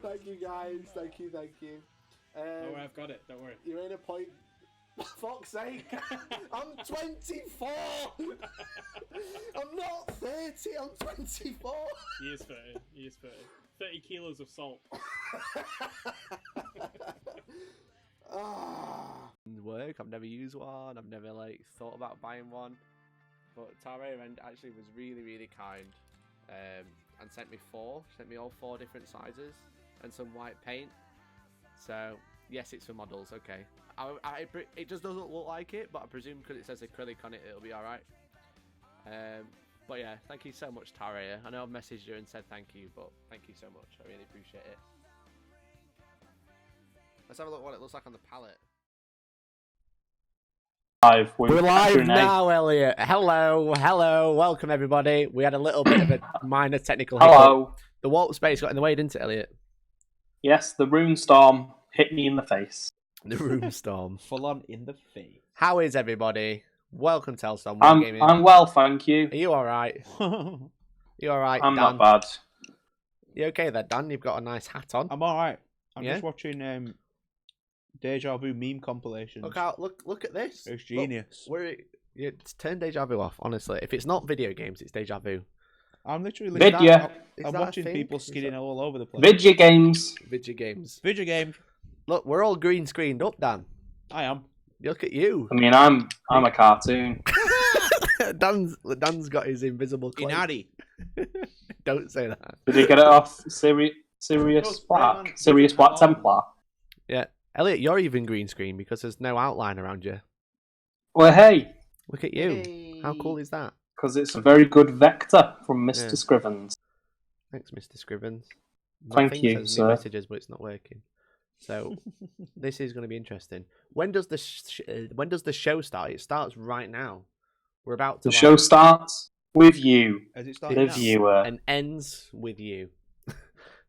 Thank you, guys. Thank you. Don't worry, I've got it. Don't worry. You're in a point. For fuck's sake! I'm 24. I'm not 30. I'm 24. He is 30. He is 30. 30 kilos of salt. Work. I've never used one. I've never thought about buying one. But Tara actually was really kind, and sent me 4. Sent me all 4 different sizes and some white paint. So yes, it's for models. Okay. It just doesn't look like it, but I presume because it says acrylic on it, it'll be all right. But yeah, thank you so much, Tara. I know I've messaged you and said thank you, but thank you so much. I really appreciate it. Let's have a look what it looks like on the palette. We're live now, Elliot. Hello, welcome everybody. We had a little bit of a minor technical hiccup. Hello. The warp space got in the way, didn't it, Elliot? Yes, the rune storm hit me in the face. The room storm. Full on in the face. How is everybody? Welcome to Hellstorm Wargaming. I'm well, thank you. Are you alright? You alright, I'm Dan? not bad. You okay there, Dan? You've got a nice hat on. I'm alright. I'm Yeah? just watching Deja Vu meme compilations. Look at this. It's genius. It's turn Deja Vu off, honestly. If it's not video games, it's Deja Vu. I'm literally Vidya. that I'm a watching thing? people Is skidding that- all over the place. Video games. Video games. Video game. Look, we're all green screened up, Dan. I am. Look at you. I mean, I'm a cartoon. Dan's got his invisible cloak. Inari. Don't say that. Did you get it off Sirius Rayman. Black? Sirius Black Templar? Yeah. Elliot, you're even green screen because there's no outline around you. Well, hey, Look at you. How cool is that? because it's a very good vector from Mr. Yeah. Scrivens. Thanks, Mr. Scrivens. My Thank thing you, says new sir. messages, but it's not working. So this is going to be interesting. When does the show start? It starts right now. We're about to The show starts with you, Has it the started now? viewer. and ends with you.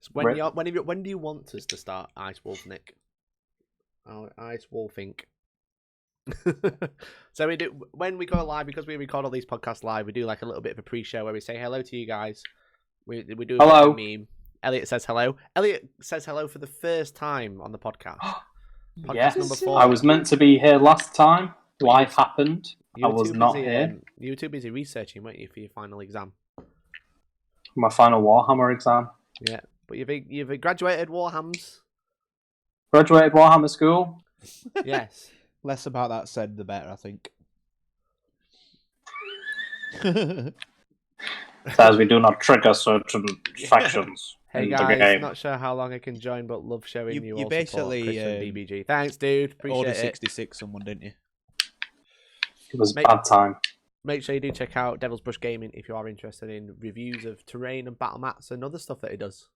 So Right. when do you want us to start, Ice Wolf Nick? Oh, Ice Wolfink. So we do when we go live, because we record all these podcasts live. We do like a little bit of a pre-show where we say hello to you guys. We do a bit of Hello. a meme. Elliot says hello. Elliot says hello for the first time on the podcast. Podcast number Yes, 4. I was meant to be here last time. Life happened. You I were was too not busy, here. You were too busy researching, weren't you, for your final exam? My final Warhammer exam. Yeah, but you've graduated Warhams. Graduated Warhammer School. Yes. Less about that said, the better, I think. Says we do not trigger certain factions Hey in the guys, game. not sure how long I can join, but love showing You all basically, support. Chris from BBG. Thanks, dude. Appreciate Order it. 66 someone, didn't you? It was a Mate. bad time. Make sure you do check out Devil's Brush Gaming if you are interested in reviews of terrain and battle mats and other stuff that he does.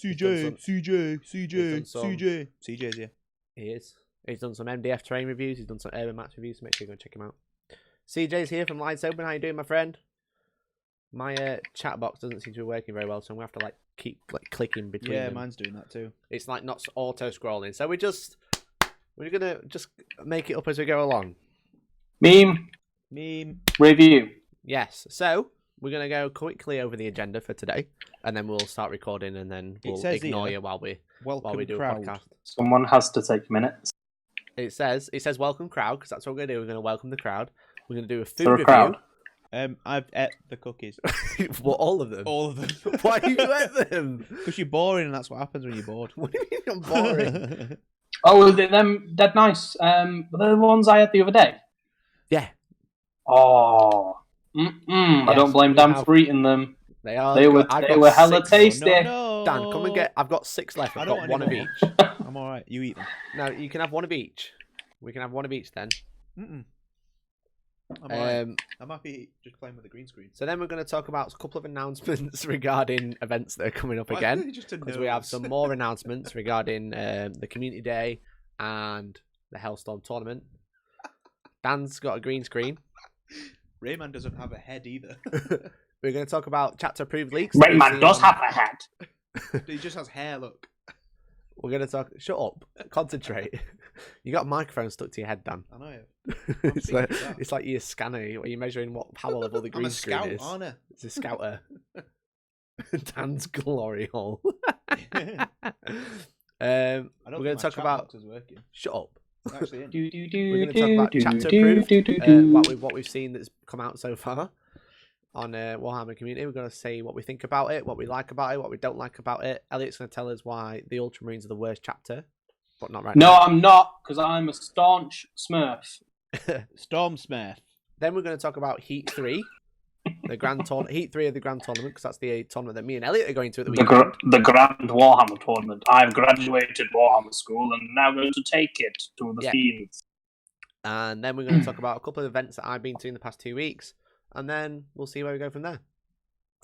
CJ's yeah. He is. He's done some MDF terrain reviews. He's done some urban mats reviews. So make sure you go check him out. CJ's here from Lights Open. How you doing, my friend? My chat box doesn't seem to be working very well, so I'm gonna have to keep clicking between. Yeah, them. mine's doing that too. It's not auto scrolling. So we're gonna just make it up as we go along. Meme review. Yes. So we're gonna go quickly over the agenda for today, and then we'll start recording, and then we'll says ignore here, you while we Welcome do crowd. a podcast. Someone has to take minutes. It says welcome crowd, because that's what we're gonna do. We're gonna welcome the crowd. We're gonna do a food For a review. crowd. I've ate the cookies. Well, all of them. All of them. Why you ate them? Because you're boring and that's what happens when you're bored. What do you mean I'm boring? Oh, they're nice. Were they the ones I had the other day? Yeah. Oh. I Yes, don't blame we Dan have- for eating them. They are. They were I've got hella 6. tasty. No. Dan, come and get. I've got 6 left. I I've don't got want one of any each. I'm alright. You eat them. No, you can have one of each. We can have one of each then. Mm-mm. I'm alright. Um, I'm happy just playing with the green screen. So then we're going to talk about a couple of announcements regarding events that are coming up Why again. is it just a Because we have nose? some more announcements regarding the Community Day and the Hellstorm Tournament. Dan's got a green screen. Rayman doesn't have a head either. We're going to talk about chapter approved leaks. that we've Rayman seen does on- have a head. He just has hair, look. We're going to talk. Shut up. Concentrate. You got a microphone stuck to your head, Dan. I know you. It's like, it's like your scanner where you're measuring what power level the I'm green a screen scout, is. aren't I? It's a scouter. Dan's glory hole. I We're don't going to think my talk chat about. box is working. Shut up. It's actually in. We're going to talk about chapter approved, what we've seen that's come out so far on Warhammer Community. We're going to say what we think about it, what we like about it, what we don't like about it. Elliot's going to tell us why the Ultramarines are the worst chapter, but not right No, now. I'm not, because I'm a staunch Smurf. Storm Smith. Then we're going to talk about Heat 3, the Grand Tournament. Heat 3 of the Grand Tournament, because that's the tournament that me and Elliot are going to at the weekend. The Grand Warhammer Tournament. I've graduated Warhammer School and now going to take it to the fields. And then we're going to talk about a couple of events that I've been to in the past 2 weeks. And then we'll see where we go from there.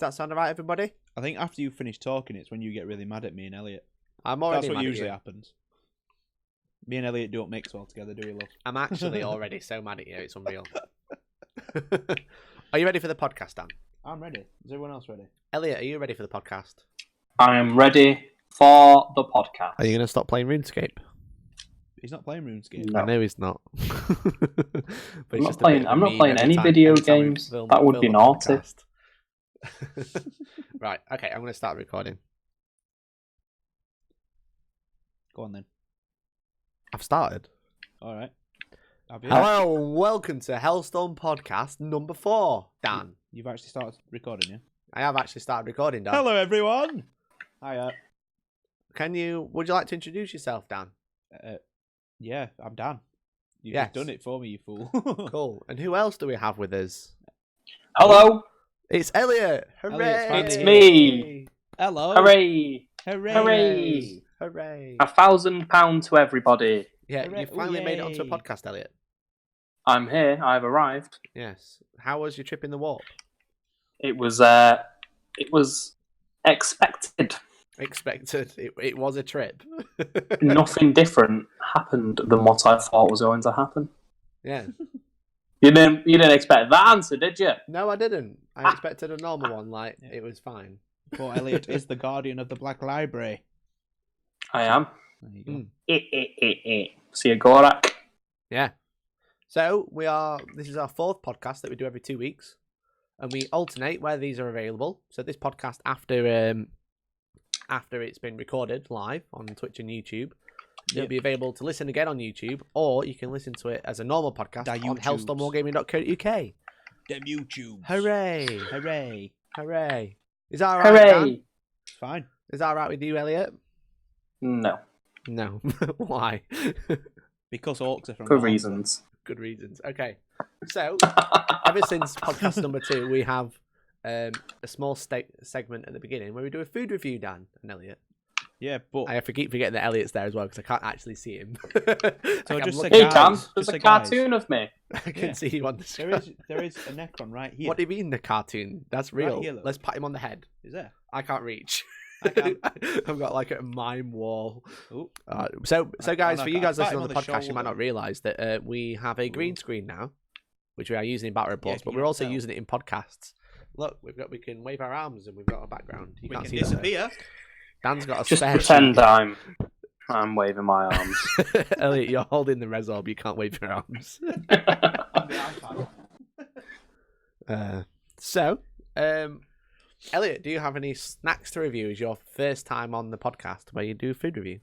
Does that sound alright, everybody? I think after you finish talking, it's when you get really mad at me and Elliot. I'm already That's what mad at usually you. happens. Me and Elliot don't mix well together, do we, love? I'm actually already so mad at you. It's unreal. Are you ready for the podcast, Dan? I'm ready. Is everyone else ready? Elliot, are you ready for the podcast? I am ready for the podcast. Are you going to stop playing RuneScape? He's not playing RuneScape. I know he's not. But I'm not playing any video games. That would be naughty. Right, okay, I'm going to start recording. Go on then. I've started. All right. Hello, and welcome to Hellstorm Podcast number 4, Dan. You've actually started recording, yeah? I have actually started recording, Dan. Hello, everyone. Hiya. Would you like to introduce yourself, Dan? Yeah, I'm Dan. You've Yes. done it for me, you fool. Cool. And who else do we have with us? Hello. It's Elliot. Hooray! Elliot's It's me. Hello. Hooray. Hooray. Hooray. Hooray! £1,000 to everybody. Yeah, Hooray. you finally made it onto a Yay. podcast, Elliot. I'm here. I've arrived. Yes. How was your trip in the warp? It was expected. Expected. It was a trip. Nothing different happened than what I thought was going to happen. Yeah. You didn't expect that answer, did you? No, I didn't. I expected a normal one. Like, Yeah. it was fine. Poor Elliot is the guardian of the Black Library. I am. There you go. See you, Gorak. Yeah. So this is our 4th podcast that we do every 2 weeks, and we alternate where these are available. So this podcast after it's been recorded live on Twitch and YouTube, it'll be available to listen again on YouTube, or you can listen to it as a normal podcast on hellstormwargaming.co.uk. Them YouTubes. Hooray! Hooray. Hooray! Is that alright, Hooray! Dan? It's fine. Is that alright with you, Elliot? No, No. Why? Because orcs are from for Warhammer. reasons. Good reasons. Okay. So, ever since podcast number 2, we have a small segment at the beginning where we do a food review, Dan and Elliot. Yeah, but I keep forgetting that Elliot's there as well because I can't actually see him. So I'm just say looking- Hey, Cam, Guys, there's just a say guys. cartoon of me. I can Yeah. see you on the screen. there is a Necron right here. What do you mean the cartoon? That's real. here, look. Let's pat him on the head. Is there? I can't reach. I can. I've got like a mime wall. Oh. So guys, no, for you I guys pat listening him on the on the podcast, you might shoulder. not realise that we have a green screen now, which we are using in battle reports, can but you we're also tell? using it in podcasts. Look, we can wave our arms and we've got a background. You We can't can see that. disappear. Dan's got a Just spare pretend sheet. I'm waving my arms. Elliot, you're holding the resolve. You can't wave your arms. Elliot, do you have any snacks to review? Is your first time on the podcast where you do food review?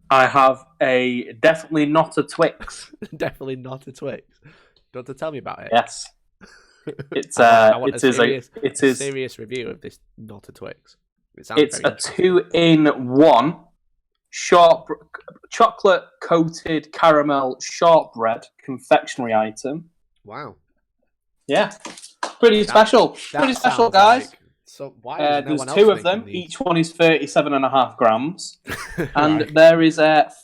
I have a definitely not a Twix. Definitely not a Twix. Do you want to tell me about it? Yes, it's I want it is a serious review of this not a Twix. it's very a interesting. 2-in-1 chocolate coated caramel shortbread confectionery item. Wow. Yeah, pretty special. That Pretty special, sounds guys. like- So why is no There's one else 2 of them. making these? Each one is 37.5 grams, and Right. there is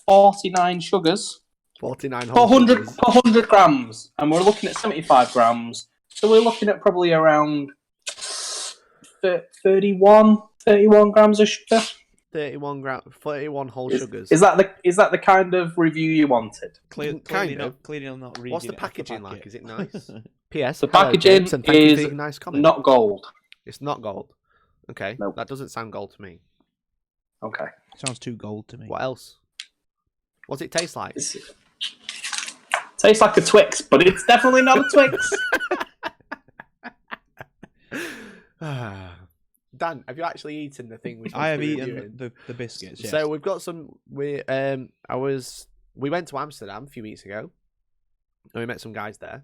49 sugars 49 per whole 100 sugars. per 100 grams, and we're looking at 75 grams. So we're looking at probably around 31 grams of sugar. 31 whole Is, sugars. is that the kind of review you wanted? Kind Clearly of. not reading What's the it off packaging packet. like? Is it nice? P.S. The hello, packaging James, and thank you for is your nice comment. not gold. It's not gold. Okay, Nope. that doesn't sound gold to me. Okay. Sounds too gold to me. What else? What's it taste like? Tastes like a Twix, but it's definitely not a Twix. Dan, have you actually eaten the thing? I have eaten the biscuits. Yes. So we've got some. We went to Amsterdam a few weeks ago, and we met some guys there.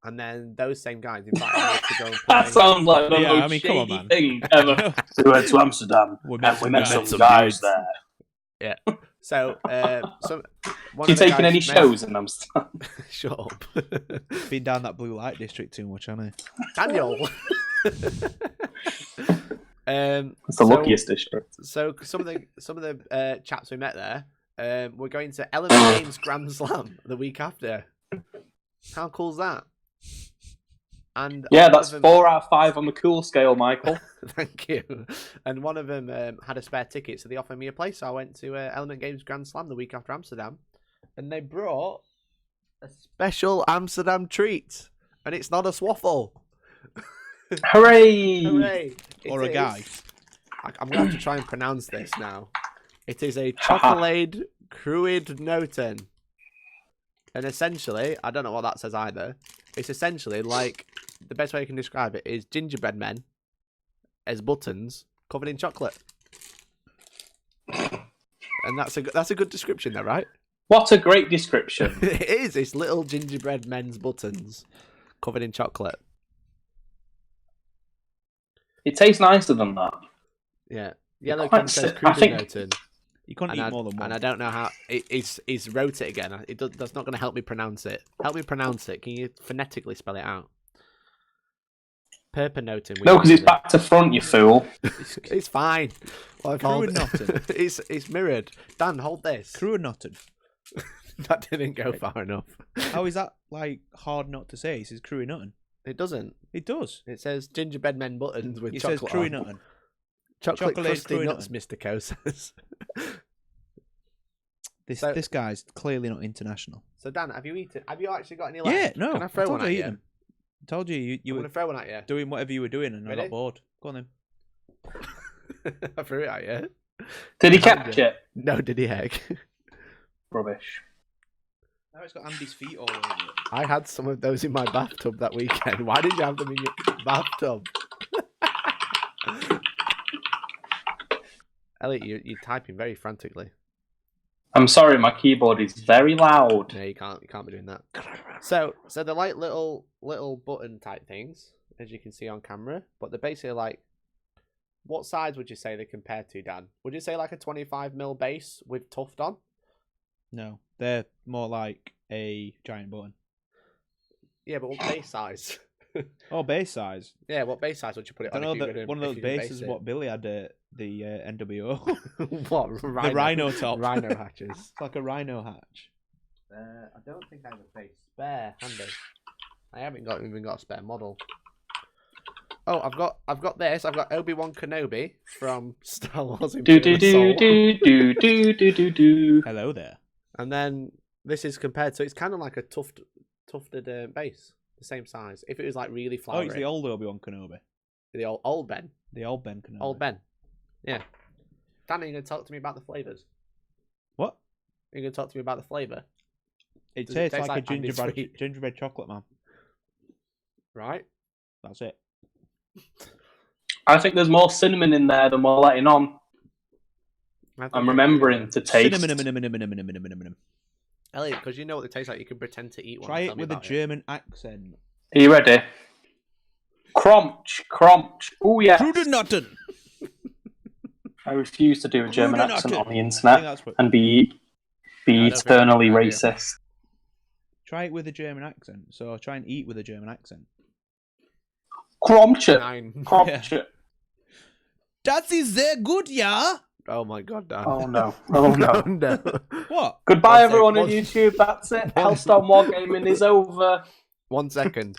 And then those same guys invited us to go and play. That sounds like the most come shady on, man. thing ever. We went to Amsterdam and we met some guys there. Yeah. So, You taking any shows in Amsterdam? Shut up. Been down that blue light district too much, haven't I? Daniel. It's the luckiest district. So some of the chaps we met there, we're going to Element Games Grand Slam the week after. How cool's that? And yeah, that's 4 out of 5 on the cool scale, Michael. Thank you. And one of them had a spare ticket, so they offered me a place. So I went to Element Games Grand Slam the week after Amsterdam, and they brought a special Amsterdam treat, and it's not a swaffle. Hooray! Hooray! Or a guy. I'm going to have to try and pronounce this now. It is a chocolate cruid noten. And essentially, I don't know what that says either. It's essentially like, the best way I can describe it is gingerbread men as buttons covered in chocolate. And that's a good description there, right? What a great description. It is. It's little gingerbread men's buttons covered in chocolate. It tastes nicer than that. Yeah. Yellow Quite can says si- I think- noten. You couldn't eat more than one. And I don't know how... He's wrote it again. That's not going to help me pronounce it. Help me pronounce it. Can you phonetically spell it out? Perpenotin. No, because it's back to front, you fool. It's fine. Cruinotin. It's mirrored. Dan, hold this. Cruinotin. That didn't go far enough. How is that like hard not to say? It says cruinotin. It doesn't. It does. It says gingerbread men buttons with It chocolate says on. cruinotin. Chocolate Chocolate crusty cruinotin. nuts, Mr. Co says. This guy's clearly not international. So Dan, have you eaten? Have you actually got any left? Yeah, no. Can I throw one at you? I told you you I'm were gonna throw one at you. doing whatever you were doing, and I Ready? got bored. Go on then. I threw it at you. Did he catch it? No, did he, Heck? Rubbish. Now it's got Andy's feet all over it. I had some of those in my bathtub that weekend. Why did you have them in your bathtub? Elliot, you're typing very frantically. I'm sorry, my keyboard is very loud. No, you can't be doing that. So they're like little button type things, as you can see on camera, but they're basically like, what size would you say they compare to, Dan? Would you say like a 25mm base with tuft on? No, they're more like a giant button. Yeah, but what base size? Oh, base size. Yeah, what base size would you put it I on? know if you're that gonna- one of if those you're gonna bases is base what Billy had at the NWO. it? What? Rhino, The rhino top. Rhino hatches. It's like a rhino hatch. I don't think I have a base spare handy. I haven't even got a spare model. Oh, I've got this. I've got Obi-Wan Kenobi from Star Wars. Do do Imperial do Assault. do do do do do. Hello there. And then this is compared to, it's kind of like a tufted base, the same size. If it was like really Oh, flowery. it's the old Obi-Wan Kenobi. The old Ben. The old Ben Kenobi. Old Ben. Yeah. Dan, are you going to talk to me about the flavours? What? Are you going to talk to me about the flavour? It Does it tastes taste like a like Andy's sweet? gingerbread chocolate, man. Right? That's it. I think there's more cinnamon in there than we're letting on. I'm remembering to taste. Cinnamon. Elliot, because you know what they taste like, you can pretend to eat one. Try and it tell me with a about German accent. Are you ready? Crunch. Oh yeah. Crudennotten. I refuse to do a German Crudennotten. accent on the I think internet that's what... and be I don't think eternally that's a good racist. Try it with a German accent. So try and eat with a German accent. Crunch it. 9. Crunch it. Das ist sehr gut, ja? Oh my god, Dan. Oh no. Oh no. no. What? Goodbye, One sec, everyone on one- YouTube. That's it. Hellstorm Wargaming is over. 1 second.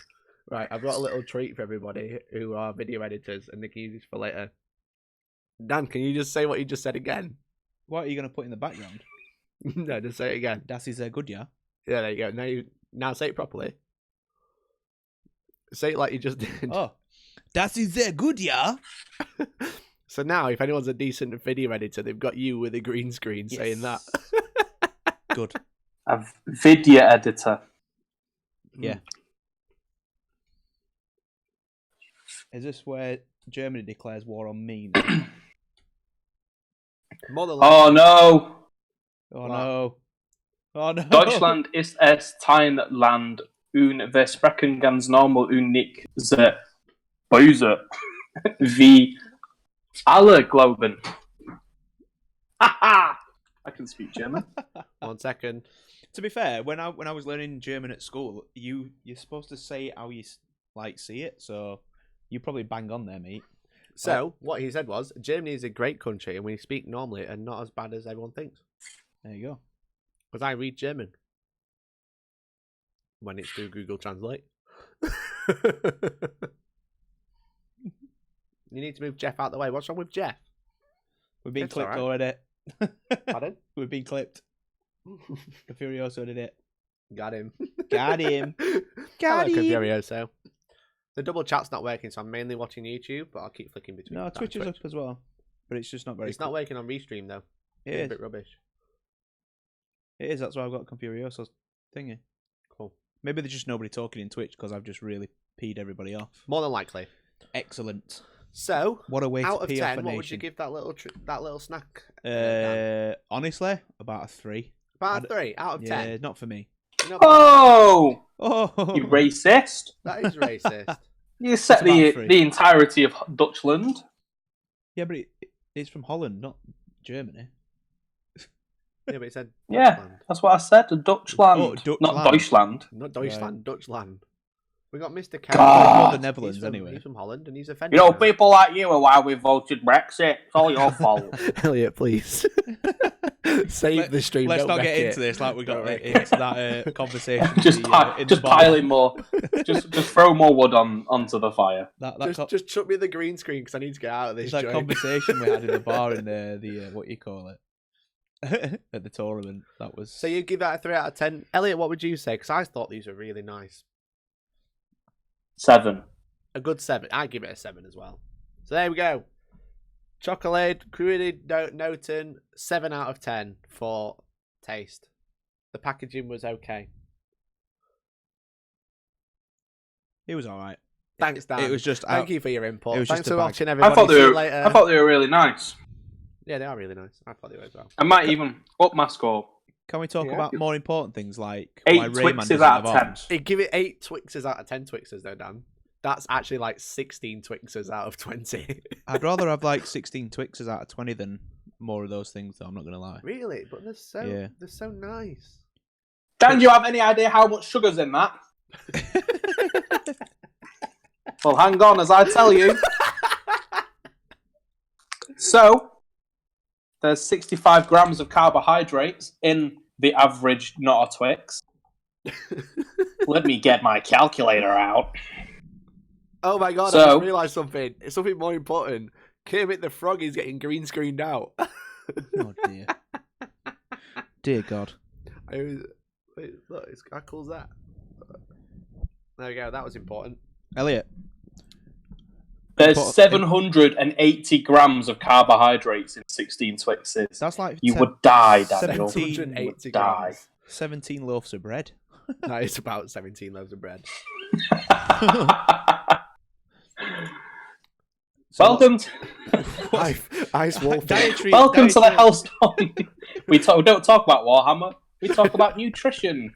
Right, I've got a little treat for everybody who are video editors and they can use this for later. Dan, can you just say what you just said again? What are you going to put in the background? No, just say it again. Das ist sehr gut, ja? Yeah, there you go. Now say it properly. Say it like you just did. Oh. Das ist sehr gut, ja? So now, if anyone's a decent video editor, they've got you with a green screen saying that. Good. A video editor. Yeah. Is this where Germany declares war on memes. More than Oh likely. no! Oh no. Oh no. Deutschland ist ein Land und wir sprechen ganz normal und nicht sehr böse, wie alle glauben. Haha! I can speak German. 1 second. To be fair, when I was learning German at school, you're supposed to say it how you see it, so you probably bang on there, mate. So, what he said was, Germany is a great country and we speak normally and not as bad as everyone thinks. There you go. Because I read German. When it's through Google Translate. You need to move Jeff out the way. What's wrong with Jeff? We've been It's clipped alright. already. Pardon? We've been clipped. Furioso did it. Got him. Got him. Got him. Furioso. The double chat's not working, so I'm mainly watching YouTube, but I'll keep flicking between. No, that and Twitch is up as well, but it's just not very. It's not working on Restream though. It It's a is. bit rubbish. It is. That's why I've got Furioso's thingy. Cool. Maybe there's just nobody talking in Twitch because I've just really peed everybody off. More than likely. Excellent. So, What a way out to of pee off 10, a what would you nation. give that little snack? Dan? Honestly, about a 3. About a 3 out of 10. Yeah, not for me. You know, Oh! Oh, You racist! that is racist. You set It's about 3. the entirety of Dutchland. Yeah, but it's from Holland, not Germany. Yeah, but it said Yeah. Dutchland. That's what I said. Dutchland, Oh, Dutchland. not Deutschland. Not Deutschland, Dutchland. We got Mr. God. Cow. The Netherlands, He's from, anyway. He's from Holland and he's You offended. know, now. people like you are why we voted Brexit. It's all your fault. Elliot, please. Save the stream. Let's don't not wreck get it. into this like we got Don't wreck into that conversation. just in just the bar. piling more. Just throw more wood onto the fire. Just chuck me the green screen because I need to get out of this. It's that joint. conversation we had in the bar in the what you call it at the tournament. That was So you give that a 3 out of 10. Elliot, what would you say? Because I thought these were really nice. 7. A good 7. I give it a 7 as well. So there we go. Chocolate, Crudy Noten, 7 out of 10 for taste. The packaging was okay. it was all right. Thanks, Dan. It was just Thank you for your input. it was Thanks just a for bag. watching, I everybody. thought See you later. I thought they were really nice. Yeah, they are really nice. I thought they were as well. I might even up my score. Can we talk Yeah. about more important things like 8 why Rayman Twixes doesn't out of have 10. arms? Hey, give it 8 Twixes out of 10 Twixes, though, Dan. That's actually like 16 Twixes out of 20. I'd rather have like 16 Twixes out of 20 than more of those things, though. I'm not gonna lie. Really? But they're so nice. Dan, do you have any idea how much sugar's in that? Well, hang on as I tell you. So, there's 65 grams of carbohydrates in the average not a Twix. Let me get my calculator out. Oh my god, I So- just realised something. It's something more important. Kermit the Frog is getting green screened out. Oh dear, dear God. Wait, look, how cool is that? There we go, that was important. Elliot, There's But- 780 grams of carbohydrates in 16 Twixes. that's like You would die, Daniel. 17 You would 780 die. grams. 17 loaves of bread. That is about 17 loaves of bread. Welcome, Ice Wolf. Dietary, welcome to the dietary- Hellstorm. We don't talk about Warhammer. We talk about nutrition.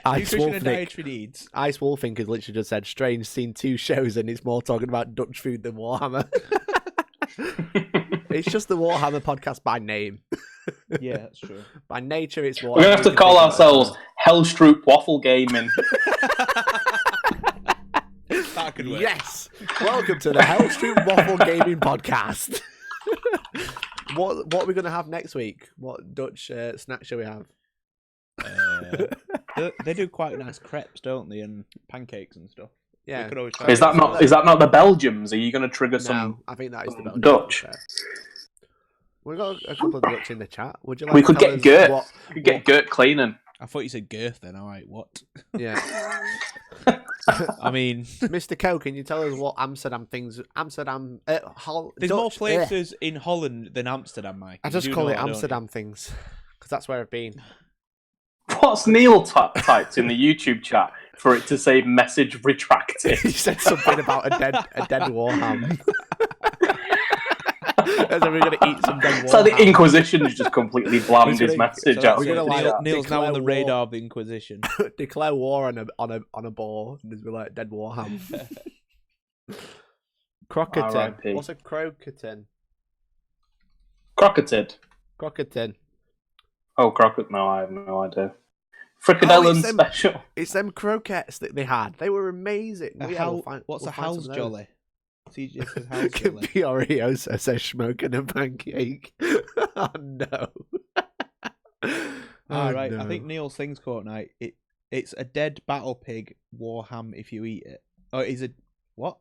Ice nutrition and Wolfink. dietary needs. Ice Wolfink has literally just said, Strange, seen 2 shows and it's more talking about Dutch food than Warhammer. It's just the Warhammer podcast by name. Yeah, that's true. By nature, it's Warhammer. We're gonna have to call ourselves Hellstorm Waffle Gaming. That could work. Yes! Welcome to the Hellstorm Waffle Gaming Podcast. What are we going to have next week? What Dutch snack shall we have? They do quite nice crepes, don't they, and pancakes and stuff. Yeah. We could always try Is that not the Belgians? Are you going to trigger No, some? I think that is the Belgian Dutch. culture. We've got a couple of Dutch in the chat. Would you like We to could tell get us Gert. what- We could get Gert cleaning. I thought you said girth then. All right, what? Yeah. I mean, Mr. Coe, can you tell us what Amsterdam... there's Dutch, more places in Holland than Amsterdam, Mike. I You just do call know it that, don't you? Amsterdam things. Because that's where I've been. What What's Neil typed in the YouTube chat for it to say message retracted? He said something about a dead warham. As if we're gonna eat some dead warham. So the Inquisition has just completely blammed his message out. we're gonna like Neil's now on the declare radar war. of the Inquisition. Declare war on a boar, and there's like dead warham. Crocotin. R.I.P.. What's a crocotin? Crocodile. Crocotin. Oh, crocodile. No, I have no idea. Fricadelle it's them- special. It's them croquettes that they had. They were amazing. What's a house jolly? CJ says house jolly. Piorio says smoking a pancake. Oh no. All right, no. I think Neil's thing's caught night. It's a dead battle pig warham if you eat it. Oh, is it what?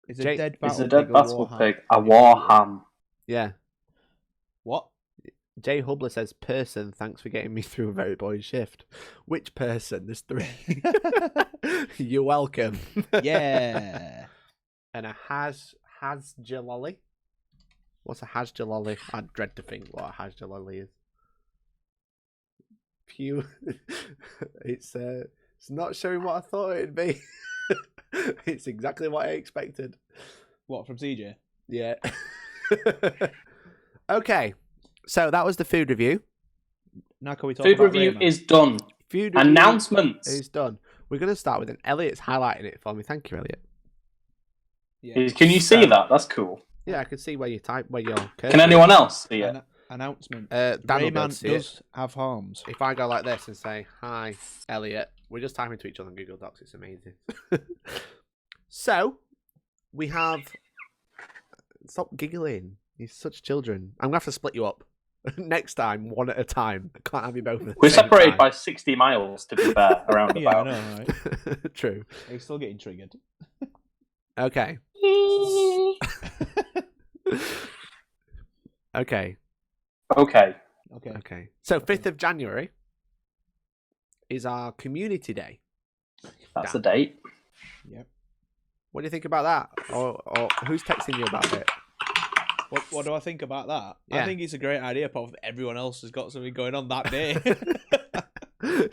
Is a dead battle It's a pig dead battle warham pig. A if you eat it? warham. Yeah. What? Jay Hubler says, person, thanks for getting me through a very boring shift. Which person? There's 3. You're welcome. Yeah. And a Hasjalali. What's a Hasjalali? I dread to think what a Hasjalali is. Pew. It's not showing what I thought it'd be. It's exactly what I expected. What, from CJ? Yeah. Okay. So that was the food review. Now can we talk Food about review Rayman? is done. Food Announcements. review is done. We're going to start with Elliot's highlighting it for me. Thank you, Elliot. Yeah. Can you see that? That's cool. Yeah, I can see where you type, where you're. Can anyone else see it? Announcement. Dan will be able to Rayman see does it. have harms. If I go like this and say, hi, Elliot, we're just typing to each other on Google Docs. It's amazing. So, we have... Stop giggling. You're such children. I'm going to have to split you up. Next time, one at a time. I can't have you both at the We're same separated time. by 60 miles, to be fair, around Yeah, I about. know, right? True. Are you still getting triggered? Okay. Okay. Okay. Okay. Okay. So 5th of January is our community day. That's the date. Yep. What do you think about that? Or who's texting you about it? What do I think about that? Yeah. I think it's a great idea, apart from everyone else has got something going on that day.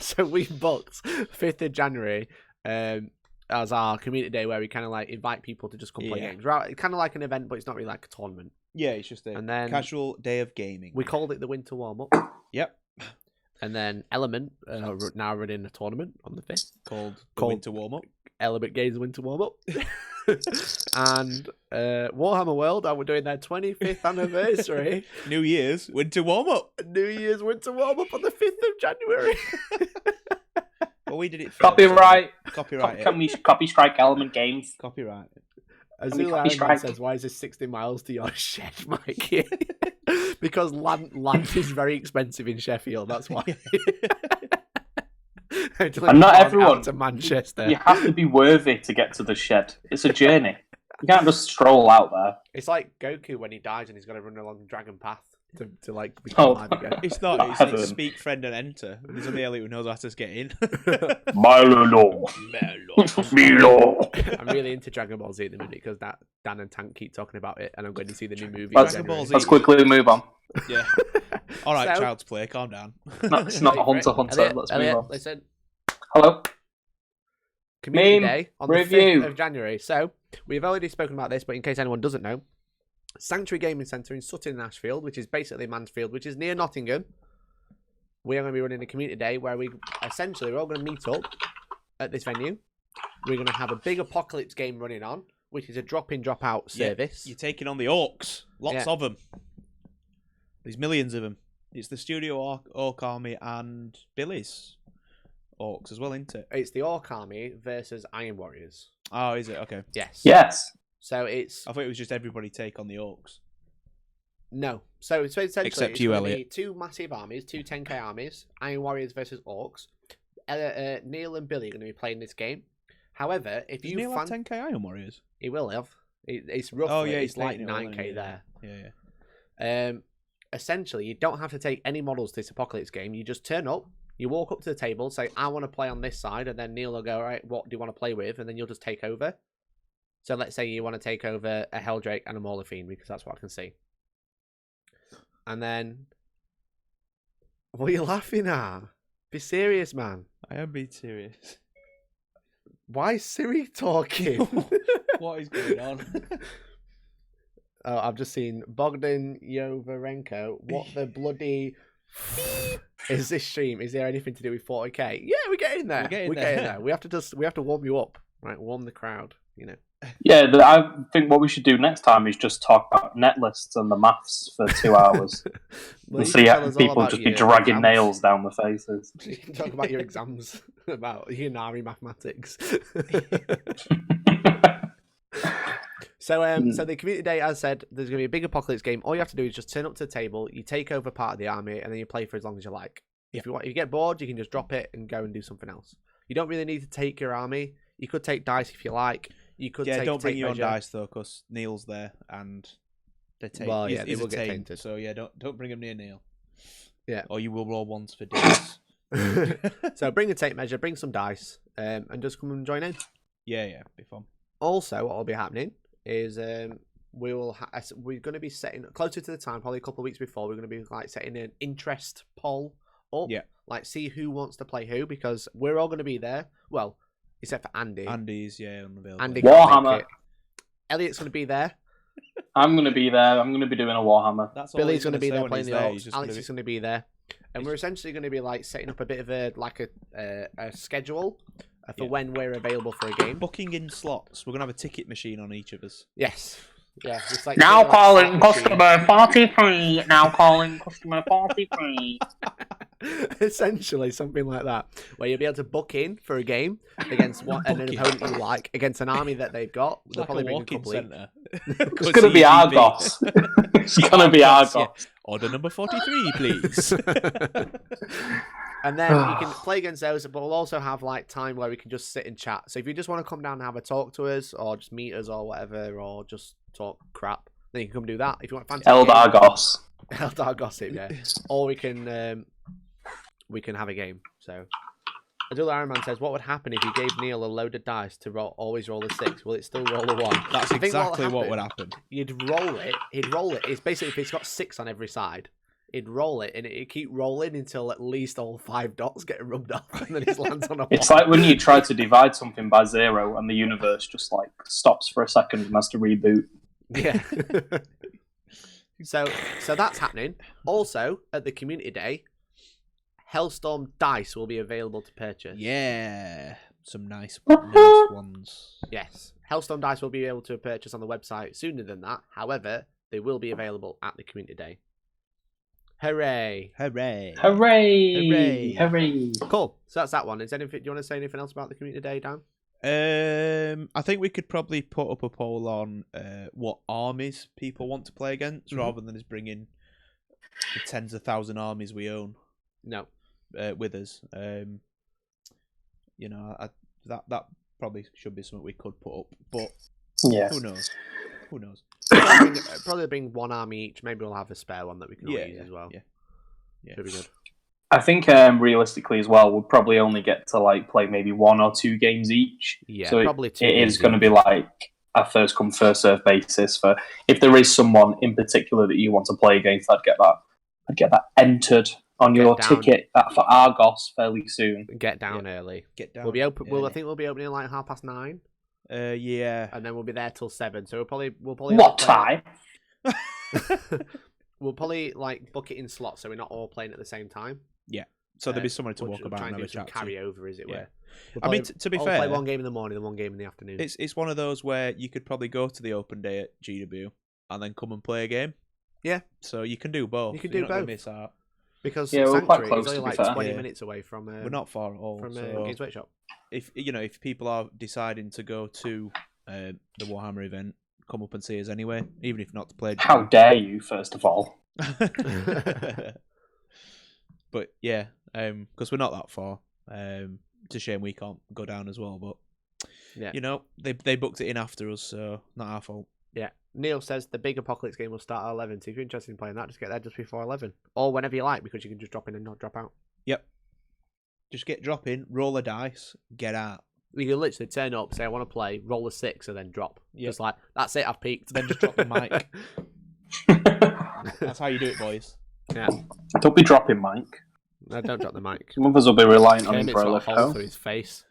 So we booked 5th of January as our community day where we kind of like invite people to just come play Yeah. games. Kind of like an event, but it's not really like a tournament. Yeah, it's just a And then casual day of gaming. we called it the Winter Warm-Up. Yep. And then Element now running a tournament on the 5th. Called Called- Winter Warm-Up. Element Games Winter Warm-Up. And Warhammer World are doing their 25th anniversary. New Year's Winter Warm-Up. New Year's Winter Warm-Up on the 5th of January. Well, we did it first. Copyright. Copyright. Can we copy strike Element Games? Copyright. Azula copy Ironman strike? says, why is this 60 miles to your shed, Mikey? Because land is very expensive in Sheffield, that's why. And not everyone. To Manchester. You have to be worthy to get to the shed. It's a journey. You can't just stroll out there. It's like Goku when he dies and he's got to run along the Dragon Path to like become alive again. It's not. It's Heaven. speak, friend, and enter. There's only Elliot who knows how to get in. Milo. Milo. I'm really into Dragon Ball Z at the minute because Dan and Tank keep talking about it, and I'm going to see the new movie. Let's, in Dragon Ball January. Z. let's quickly move on. Yeah. All right, So- child's play. Calm down. No, it's not Hunter Elliot, Hunter. Let's Elliot, move on. listen. Hello. Community Meme Day on review. the 5th of January. So, we've already spoken about this, but in case anyone doesn't know, Sanctuary Gaming Centre in Sutton in Ashfield, which is basically Mansfield, which is near Nottingham. We are going to be running a community day where we're all going to meet up at this venue. We're going to have a big apocalypse game running on, which is a drop-in, drop-out Yeah, service. you're taking on the orcs. Lots Yeah. of them. There's millions of them. It's the Studio Orc Army and Billy's orcs as well, isn't it? It's the Orc Army versus Iron Warriors. Oh, is it? Okay. Yes. Yes. So it's... I thought it was just everybody take on the orcs. No. So essentially, Except it's you, gonna be Elliot. two massive armies, two 10k armies, Iron Warriors versus Orcs. Neil and Billy are going to be playing this game. However, if Does you Neil have 10k Iron Warriors? he will have. It's roughly. Oh, yeah, it's he's like taking it all, 9k isn't he? there. Yeah. Essentially, you don't have to take any models to this apocalypse game. You just turn up, you walk up to the table, say, I want to play on this side, and then Neil will go, all right, what do you want to play with? And then you'll just take over. So let's say you want to take over a Helldrake and a Mauler Fiend, because that's what I can see. And then, what are you laughing at? Be serious, man. I am being serious. Why is Siri talking? What is going on? Oh, I've just seen Bogdan Yovarenko. What the bloody is this stream? Is there anything to do with 40k? Yeah, we're getting there. We're getting there. We have to warm you up, right? Warm the crowd, you know. Yeah, I think what we should do next time is just talk about net lists and the maths for 2 hours. Well, and you see can tell how us all people about just be your dragging exams. nails down the faces. You can talk about your exams, about Unari mathematics. So the community day, as I said, there's going to be a big apocalypse game. All you have to do is just turn up to the table, you take over part of the army, and then you play for as long as you like. If you get bored, you can just drop it and go and do something else. You don't really need to take your army. You could take dice if you like. You could don't bring tape your own measure. dice though, because Neil's there and they take. Well, yeah, he's they will a get taint, tainted. So yeah, don't bring him near Neil. Yeah, or you will roll ones for dice. So bring a tape measure, bring some dice, and just come and join in. Yeah, be fun. Also, what will be happening is we're going to be setting closer to the time, probably a couple of weeks before. We're going to be like setting an interest poll up. Yeah, like see who wants to play who, because we're all going to be there. Well, except for Andy. Andy's unavailable. Andy can't Warhammer. make it. Elliot's going to be there. I'm going to be there. I'm going to be doing a Warhammer. That's all Billy's he's going to be say there when playing he's the there. orcs. He's just Alex gonna is going to be there, and we're essentially going to be like setting up a bit of a schedule for when we're available for a game. Booking in slots. We're gonna have a ticket machine on each of us. Yes. Yeah. It's like Now like calling slot machine. customer 43. Now calling customer 43. Essentially, something like that, where you'll be able to book in for a game against an opponent you like, against an army that they've got. They'll probably bring a couple each. It's going to be Argos. It's going to be Argos. Yeah. Order number 43, please. And then you can play against those, but we'll also have like time where we can just sit and chat. So if you just want to come down and have a talk to us, or just meet us, or whatever, or just talk crap, then you can come do that. If you want fancy Eldargos. Eldar gossip, yeah. Or we can have a game. So Adul Iron Man says, what would happen if you gave Neil a load of dice to always roll a 6? Will it still roll a 1? That's exactly what would happen. You'd roll it. He'd roll it. It's basically, if it's got 6 on every side, he'd roll it, and it'd keep rolling until at least all 5 dots get rubbed off, and then it lands on a 1. It's like when you try to divide something by 0 and the universe just like stops for a second and has to reboot. Yeah. So that's happening. Also, at the community day, Hellstorm dice will be available to purchase. Yeah, some nice ones. Yes. Hellstorm dice will be able to purchase on the website sooner than that. However, they will be available at the community day. Hooray! Hooray! Hooray! Hooray! Hooray! Cool. So that's that one. Do you want to say anything else about the community day, Dan? I think we could probably put up a poll on what armies people want to play against, rather than just bringing the tens of thousand armies we own. No. With us. That probably should be something we could put up, but Yeah. who knows? Probably bring one army each. Maybe we'll have a spare one that we can all use as well. Yeah. Should be good. I think realistically as well, we'll probably only get to like play maybe 1 or 2 games each. Yeah, so probably 2 it games is going to be like a first come first serve basis for if there is someone in particular that you want to play against. I'd get that entered on your ticket for Argos fairly soon. Get down early. Get down. We'll be open. I think we'll be opening like 9:30. Yeah. And then we'll be there till 7. So we'll probably What time? We'll probably like book it in slots so we're not all playing at the same time. Yeah. So there'll be somewhere to walk about try and have do a chat. carry over, as it were. I mean, to be fair, play one game in the morning and one game in the afternoon. It's one of those where you could probably go to the open day at GW and then come and play a game. Yeah. So you can do both. You can You're do not gonna both. miss out. Because we're quite Sanctuary close, is only to be like fair. 20 minutes away from. We're not far at all. From so Games Workshop. If people are deciding to go to the Warhammer event, come up and see us anyway, even if not to play. How dare you? First of all. But yeah, because we're not that far. It's a shame we can't go down as well, but yeah, they booked it in after us, so not our fault. Yeah. Neil says the big Apocalypse game will start at 11. So if you're interested in playing that, just get there just before 11, or whenever you like, because you can just drop in and not drop out. Yep. Just drop in, roll a dice, get out. You can literally turn up, say I want to play, roll a 6, and then drop. Yep. Just like that's it. I've peaked. Then just drop the mic. That's how you do it, boys. Yeah. Don't be dropping, Mike. No, don't drop the mic. Some of us will be reliant on him Kermit's for a got a lift hole home. through his face.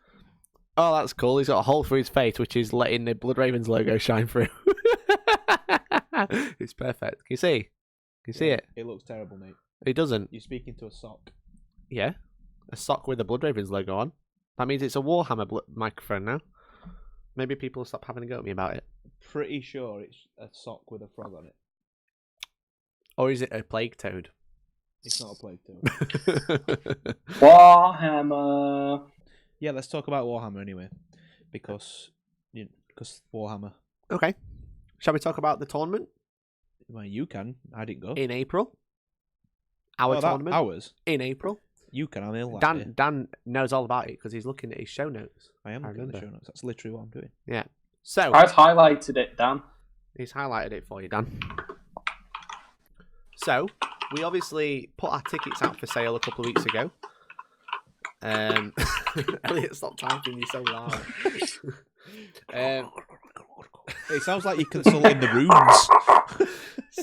Oh, that's cool. He's got a hole through his face, which is letting the Blood Ravens logo shine through. It's perfect. Can you see? Can you see it? It looks terrible, mate. It doesn't. You're speaking to a sock. Yeah. A sock with the Blood Ravens logo on. That means it's a Warhammer microphone now. Maybe people will stop having a go at me about it. Pretty sure it's a sock with a frog on it. Or is it a plague toad? It's not a plague toad. Warhammer. Yeah, let's talk about Warhammer anyway, because Warhammer. Okay. Shall we talk about the tournament? Well, you can. I didn't go. In April. Our tournament. Ours. In April. You can. I'm ill. Dan knows all about it because he's looking at his show notes. I am looking at the show notes. That's literally what I'm doing. Yeah. So I've highlighted it, Dan. he's highlighted it for you, Dan. So we obviously put our tickets out for sale a couple of weeks ago. Elliot, stop typing. You're so loud. It sounds like you're consulting the runes.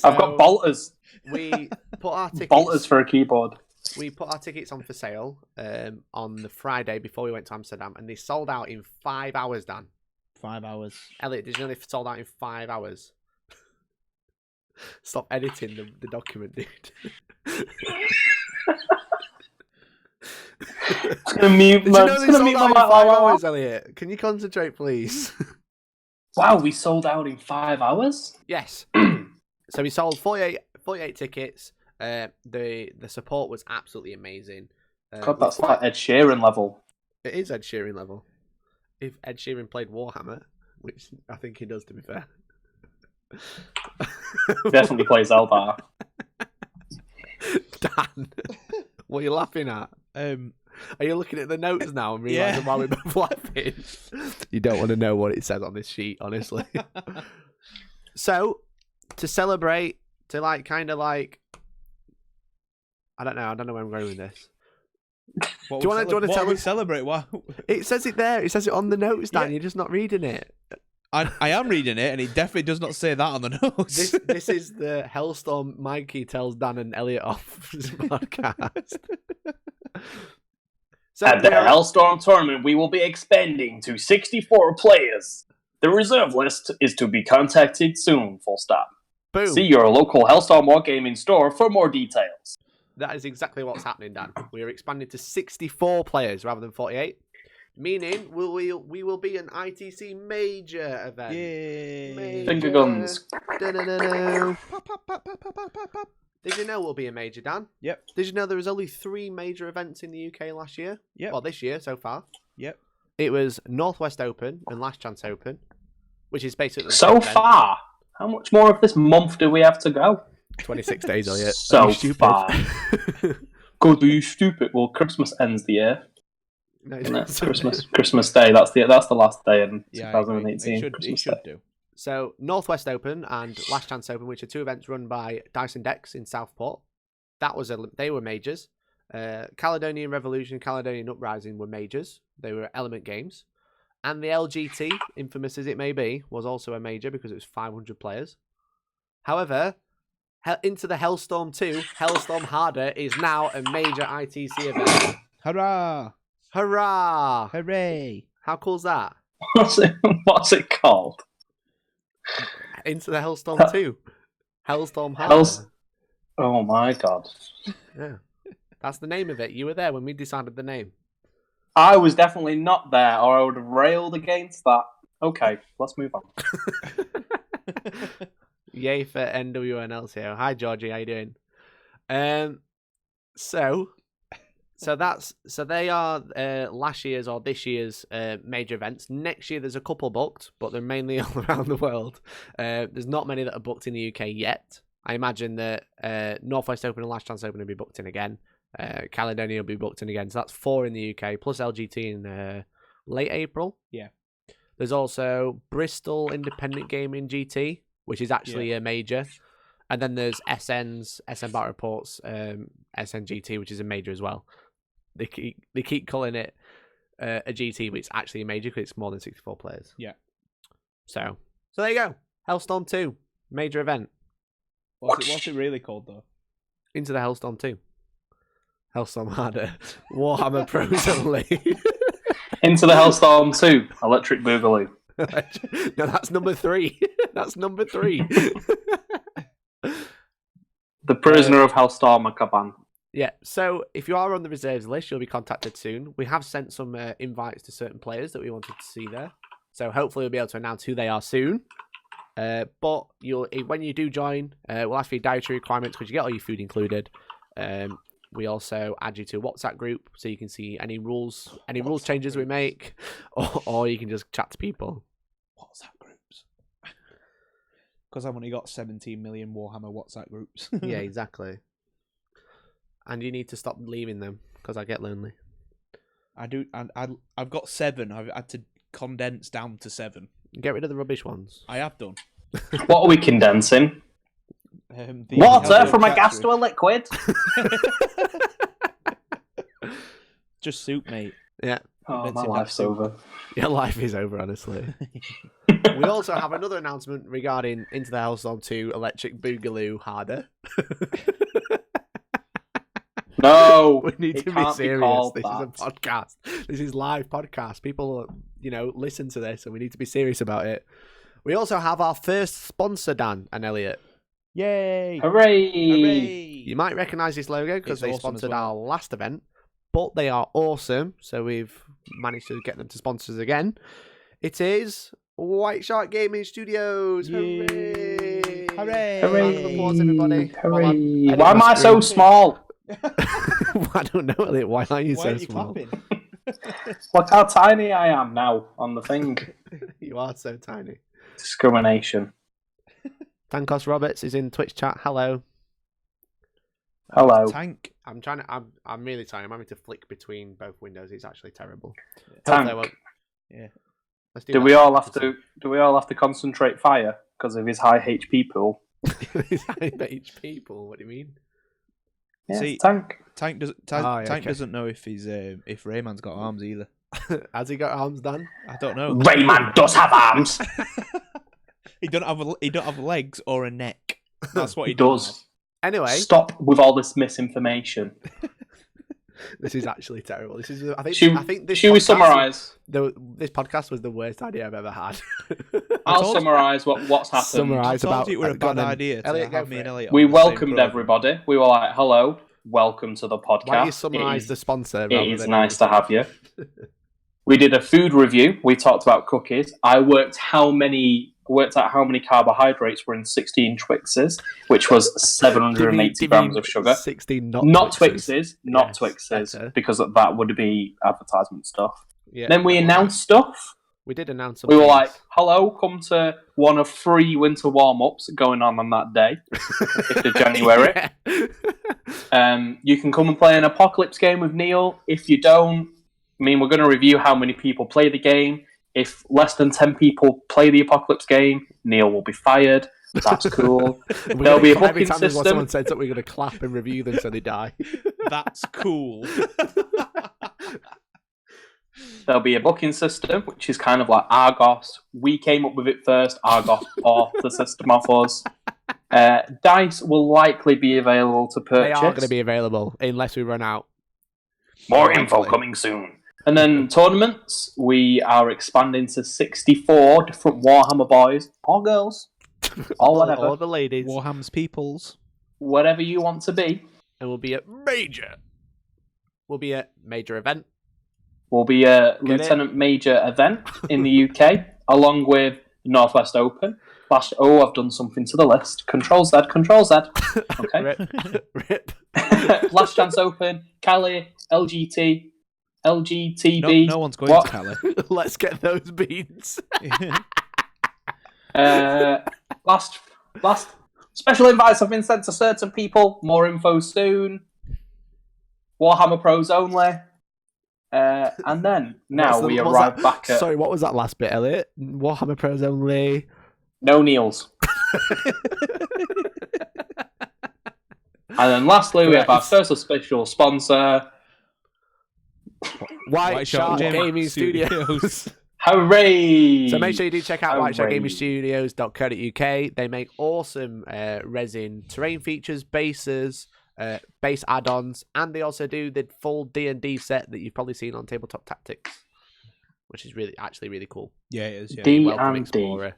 I've got bolters. We put our tickets. Bolters for a keyboard. We put our tickets on for sale on the Friday before we went to Amsterdam, and they sold out in 5 hours, Dan. 5 hours. Elliot, did you know they sold out in 5 hours? Stop editing the document, dude. It's gonna mute Did my. you know It's they gonna sold mute out in my 5 mic. hours, Elliot? Can you concentrate, please? Wow, we sold out in 5 hours. Yes. So we sold 48 tickets. The support was absolutely amazing. God, that's like Ed Sheeran level. It is Ed Sheeran level. If Ed Sheeran played Warhammer, which I think he does, to be fair. Definitely plays Eldar. Dan, what are you laughing at? Are you looking at the notes now and realising why we're both laughing? You don't want to know what it says on this sheet, honestly. So, to celebrate, to I don't know where I'm going with this. What Do you want to tell us? Celebrate? What? It says it there. It says it on the notes, Dan. Yeah. You're just not reading it. I am reading it, and it definitely does not say that on the notes. This is the Hellstorm Mikey tells Dan and Elliot off podcast. So At the Hellstorm tournament, we will be expanding to 64 players. The reserve list is to be contacted soon. Full stop. Boom. See your local Hellstorm Wargaming store for more details. That is exactly what's happening, Dan. We are expanding to 64 players rather than 48, meaning we will be an ITC major event. Yay! Major. Finger guns. Da-da-da-da. Did you know we'll be a major, Dan? Yep. Did you know there was only 3 major events in the UK last year? Yep. Well, this year so far. Yep. It was Northwest Open and Last Chance Open, which is basically the So same event. far, how much more of this month do we have to go? 26 days, Elliot. So Are you stupid? far. God, are you stupid? Well, Christmas ends the year. No, Isn't it? Christmas Day. That's the last day in Yeah, 2018. it Christmas should Day. do. So Northwest Open and Last Chance Open, which are 2 events run by Dyson Decks in Southport. They were majors. Caledonian Revolution, Caledonian Uprising were majors. They were Element Games. And the LGT, infamous as it may be, was also a major because it was 500 players. However, into the Hellstorm 2, Hellstorm Harder is now a major ITC event. Hurrah! Hurrah! Hooray! How cool is that? What's it called? Into the Hellstorm 2. Hellstorm Harder. Oh my god. Yeah. That's the name of it. You were there when we decided the name. I was definitely not there, or I would have railed against that. Okay, let's move on. Yay for NWNLCO. Hi Georgie, how you doing? So they are last year's or this year's major events. Next year there's a couple booked, but they're mainly all around the world. There's not many that are booked in the UK yet. I imagine that Northwest Open and Last Chance Open will be booked in again. Caledonia will be booked in again. So that's 4 in the UK, plus LGT in late April. Yeah. There's also Bristol Independent Gaming GT, which is actually a major. And then there's SN Battle Reports, SNGT, which is a major as well. They keep calling it a GT, but it's actually a major because it's more than 64 players. Yeah. So there you go. Hellstorm 2, major event. What's it really called though? Into the Hellstorm 2. Hellstorm Harder, Warhammer Pros only. Into the Hellstorm 2, Electric Boogaloo. No, that's number 3. That's number 3. The Prisoner of Hellstorm Akaban. Yeah, so if you are on the reserves list, you'll be contacted soon. We have sent some invites to certain players that we wanted to see there. So hopefully we'll be able to announce who they are soon. But when you do join, we'll ask for your dietary requirements because you get all your food included. We also add you to a WhatsApp group so you can see any rules changes we make, or you can just chat to people. WhatsApp groups. Because I've only got 17 million Warhammer WhatsApp groups. Yeah, exactly. And you need to stop leaving them because I get lonely. I do, and I've got 7. I've had to condense down to 7. Get rid of the rubbish ones. I have done. What are we condensing? Water from a gas to a liquid? Just soup, mate. Yeah. Oh, my life's over. Your life is over, honestly. We also have another announcement regarding Into the Hellstorm 2 Electric Boogaloo Harder. No, we need to be serious. This is a podcast. This is live podcast. People, listen to this, and we need to be serious about it. We also have our first sponsor, Dan and Elliot. Yay! Hooray! Hooray! You might recognise this logo because they awesome sponsored as well. our last event, but they are awesome. So we've managed to get them to sponsor us again. It is White Shark Gaming Studios. Yay. Hooray! Hooray! Round of applause, everybody. Hooray! Why am I so small? I don't know, Elliot. Why are you Why so aren't you small? clapping? Look how tiny I am now on the thing. You are so tiny. Discrimination. Tankos Roberts is in Twitch chat. Hello. Hello. Tank. I'm really tiny. I'm having to flick between both windows. It's actually terrible. Tank. Yeah. Let's do Do that. we all have to concentrate fire because of his high HP pool? His high HP pool. What do you mean? Yeah, See, Tank. Tank doesn't know if Rayman's got arms either. Has he got arms, Dan? I don't know. Rayman does have arms. He don't have legs or a neck. That's what he does. Anyway, Stop with all this misinformation. this is actually terrible. This is. I think. Should we summarise? This podcast was the worst idea I've ever had. I'll summarise what's happened. Summarise I told about. you it were a go on bad then. idea to Elliot, go have for me and it. Elliot. We on the same welcomed program. everybody. We were like, hello, welcome to the podcast. Why don't you summarise the sponsor? It is nice to have you. We did a food review. We talked about cookies. I worked out how many carbohydrates were in 16 Twixes, which was 780 grams of sugar. 16 Not Twixes. Twixes, better. because that would be advertisement stuff. Yeah, Then we announced stuff. We did announce some We were things. like, hello, come to one of 3 winter warm-ups going on that day, 5th of January. You can come and play an Apocalypse game with Neil. If you don't, we're going to review how many people play the game. If less than 10 people play the Apocalypse game, Neil will be fired. That's cool. There'll be a every booking time system. someone says that, we're going to clap and review them so they die. That's cool. There'll be a booking system, which is kind of like Argos. We came up with it first. Argos bought the system off us. Dice will likely be available to purchase. They are going to be available unless we run out. More info coming soon. And then tournaments, we are expanding to 64 different Warhammer boys or girls or whatever. All the ladies. Warhammer's peoples. Whatever you want to be. And we'll be at major. We'll be at major event. Will be a Get Lieutenant Major event in the UK, along with Northwest Open. I've done something to the list. Control Z. Okay. Rip. Last Chance Open, Cali, LGTB. No one's going What? to Cali. Let's get those beans. Last special invites have been sent to certain people. More info soon. Warhammer Pros only. And then now we arrive back at Sorry, what was that last bit, Elliot? Warhammer Pros only. no Neils. And then lastly, we have our first official sponsor. White Shark Shark Gaming Studios. Hooray! So make sure you do check out Hooray. whitesharkgamingstudios.co.uk. They make awesome resin terrain features, bases, base add-ons, and they also do the full D&D set that you've probably seen on Tabletop Tactics, which is really cool. Yeah, it is. Yeah. Welcome Explorer.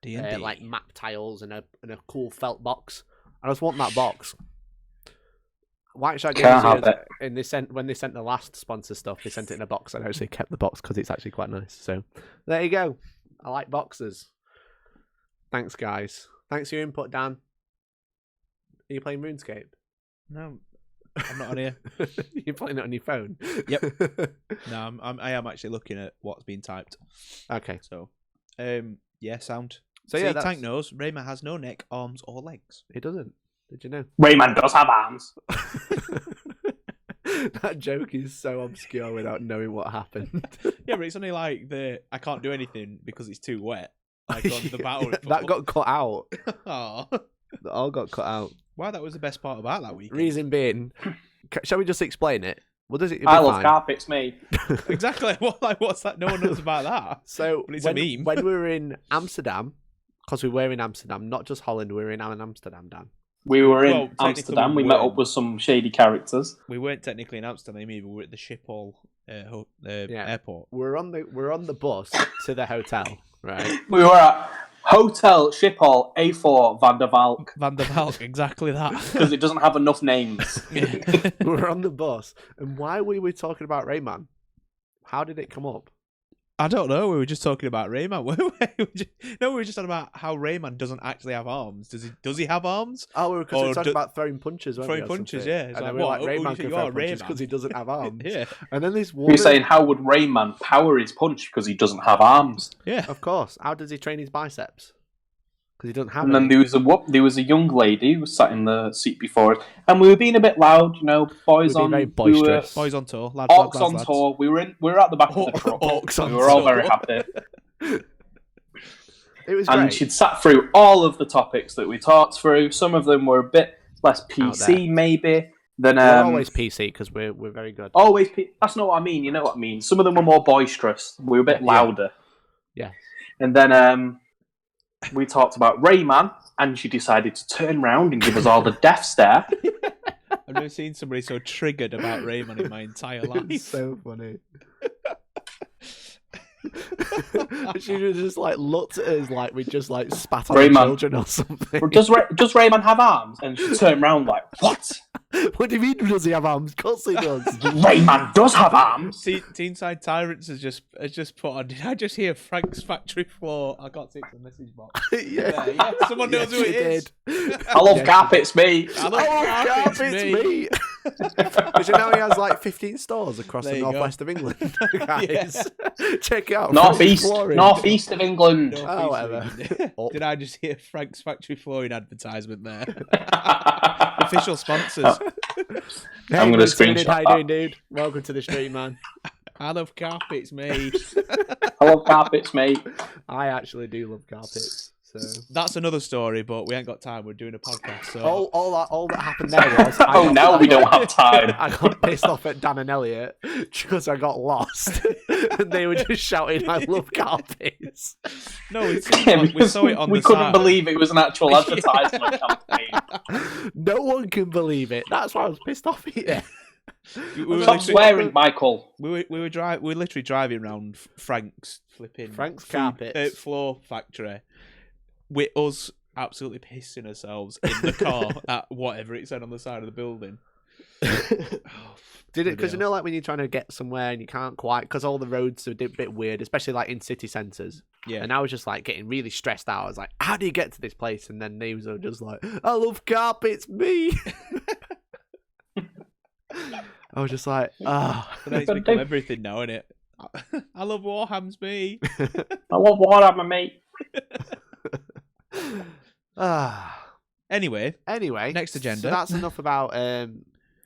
D&D. Like map tiles and a cool felt box. I just want that box. White Shark Games when they sent the last sponsor stuff, they sent it in a box. I actually kept the box because it's actually quite nice. So there you go. I like boxes. Thanks, guys. Thanks for your input, Dan. Are you playing RuneScape? No, I'm not on here. You're playing it on your phone? Yep. No, I am actually looking at what's being typed. Okay. So, yeah, sound. So See, yeah, Tank knows Rayman has no neck, arms, or legs. It doesn't. Did you know? Rayman does have arms. That joke is so obscure without knowing what happened. Yeah, but it's only like I can't do anything because it's too wet. Like on the battle. That got cut out. Oh. That all got cut out. Wow, that was the best part about that weekend. Reason being, shall we just explain it? What does it? I love carpets, me. Exactly. What's that? No one knows about that. So but it's a meme. When we were in Amsterdam, because we were in Amsterdam, not just Holland, we were in Amsterdam, Dan. We were in Amsterdam. We met up with some shady characters. We weren't technically in Amsterdam either. We were at the Schiphol airport. We're on the bus to the hotel, right? We were at Hotel Schiphol A4 Van der Valk. Van der Valk, exactly that. Because it doesn't have enough names. We're on the bus, and why were we talking about Rayman? How did it come up? I don't know. We were just talking about Rayman. We were just talking about how Rayman doesn't actually have arms. Does he have arms? Oh, because we were talking about throwing punches. Throwing punches, yeah. And then we were like, Rayman can throw punches because he doesn't have arms. Yeah. And then this woman... You're saying, how would Rayman power his punch because he doesn't have arms? Yeah. Of course. How does he train his biceps? Because he doesn't have And then there was a young lady who was sat in the seat before us, and we were being a bit loud, boys on... very boisterous. Boys on tour. Orcs on tour. We were at the back of the truck. Orcs on tour. We were all very happy. It was and great. She'd sat through all of the topics that we talked through. Some of them were a bit less PC, maybe. Than, we're always PC because we're very good. Always That's not what I mean. You know what I mean. Some of them were more boisterous. We were a bit louder. Yeah. And then we talked about Rayman, and she decided to turn round and give us all the death stare. I've never seen somebody so triggered about Rayman in my entire life. It's so funny. She just looked at us like we just spat on Rayman. Children or something. Does Rayman have arms? And she turned round like, what? What do you mean? Does he have arms? Of course he does. Rayman does have arms. Teenside Tyrants has just put on. Did I just hear Frank's factory floor? I got it from the message box. Yeah. Someone knows who it is. I love carpets, me. I love carpets, me. Because you know he has 15 stores across the northwest of England. Guys, check it out. Northeast of England. Whatever. Did I just hear Frank's factory flooring advertisement there? Official sponsors. Hey, I'm going to screenshot How you doing, dude? Welcome to the stream, man. I love carpets, mate. I love carpets, mate. I actually do love carpets. So that's another story, but we ain't got time. We're doing a podcast. So all that happened there was we don't have time. I got pissed off at Dan and Elliot because I got lost, and they were just shouting, "I love carpets." No, we saw it on. We couldn't believe it was an actual advertisement campaign. No one can believe it. That's why I was pissed off here. Stop swearing, Michael. We were literally driving around Frank's carpet floor factory, with us absolutely pissing ourselves in the car at whatever it said on the side of the building. Did it? Because when you're trying to get somewhere and you can't quite, because all the roads are a bit weird, especially in city centres. Yeah. And I was just getting really stressed out. I was like, how do you get to this place? And then they were just like, I love carpets, me. I was just like, ah. But then it's become everything now, isn't it? I love Warham's, me. I love Warhammer, mate. Anyway, next agenda. So that's enough about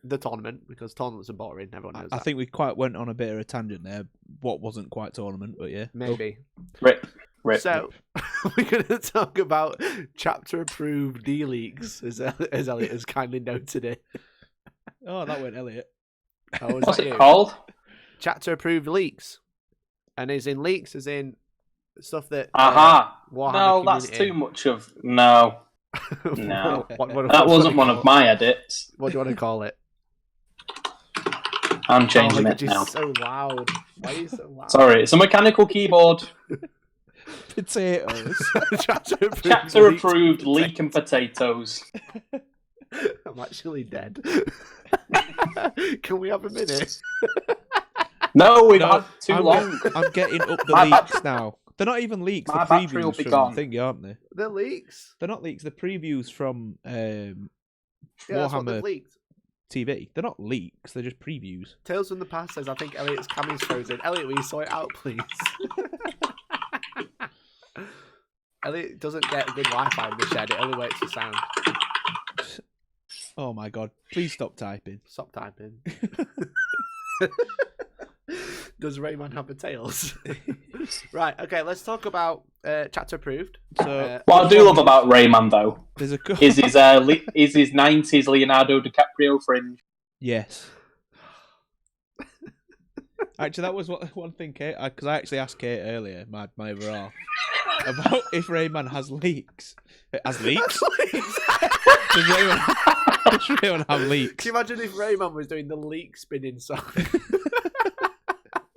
the tournament, because tournaments are boring. Everyone knows that. I think we quite went on a bit of a tangent there. What wasn't quite tournament, but yeah, maybe. Rip. So we're going to talk about chapter approved D leaks, as Elliot has kindly noted it. Oh, that went Elliot. What's it called? Chapter approved leaks, and as in leaks, as in stuff that. Aha. Warhammer No, community. that's too much of no. No. What do That you wasn't wanna one of call my edits. it? What do you want to call it? I'm changing Oh, it you're now. just so loud. Why are you so loud? Sorry, it's a mechanical keyboard. Potatoes. Chapter approved leek and potatoes. I'm actually dead. Can we have a minute? No, we've No, had too long. I'm getting up the My leaks now. They're not even leaks. My They're battery will previews be from gone. thingy, aren't they? The leaks. They're not leaks. They're previews from Yeah, that's what they've Warhammer leaked. TV. They're not leaks. They're just previews. Tales from the Past says, I think Elliot's cameo's frozen. Elliot, will you sort it out, please? Elliot doesn't get good Wi-Fi in the shed. It only works for sound. Oh my god! Please stop typing. Stop typing. Does Rayman have the tails? Right, okay, let's talk about chapter approved. So What I do love about Rayman, though, there's a is his 90s Leonardo DiCaprio fringe. Yes. Actually, that was one thing, Kate, because I actually asked Kate earlier, my overall, about if Rayman has leaks. Has leaks? Does Rayman have leaks? Can you imagine if Rayman was doing the leak spinning song?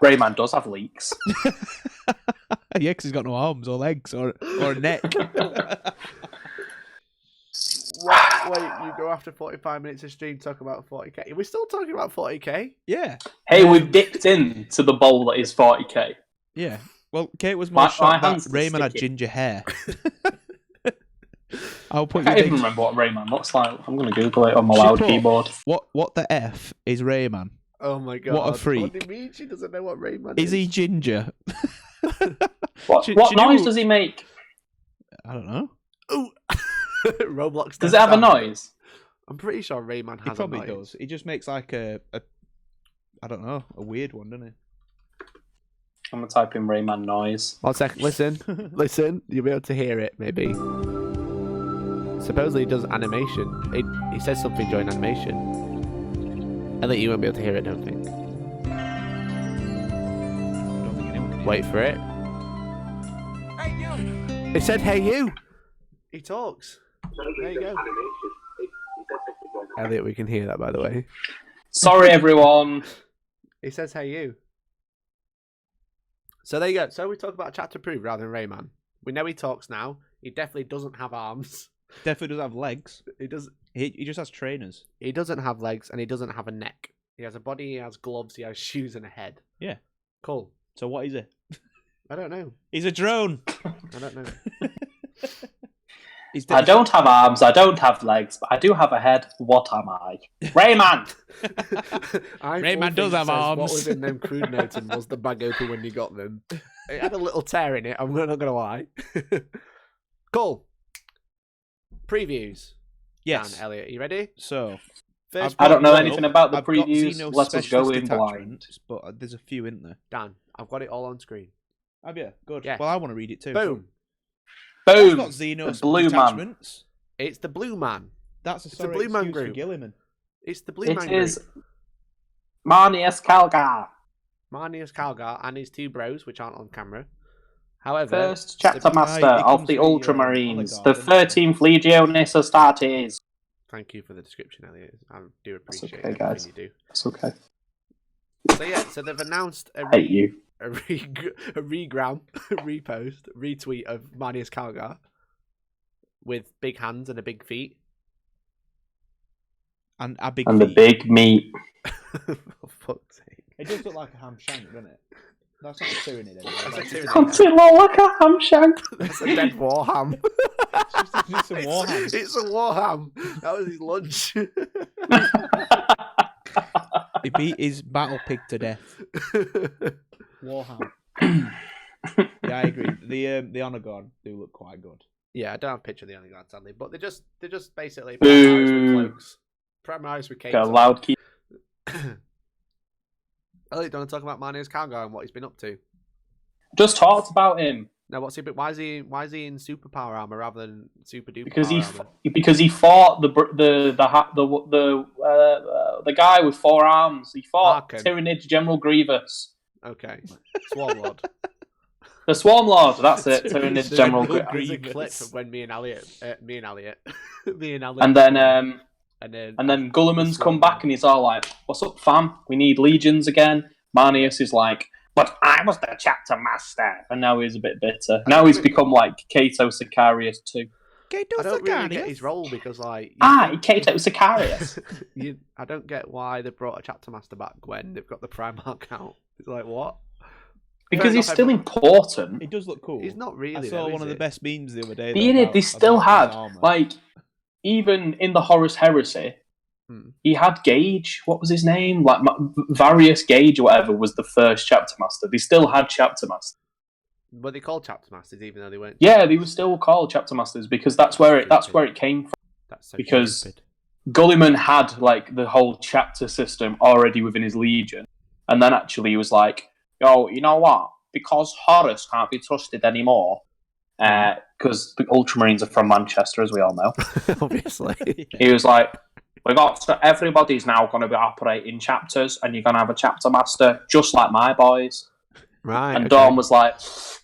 Rayman does have leaks. Yeah, because he's got no arms or legs or a neck. What? Wait, you go after 45 minutes of stream, talk about 40k. Are we still talking about 40k? Yeah. Hey, we've dipped into the bowl that is 40k. Yeah. Well, Kate was more My shocked that hands are Rayman had sticky. ginger hair. I'll I put can't you even next. remember what Rayman looks like. I'm going to Google it on my She loud put- keyboard. What the F is Rayman? Oh my god. What a freak. What do you mean she doesn't know what Rayman Is he ginger? What She noise knew- does he make? I don't know. Ooh. Roblox. Does it have a noise? I'm pretty sure Rayman He has probably a noise. does. He just makes like a I don't know, a weird one, doesn't he? I'm going to type in Rayman noise. 1 second. Listen. Listen. You'll be able to hear it, maybe. Supposedly he does animation. He says something during animation. Elliot, you won't be able to hear it, don't think. I don't think anyone can. Wait for it. It said, hey, you! He talks. There you go. Elliot, we can hear that, by the way. Sorry, everyone. He says, hey, you. So there you go. So we talk about chapter proof rather than Rayman. We know he talks now. He definitely doesn't have arms. Definitely doesn't have legs. He does. He just has trainers. He doesn't have legs and he doesn't have a neck. He has a body, he has gloves, he has shoes and a head. Yeah. Cool. So what is he? I don't know. He's a drone. I don't know. I don't have arms, I don't have legs, but I do have a head. What am I? Rayman! Rayman does have arms. What was in them crude notes and was the bag open when you got them? It had a little tear in it, I'm not going to lie. Cool. Previews. Yes. Dan, Elliot, you ready? So First I don't know one, anything about the I've got previews. Xeno's Let us go specialist in blind. detachment, but there's a few in there. Dan, I've got it all on screen. Have you? Good. Yes. Well, I want to read it too. Boom. So. Boom! That's not Xeno's The blue man. detachments. It's the Blue Man. That's a the sorry Blue Man excuse group. for Gilliman. It's the Blue It Man is group. Marnius Calgar. Marnius Calgar and his two bros, which aren't on camera. However, First chapter it master comes of the with the, Ultramarines, Oligarch, the doesn't it? 13th Legionis Astartes. thank you for the description, Elliot. I do That's appreciate okay, everything guys. you do. That's okay. So yeah, so they've announced a Hate you. regram, repost, retweet of Marnius Calgar with big hands and a big feet. And a big And the feet. big meat. For fuck's sake. It does look like a ham shank, doesn't it? That's not a tyrannid anyway. That's a That's tyrannid. Can't it look like a ham shank? That's a dead warham. It's a warham. It's a warham. That was his lunch. He beat his battle pig to death. Warham. Yeah, I agree. The honor guard do look quite good. Yeah, I don't have a picture of the only guard, sadly, but they're just basically Boo. Primaris with cloaks. Primaris with capes. Got a on. loud key. Elliot, do you want to talk about Marnius Calgar and what he's been up to? Just talked about him No, what's he? Why is he in superpower armor rather than super duper because power he armor? because he fought the guy with 4 arms. He fought Harkin. Tyrannid General Grievous. Okay, Swarlord. The Swarm Lord, that's it. Turn into General General Grievous. There's a clip Grievous. of when me and Elliot, And then and then Gulliman's come back and he's all like, "What's up, fam? We need legions again." Manius is like, "But I was the chapter master," and now he's a bit bitter. Now he's become like Cato Sicarius too. I don't really get his role because like Cato Sicarius. I don't get why they brought a chapter master back when they've got the Primarch out. It's like what? Because he's still important. It does look cool. He's not really. I saw one of the best memes the other day. They still had like, even in the Horus Heresy, he had Gage. What was his name? Like Various Gage or whatever was the first chapter master. They still had chapter master. But they called chapter masters even though they weren't. Yeah, they were still called chapter masters because that's where it came from. That's so because stupid. Gulliman had like the whole chapter system already within his legion, and then actually he was like, "Yo, you know what? Because Horus can't be trusted anymore, because the Ultramarines are from Manchester, as we all know." Obviously, he was like, everybody's now going to be operating chapters, and you're going to have a chapter master, just like my boys. Right. And Dawn was like,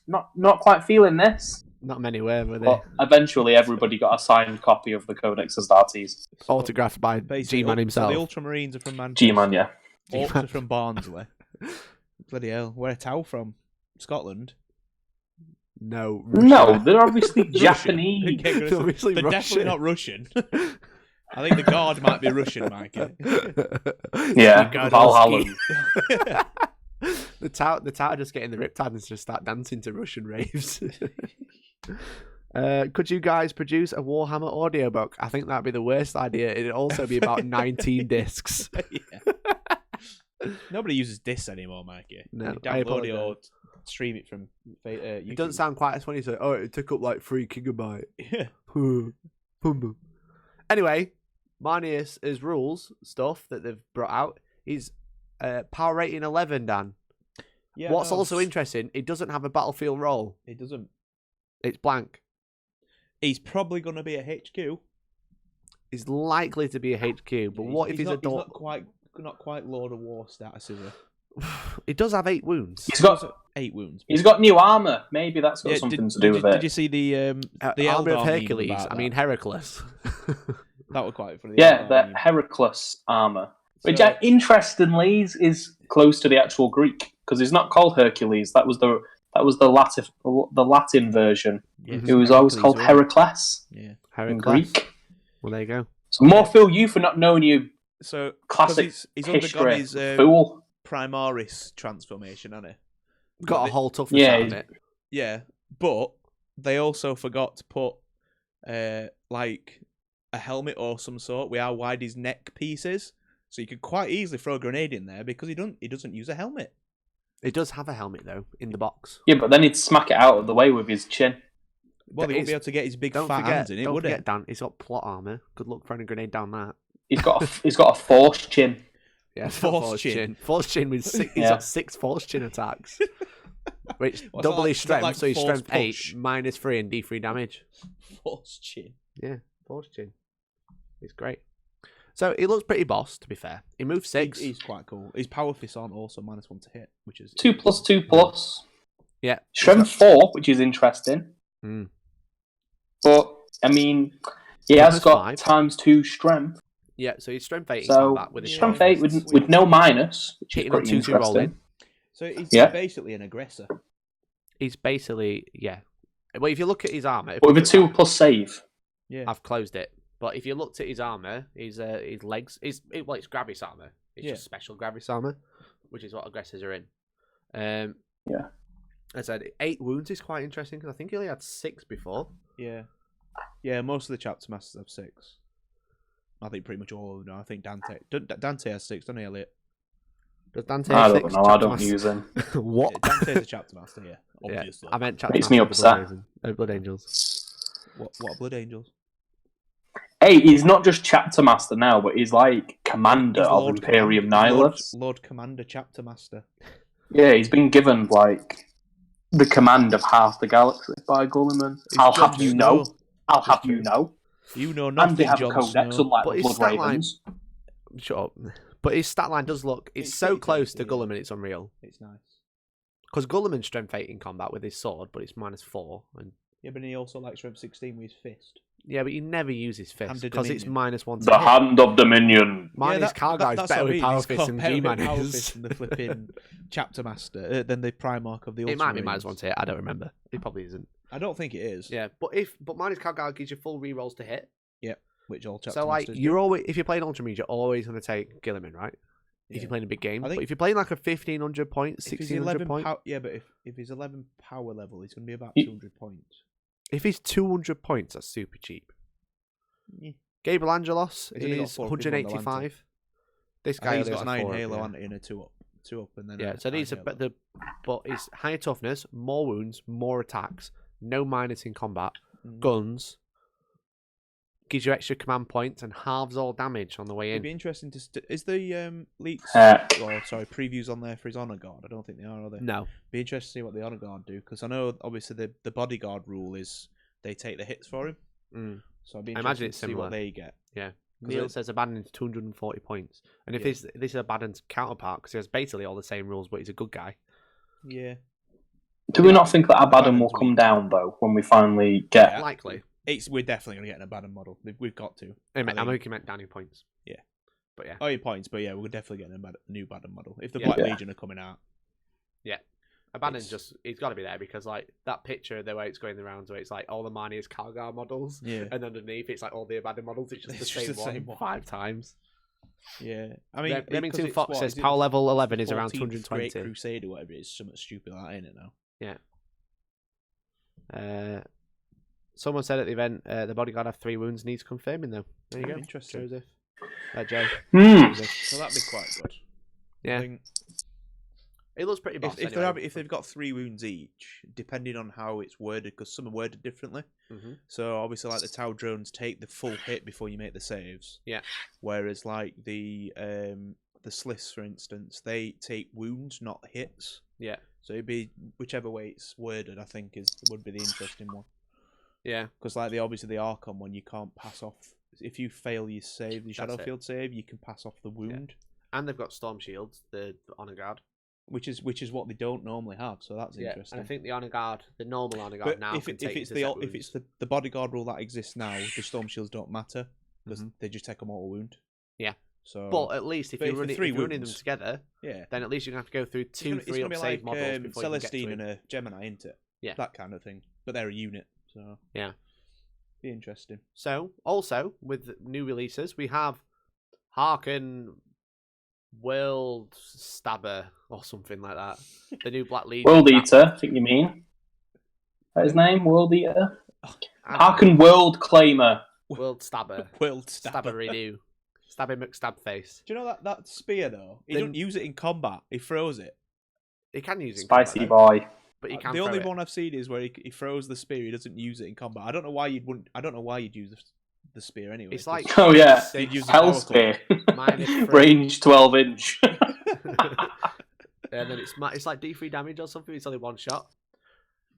not quite feeling this. Not many were they? But eventually, everybody got a signed copy of the Codex Astartes. Autographed by G-Man himself. The Ultramarines are from Manchester. G-Man, yeah. Orcs are from Barnsley. Bloody hell. Where are Tau from? Scotland? No, they're obviously Japanese. They're obviously They're definitely not Russian. I think the guard might be Russian, Mikey. Yeah, Valhalla. The Tau are just getting the Riptides and just start dancing to Russian raves. Could you guys produce a Warhammer audiobook? I think that'd be the worst idea. It'd also be about 19 discs. Nobody uses discs anymore, Mikey. No, you download it or stream it from YouTube. It doesn't sound quite as funny. So, it took up like 3 gigabyte. Yeah. Anyway, Marnius' rules stuff that they've brought out is power rating 11, Dan. Yeah, What's also interesting, it doesn't have a battlefield role. It doesn't. It's blank. He's probably going to be a HQ. He's likely to be a HQ, but what if he's a dog? He's not quite Lord of War status, is he? He does have 8 wounds. He's got 8 wounds. He's got new armor. Maybe that's got something to do with it. Did you see the armor of Eldar Hercules? meme about I mean Heracles. that was quite funny. Yeah, the Heracles armor, which interestingly is close to the actual Greek because it's not called Hercules. That was the Latin version. Yeah, it was always called Heracles. Yeah, in Greek. Well, there you go. So more Phil, you for not knowing your classic he's history. undergone his Fool. Primaris transformation, hasn't he? Got a whole toughness out of it. Yeah, but they also forgot to put like a helmet or some sort with how wide his neck piece is. So you could quite easily throw a grenade in there because he doesn't use a helmet. It does have a helmet though in the box. Yeah, but then he'd smack it out of the way with his chin. Well, he wouldn't be able to get his big fat hands in it, would it? Dan, he's got plot armor. Good luck throwing a grenade down that. He's got a force chin. Yeah, force chin. Force chin with 6. He's got 6 force chin attacks. Which double his strength, so he's strength 8, -3 and D3 damage. Force chin. Yeah, force chin. It's great. So he looks pretty boss, to be fair. He moves 6. He's quite cool. His power fists aren't also -1 to hit, which is 2+2+. Yeah. Strength 4, which is interesting. But I mean, he has got 5 ×2 strength. Yeah, so he's strength 8 in so combat with his strength 8 with no minus, which is pretty interesting. Rolling. So he's basically an aggressor. He's basically, yeah. Well, if you look at his armor, but with a 2+ save. Yeah, I've closed it. But if you looked at his armor, his legs, it's Gravis armor. It's just special Gravis armor, which is what aggressors are in. Yeah. I said 8 wounds is quite interesting because I think he only had 6 before. Yeah. Yeah, most of the chapter masters have 6. I think pretty much all of them. I think Dante has 6, doesn't he, Elliot? Does Dante have have 6? I don't know. I don't use him. What? Dante's a chapter master, yeah. Obviously. I meant chapter Makes me upset. Blood Angels. What are Blood Angels? Hey, he's not just chapter master now, but he's like commander of Imperium Nihilus. Lord Commander Chapter Master. Yeah, he's been given like the command of half the galaxy by Gulliman. I'll have you know. You know nothing, and they have Jon a codex, Snow. unlike the Blood Ravens. Shut up. But his stat line does look... It's so close to Gulliman, it's unreal. It's nice. Because Gulliman's strength 8 in combat with his sword, but it's -4. And Yeah, but he also likes strength 16 with his fist. yeah, but he never uses fist Hand of because it's Dominion. -1 to The hit. Hand of Dominion. Mine is Kargar is that's better what I with mean. power He's fist got than better with G-Man power is. fist than the flipping chapter master, than the Primarch of the It might be Ultramarines. -1 to hit. I don't remember. It probably isn't. I don't think it is. Yeah, but mine is Kargar gives you full rerolls to hit. Which all chapter So like masters you're do. always if you're playing Ultramarines, you're always going to take Gilliman, right? If Yeah. you're playing a big game, I think- but if you're playing like a 1500 point, If he's 1600 11 point, yeah, but if he's 11 power level, he's going to be about He- 200 points. if he's 200 points, that's super cheap. Yeah. Gabriel Angelos He's only got is 4 people on the 185. This I guy think he's only got an has a Iron 4 up, Halo yeah. and in a 2 up, and then Yeah, so these are Iron Halo. but it's higher toughness, more wounds, more attacks, no minus in combat, Mm. guns, gives you extra command points, and halves all damage on the way It'd in. be interesting to is the leaks Heck. or sorry previews on there for his honor guard? I don't think they are they? No, Be interested to see what the honor guard do, because I know obviously the bodyguard rule is they take the hits for him. Mm. So I'd be I interested imagine to it's see similar. what they get. Yeah. Because Neil says Abaddon's 240 points, and if Yeah. this is Abaddon's counterpart, because he has basically all the same rules, but he's a good guy. yeah, Do we not think that Abaddon will Abaddon's come weak. down though when we finally get? Yeah. Likely. we're definitely gonna get an Abaddon model. We've got to. I'm think- only meant down in points. Yeah. But yeah. Oh, your points, but yeah, we're definitely getting a new Abaddon model if the Yeah. Black Yeah. Legion are coming out. Abaddon's It's- he's got to be there because like that picture, the way it's going around, where it's like all the Marnia's Kargar models, Yeah, and underneath it's like all the Abaddon models. It's just, It's the, just same the same one one. 5 times. yeah. I mean, Remington 'cause it's Fox what, says is it power the level 11 is around 14th Great 220. Crusade or whatever it is, something stupid like that, ain't it now? Someone said at the event, the bodyguard have 3 wounds, needs confirming though. There you go, Interesting. Joseph. Joe. Hmm. Joseph. So that'd be quite good. Yeah. I think It looks pretty boss. if they've got 3 wounds each, depending on how it's worded, because some are worded differently. So obviously, like the Tau drones take the full hit before you make the saves. Yeah. Whereas like the Sliths, for instance, they take wounds, not hits. Yeah. So it'd be whichever way it's worded. I think would be the interesting one. Yeah. Because like obviously the Archon one, you can't pass off. If you fail your save, your That's it. Shadowfield save, you can pass off the wound, And they've got Storm Shields, the Honor Guard. which is what they don't normally have. So that's Yeah. interesting. And I think the Honor Guard, the normal Honor Guard But now, if can take it's intercept if it's wounds. the bodyguard rule that exists now, the storm shields don't matter because Mhm. they just take a mortal wound. Yeah. So, But at least if but you're for running, three if you're running them wounds- together, yeah, then at least you're going to have to go through it's 2, gonna, 3 be up like save models before Celestine you and can get to it. a Gemini, isn't it? Yeah. That kind of thing. But they're a unit, so Yeah. be interesting. So, also, with new releases, we have Harken World Stabber or something like that. The new Black Legion. World Eater, I think you mean. Is that his name? World Eater? And Harken World Claimer. World Stabber. World Stabber redo. Stabby McStabface. Do you know that spear though? He Then- doesn't use it in combat. He throws it. He can use it in Spicy combat, though, boy. but he can The throw only it. one I've seen is where he throws the spear. He doesn't use it in combat. I don't know why I don't know why you'd use the spear anyway. It's 'cause like Oh yeah, they'd use the power Hellspear. Minus 3. Range 12 inch. And then it's like D3 damage or something. It's only one shot.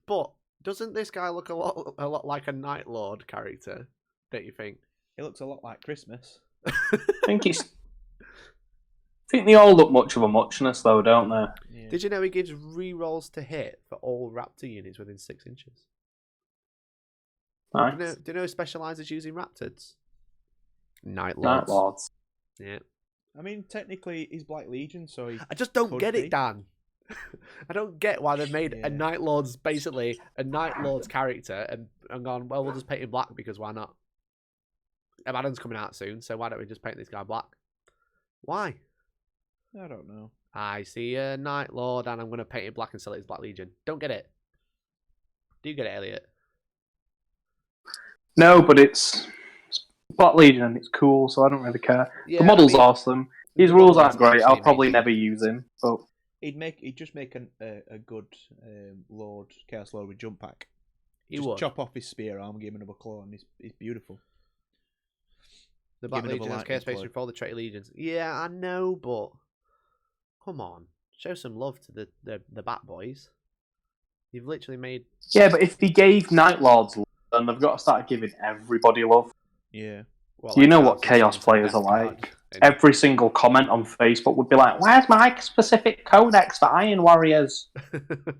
But doesn't this guy look a lot like a Night Lord character? Don't you think? It looks a lot like Christmas. I think they all look much of a muchness though, don't they? Yeah. Did you know he gives rerolls to hit for all Raptor units within 6 inches? Nice. Do you know who specialises using Raptors? Night Night Lords. Lords. Yeah. I mean, technically, he's Black Legion, so he I just don't Could get be. it, Dan. I don't get why they've made Yeah. a Night Lord's basically a Night Lord's character and gone, well, we'll just paint him black because why not? Abaddon's coming out soon, so why don't we just paint this guy black? Why? I don't know. I see a Night Lord and I'm going to paint it black and sell it as Black Legion. Don't get it. Do you get it, Elliot? No, but it's Black Legion and it's cool, so I don't really care. Yeah, The model's I mean, awesome. His the rules model aren't is great. I'll actually probably amazing. never use him, but He'd just make a good Lord, Chaos Lord with jump pack. He Just would. chop off his spear arm, give him another claw, and he's beautiful. The Black Give another Legion has lightning chaos space blow. for all the traitor legions. Yeah, I know, but come on, show some love to the Bat Boys. You've literally made. yeah. But if they gave Night Lords love, then they've got to start giving everybody love. Yeah. What, You like know what 1,000 Chaos songs players best are like. card in- Every single comment on Facebook would be like, "Where's my specific codex for Iron Warriors?"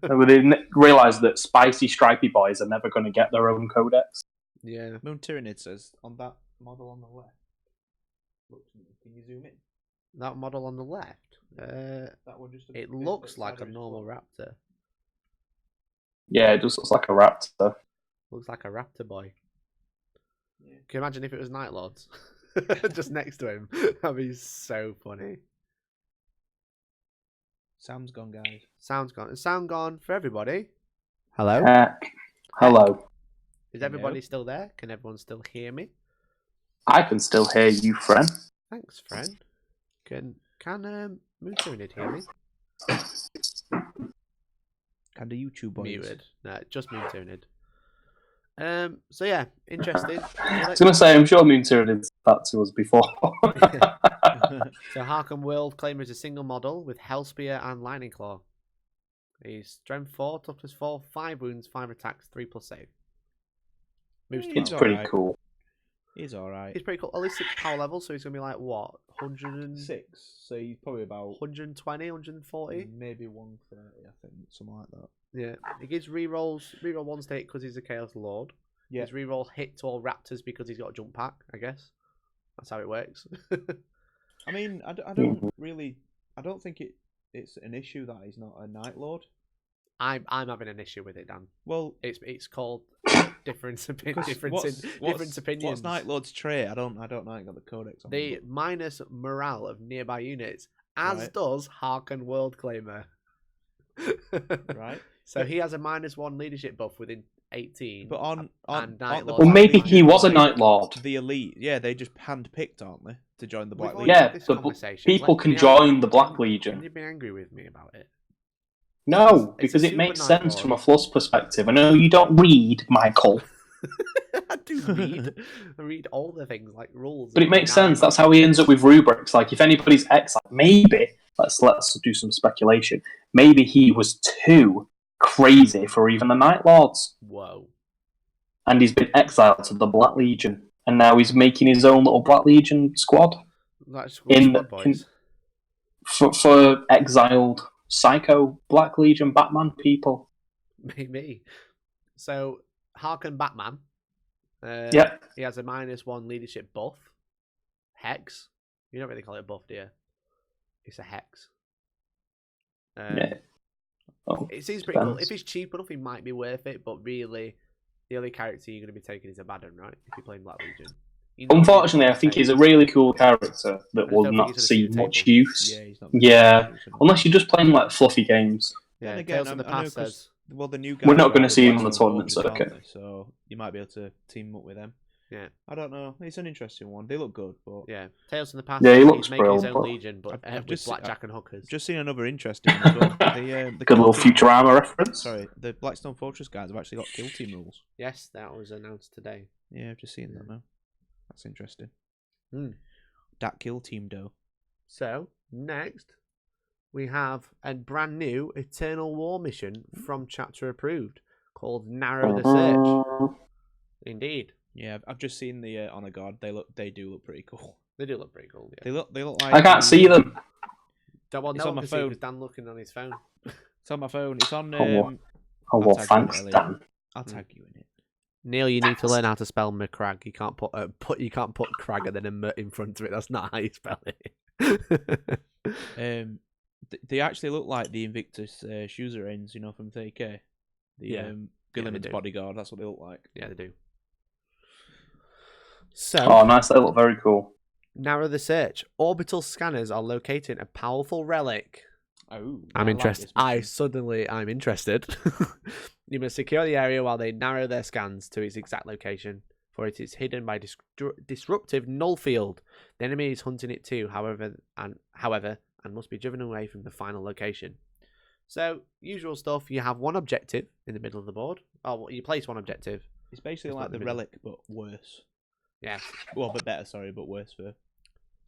And they realise that spicy stripy boys are never going to get their own codex. Yeah. Moon Tyranid says on that model on the left. Look, can you zoom in? That model on the left. That one just. It looks like a normal raptor. Yeah, it just looks like a raptor. Looks like a raptor boy. Yeah. Can you imagine if it was Night Lords? Just next to him. That'd be so funny. Sound's gone, guys. Sound's gone. Is sound gone for everybody? Hello? Hello. Is everybody still there? Can everyone still hear me? I can still hear you, friend. Thanks, friend. Can Moon Tyranid hear me? Can the YouTube boys? Muted. No, just Moon Tyranid. So yeah, interesting. I was going to say, I'm sure Moon Tyranid did that to us before. So Harken World Claimer is a single model with Hellspear and Lightning Claw. He's strength 4, toughness 4, 5 wounds, 5 attacks, 3+ save. Moves He's 12. It's pretty alright. cool. He's alright. He's pretty cool. At least 6 power level, so he's going to be like, what? 106? 6, so he's probably about 120, 140? maybe 130, I think, something like that. Yeah. He gives rerolls, reroll 1 state because he's a Chaos Lord. Yeah. His reroll hit to all Raptors because he's got a jump pack, I guess. That's how it works. I mean, I don't really... I don't think it's an issue that he's not a Night Lord. I'm having an issue with it, Dan. Well, It's called difference because opinions. What's Night Lord's trait? I don't know. I ain't got the codex on. The minus morale of nearby units, as Right. does Harken World Claimer. Right. So he has a -1 leadership buff within 18. But on and Night the Lord- Well, maybe Black he Legion, was a like, Night Lord. The elite, yeah, they just hand-picked, aren't they, to join the Black We've Legion? already Yeah, had this the conversation. people Let can me join know. the Black Have Legion. you been angry with me about it? No, It's a because it super makes Night sense Lord. from a Fluss perspective. I know you don't read, Michael, I do read. I read all the things like rules. but it and makes sense. narrative. That's how he ends up with rubrics. Like, if anybody's exiled, maybe, let's do some speculation, maybe he was too crazy for even the Night Lords, Whoa. and he's been exiled to the Black Legion, and now he's making his own little Black Legion squad That's In- squad boys. for exiled psycho Black Legion Batman people. Maybe. So, Harken Batman. Yep. He has a -1 leadership buff. Hex. You don't really call it a buff, do you? It's a hex. Yeah. Oh, It seems pretty cool. depends. If he's cheap enough, he might be worth it, but really, the only character you're going to be taking is Abaddon, right? If you're playing Black Legion. You know Unfortunately, I he's think on he's the a really cool character I that just will don't think not he's gonna see see the much table. use. Yeah, he's not. Yeah. Unless you're just playing like fluffy games. Yeah, Then again, Tales from the I know Past 'cause- says. well, the new We're guys not are gonna with see him on the Blackstone tournament Fortress, aren't circuit. they? So you might be able to team up with them. Yeah. I don't know. It's an interesting one. They look good, but Yeah, Tales from the Past. Yeah, he says looks he's making his brilliant, own but- legion, but I've with just- blackjack and hookers. I've just seen another interesting one as well. The Good little Kill Team- Futurama reference. Sorry, the Blackstone Fortress guys have actually got kill team rules. Yes, that was announced today. Yeah, I've just seen that now. That's interesting. Hmm. That kill team though. So next, we have a brand new Eternal War mission from Chapter Approved called Narrow the Search. Indeed, Yeah, I've just seen the Honor Guard. They do look pretty cool. they do look pretty cool. Yeah. They look like I can't see them. Well, It's no on one my can see phone. because Dan looking on his phone. It's on my phone. It's on. Oh, well. Oh, I'll well, tag you thanks, in it, Elliot. Dan. I'll tag you in it. Neil, you need to learn how to spell McCrag. You can't put crag and then a M in front of it. That's not how you spell it. They actually look like the Invictus Suzerains, you know, from 30k. The Yeah. Gilliman's do. bodyguard. That's what they look like. Yeah, they do. So, Oh, nice. They look very cool. narrow the search. Orbital scanners are locating a powerful relic. Oh, I'm I interested. Like I'm interested. You must secure the area while they narrow their scans to its exact location, for it is hidden by disruptive null field. The enemy is hunting it too, however, and must be driven away from the final location. So, usual stuff. You have one objective in the middle of the board. Oh, well, you place one objective. It's basically It's like not the the middle. relic, but worse. Yeah. Well, but better. Sorry, but worse for.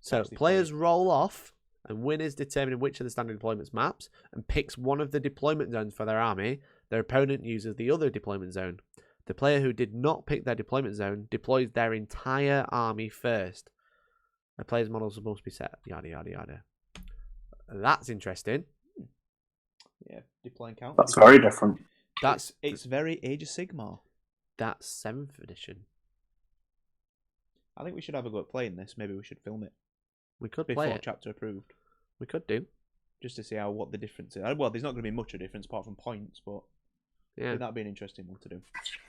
So actually players roll off, and winners determine which of the standard deployments maps and picks one of the deployment zones for their army. Their opponent uses the other deployment zone. The player who did not pick their deployment zone deploys their entire army first. A player's model is supposed to be set. Yada yada yada. That's interesting. Yeah, deploying count. That's very different. It's very Age of Sigmar. That's 7th edition. I think we should have a go at playing this. Maybe we should film it We could before play it. chapter approved, We could do. just to see what the difference is. Well, there's not going to be much of a difference apart from points, but I Yeah. think that'd be an interesting one to do.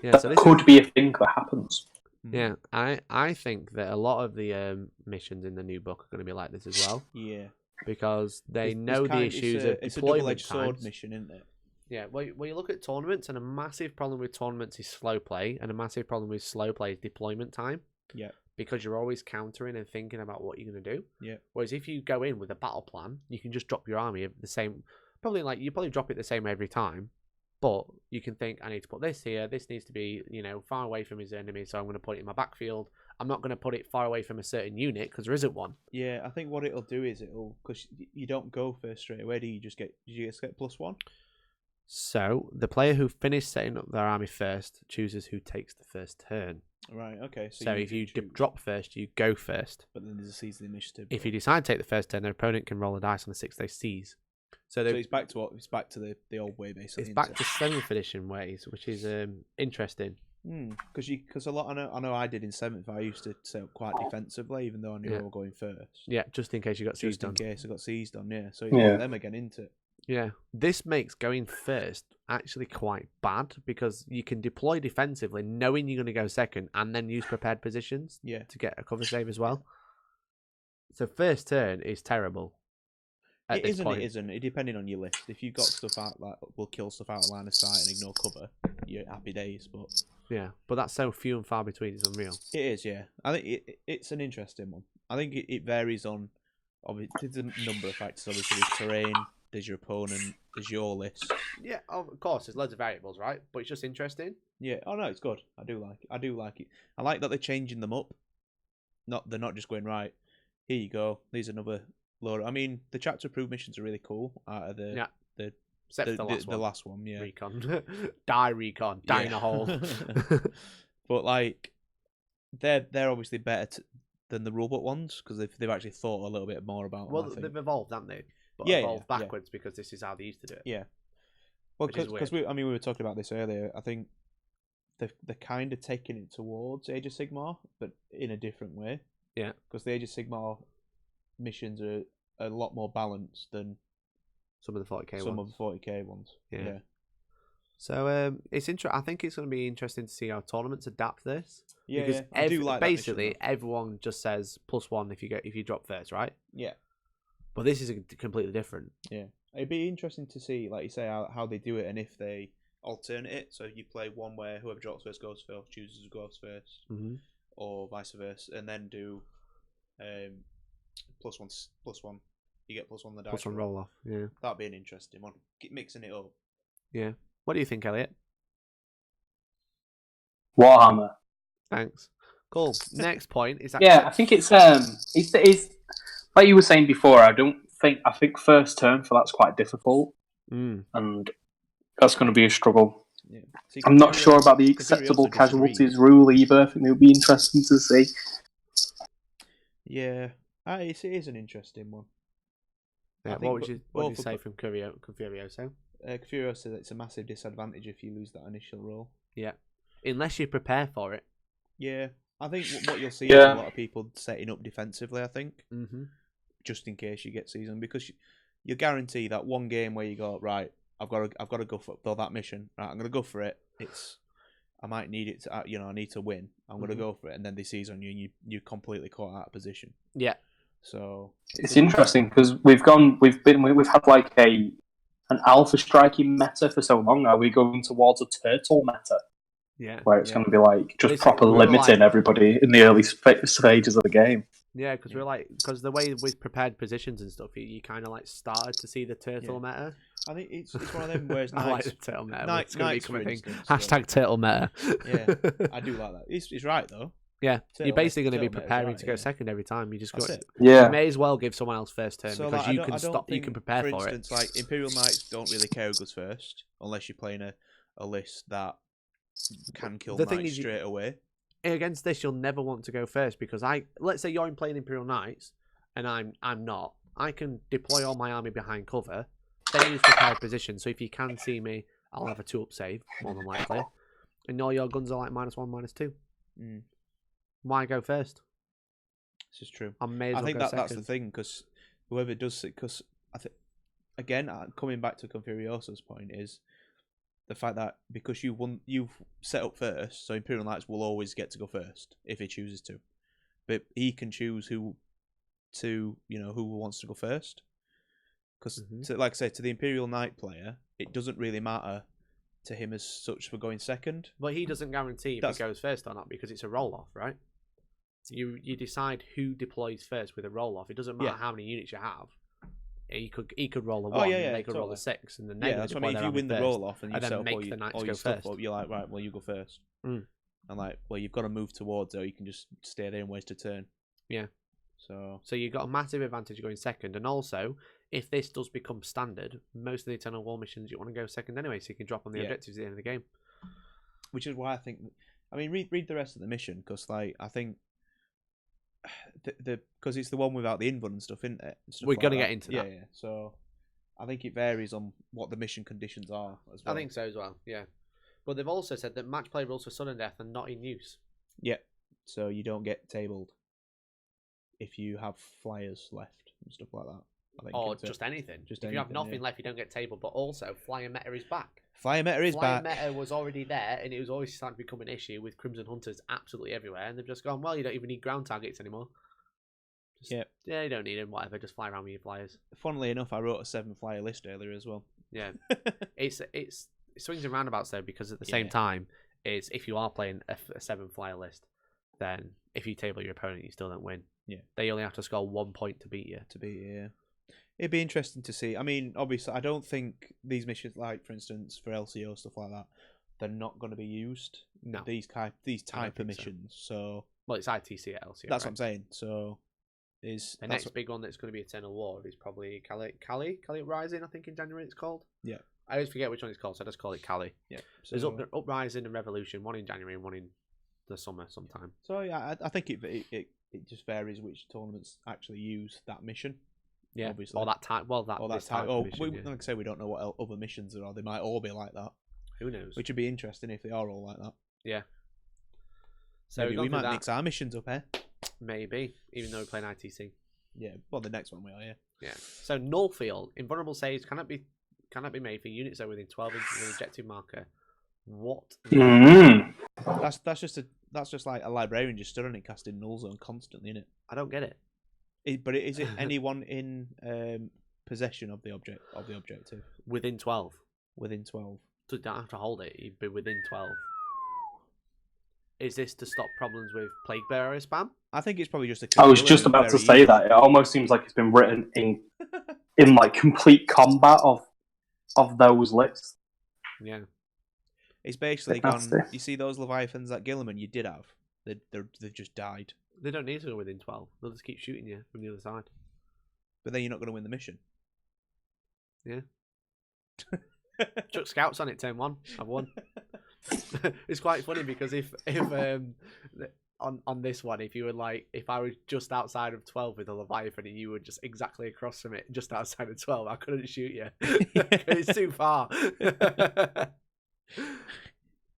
Yeah. That So this could be a thing that happens. Yeah, I think that a lot of the missions in the new book are going to be like this as well, Yeah, because they It's know the kind- issues it's of a deployment double-edged sword times. mission, isn't it? Yeah, well, you look at tournaments, and a massive problem with tournaments is slow play, and a massive problem with slow play is deployment time. Yeah. Because you're always countering and thinking about what you're going to do. Yeah. Whereas if you go in with a battle plan, you can just drop your army the same. You probably drop it the same every time, but you can think, I need to put this here. This needs to be, far away from his enemy, so I'm going to put it in my backfield. I'm not going to put it far away from a certain unit because there isn't one. Yeah, I think what it'll do is because you don't go first straight away. Do you just get +1? So the player who finished setting up their army first chooses who takes the first turn. Right. Okay. So if you choose, drop first, you go first. but then there's a season initiative. If you decide to take the first turn, their opponent can roll a dice on a 6 they seize. So it's back to what? It's back to the old way basically. it's back to 7th edition ways, which is interesting. Because a lot I know I did in 7th. I used to set up quite defensively, even though I knew I was going first. Yeah, just in case you got seized Just in on. case I got seized on. Yeah. So you got them again into it. Yeah, this makes going first actually quite bad because you can deploy defensively, knowing you're going to go second, and then use prepared positions to get a cover save as well. So first turn is terrible. It isn't. It depending on your list. If you've got stuff out that will kill stuff out of line of sight and ignore cover, you're happy days. But yeah, but that's so few and far between. It's unreal. it is. Yeah, I think it's an interesting one. I think it varies on obviously there's a number of factors. Obviously, there's terrain. There's your opponent, there's your list. Yeah, of course, there's loads of variables, right? But it's just interesting. Yeah. Oh no, it's good. I do like it. I like that they're changing them up. They're not just going right. Here you go. There's another load. I mean, the chapter approved missions are really cool. Out of Except the last one. Yeah. Recon, die in a hole. But like, they're obviously better than the rulebook ones because they've actually thought a little bit more about. Well, them, they've evolved, haven't they? But evolved backwards because this is how they used to do it. Yeah. Well, because we were talking about this earlier. I think they're kind of taking it towards Age of Sigmar, but in a different way. Yeah. Because the Age of Sigmar missions are a lot more balanced than some of the 40k some of the 40k ones. Yeah. So it's I think it's going to be interesting to see how tournaments adapt this. Yeah. Because I do like that basically mission, everyone just says +1 if you drop first, right? Yeah. But this is completely different. Yeah. It'd be interesting to see, like you say, how they do it and if they alternate it. So you play one where whoever drops first goes first, chooses who goes first, or vice versa, and then do +1. You get +1 the dice. +1 roll off. Yeah. That'd be an interesting one. Keep mixing it up. Yeah. What do you think, Elliot? Warhammer. Thanks. Cool. Next point is I think it's like you were saying before. I think first turn for that's quite difficult, and that's going to be a struggle. Yeah. So I'm not sure about the acceptable casualties rule either. I think it'll be interesting to see. Yeah, it is an interesting one. Yeah, what would you say from Furioso? Furioso says it's a massive disadvantage if you lose that initial roll. Yeah, unless you prepare for it. Yeah, I think what you'll see is a lot of people setting up defensively. I think, just in case you get seasoned, because you guarantee that one game where you go right, I've got to go for that mission. Right, I'm going to go for it. I might need it to, I need to win. I'm going to go for it, and then they season you, and you're completely caught out of position. Yeah. So it's interesting because we've had like an alpha striking meta for so long. Are we going towards a turtle meta? Yeah, where it's going to be like just proper limiting everybody in the early stages of the game. Yeah, because the way with prepared positions and stuff, you kind of like started to see the turtle meta. I think it's one of them where it's I like the turtle meta. It's going to be coming. Hashtag turtle meta. Yeah, I do like that. It's right though. Yeah, you're basically going to be preparing to go second every time. You just got you may as well give someone else first turn because you can stop. You can prepare for it. For instance, like Imperial Knights don't really care who goes first unless you're playing a list that can kill The thing knights is, straight away. against this, you'll never want to go first because let's say you're playing Imperial Knights and I'm not. I can deploy all my army behind cover, then use prepared position. So if you can see me, I'll have a 2-up save more than likely, and all your guns are like -1, -2. Why go first? This is true. I may as well think go that's the second. thing, because whoever does it, because I think again, coming back to Confurioso's point is the fact that because you've set up first, so Imperial Knights will always get to go first if he chooses to, but he can choose who wants to go first. Because, like I say, to the Imperial Knight player, it doesn't really matter to him as such for going second. But he doesn't guarantee if he goes first or not because it's a roll-off, right? You decide who deploys first with a roll-off. It doesn't matter how many units you have. He could roll a 1 and they could roll a 6. And then that's what I mean. If you win the roll-off and you set up make the Knights all go your stuff first. up, you're like, right, well, you go first. And like, well, you've got to move towards it, or you can just stay there and waste a turn. Yeah. So you've got a massive advantage going second. And also, if this does become standard, most of the Eternal War missions you want to go second anyway, so you can drop on the objectives at the end of the game. Which is why I think, I mean, read the rest of the mission, because like I think because it's the one without the invul and stuff, isn't it? We're gonna get into that. Yeah. So I think it varies on what the mission conditions are as well. I think so as well. Yeah. But they've also said that match play rules for sudden death are not in use. Yeah. So you don't get tabled if you have flyers left and stuff like that. I think or just anything. If you have nothing left, you don't get tabled. But also, flyer meta is back. Flyer meta Flyer meta was already there, and it was always starting to become an issue with Crimson Hunters absolutely everywhere. And they've just gone, well, you don't even need ground targets anymore. Yeah, you don't need them. Whatever, just fly around with your flyers. Funnily enough, I wrote a 7 flyer list earlier as well. Yeah, it swings and roundabouts though, because at the same time, is if you are playing a 7 flyer list, then if you table your opponent, you still don't win. Yeah, they only have to score 1 point to beat you. Yeah. It'd be interesting to see. I mean, obviously, I don't think these missions, like for instance, for LCO stuff like that, they're not going to be used. No, these type of missions. So, well, it's ITC at LCO. That's what I'm saying. So, the next big one that's going to be Eternal War is probably Cali Uprising. I think in January it's called. Yeah, I always forget which one it's called, so I just call it Cali. Yeah, so there's Uprising and Revolution, one in January and one in the summer sometime. So yeah, I think it just varies which tournaments actually use that mission. Yeah, obviously. Or that type. Well, that type. Like I say, we don't know what other missions there are. They might all be like that. Who knows? Which would be interesting if they are all like that. Yeah. So maybe we might mix our missions up, eh? Maybe, even though we're playing ITC. Yeah. Well, the next one we are. Yeah. Yeah. So Nullfield, invulnerable saves cannot be made for units that are within 12 inches of an objective marker. What? That's just like a librarian just stood on it casting null zone constantly, innit? I don't get it. But is it anyone in possession of the objective? Within 12. Within 12. So you don't have to hold it, you'd be within 12. Is this to stop problems with Plague Bearer spam? I think it's probably just a... I was just about to say that. It almost seems like it's been written in like complete combat of those lists. Yeah. It's basically gone... You see those Leviathans at Gilliman you did have? They've just died. They don't need to go within 12. They'll just keep shooting you from the other side. But then you're not going to win the mission. Yeah. Chuck scouts on it, turn 1. I've won. It's quite funny because if on this one, if you were like, if I was just outside of 12 with a Leviathan and you were just exactly across from it, just outside of 12, I couldn't shoot you. It's too far.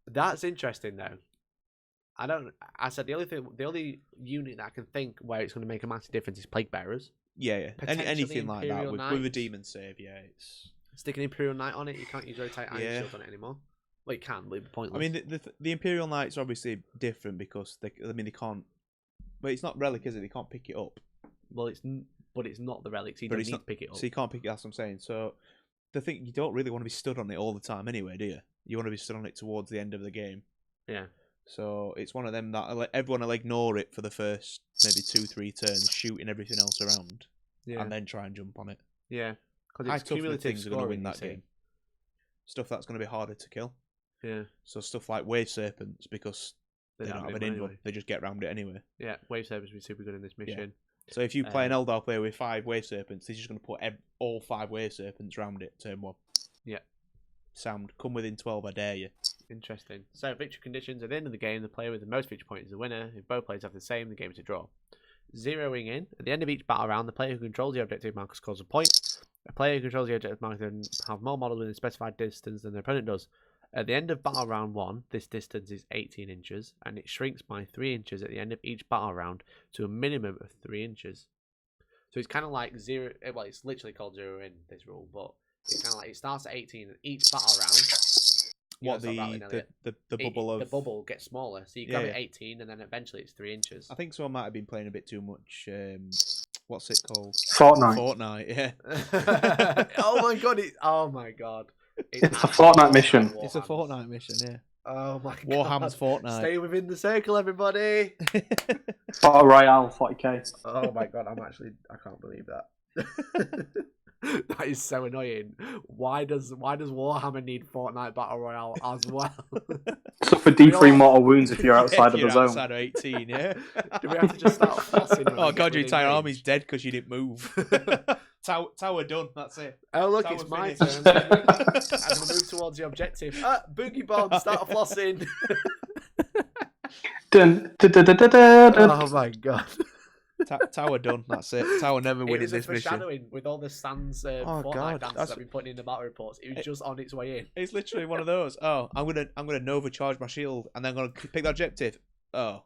That's interesting though. I said the only unit that I can think where it's going to make a massive difference is Plague Bearers. Yeah. Anything like that with a demon save, yeah, it's stick an Imperial Knight on it. You can't use rotate Iron Shield on it anymore. Well, you can, but it's pointless. I mean, the Imperial Knights are obviously different because they can't. But it's not relic, is it? They can't pick it up. Well, it's not the relic. So you don't need to pick it up. So you can't pick it. That's what I'm saying. So the thing, you don't really want to be stood on it all the time, anyway, do you? You want to be stood on it towards the end of the game. Yeah. So it's one of them that everyone will ignore it for the first maybe 2-3 turns, shooting everything else around, and then try and jump on it. Yeah, because high toughness things are going to win that game. Stuff that's going to be harder to kill. Yeah. So stuff like Wave Serpents, because they don't have an invul, they just get around it anyway. Yeah, Wave Serpents will be super good in this mission. Yeah. So if you play an Eldar player with 5 Wave Serpents, he's just going to put all 5 Wave Serpents around it, turn 1. Yeah. Sound, come within 12, I dare you. Interesting. So, victory conditions. At the end of the game, the player with the most victory points is the winner. If both players have the same, the game is a draw. Zeroing in. At the end of each battle round, the player who controls the objective marker scores a point. A player who controls the objective marker can have more models within a specified distance than their opponent does. At the end of battle round 1, this distance is 18 inches, and it shrinks by 3 inches at the end of each battle round to a minimum of 3 inches. So it's kind of like zero. Well, it's literally called zero in this rule, but it's kind of like it starts at 18, and each battle round. What the bubble of the bubble gets smaller, so you go at 18, and then eventually it's 3 inches. I think someone might have been playing a bit too much. What's it called? Fortnite. Yeah. Oh my god! It's a Fortnite mission. It's a Fortnite mission. Yeah. Oh my god! Warhammer's Fortnite. Stay within the circle, everybody. Battle Royale 40k. Oh my god! I can't believe that. That is so annoying. Why does Warhammer need Fortnite Battle Royale as well? Suffer D3 mortal wounds if you're outside of the zone. Outside of 18, yeah. Do we have to just start flossing? Oh god, your entire army's dead because you didn't move. Tower done. That's it. Oh look, Tower it's my finished. turn. I'm gonna move towards the objective. Boogie bomb, start flossing. Dun, dun, dun, dun, dun, dun, dun. Oh my god. Tower done. That's it. Tower never It winning was a this mission. foreshadowing with all the Sans Fortnite God, dances that's- I've been putting in the battle reports. It was just on its way in. It's literally one of those. Oh, I'm gonna Nova charge my shield and then I'm gonna pick the objective. Oh,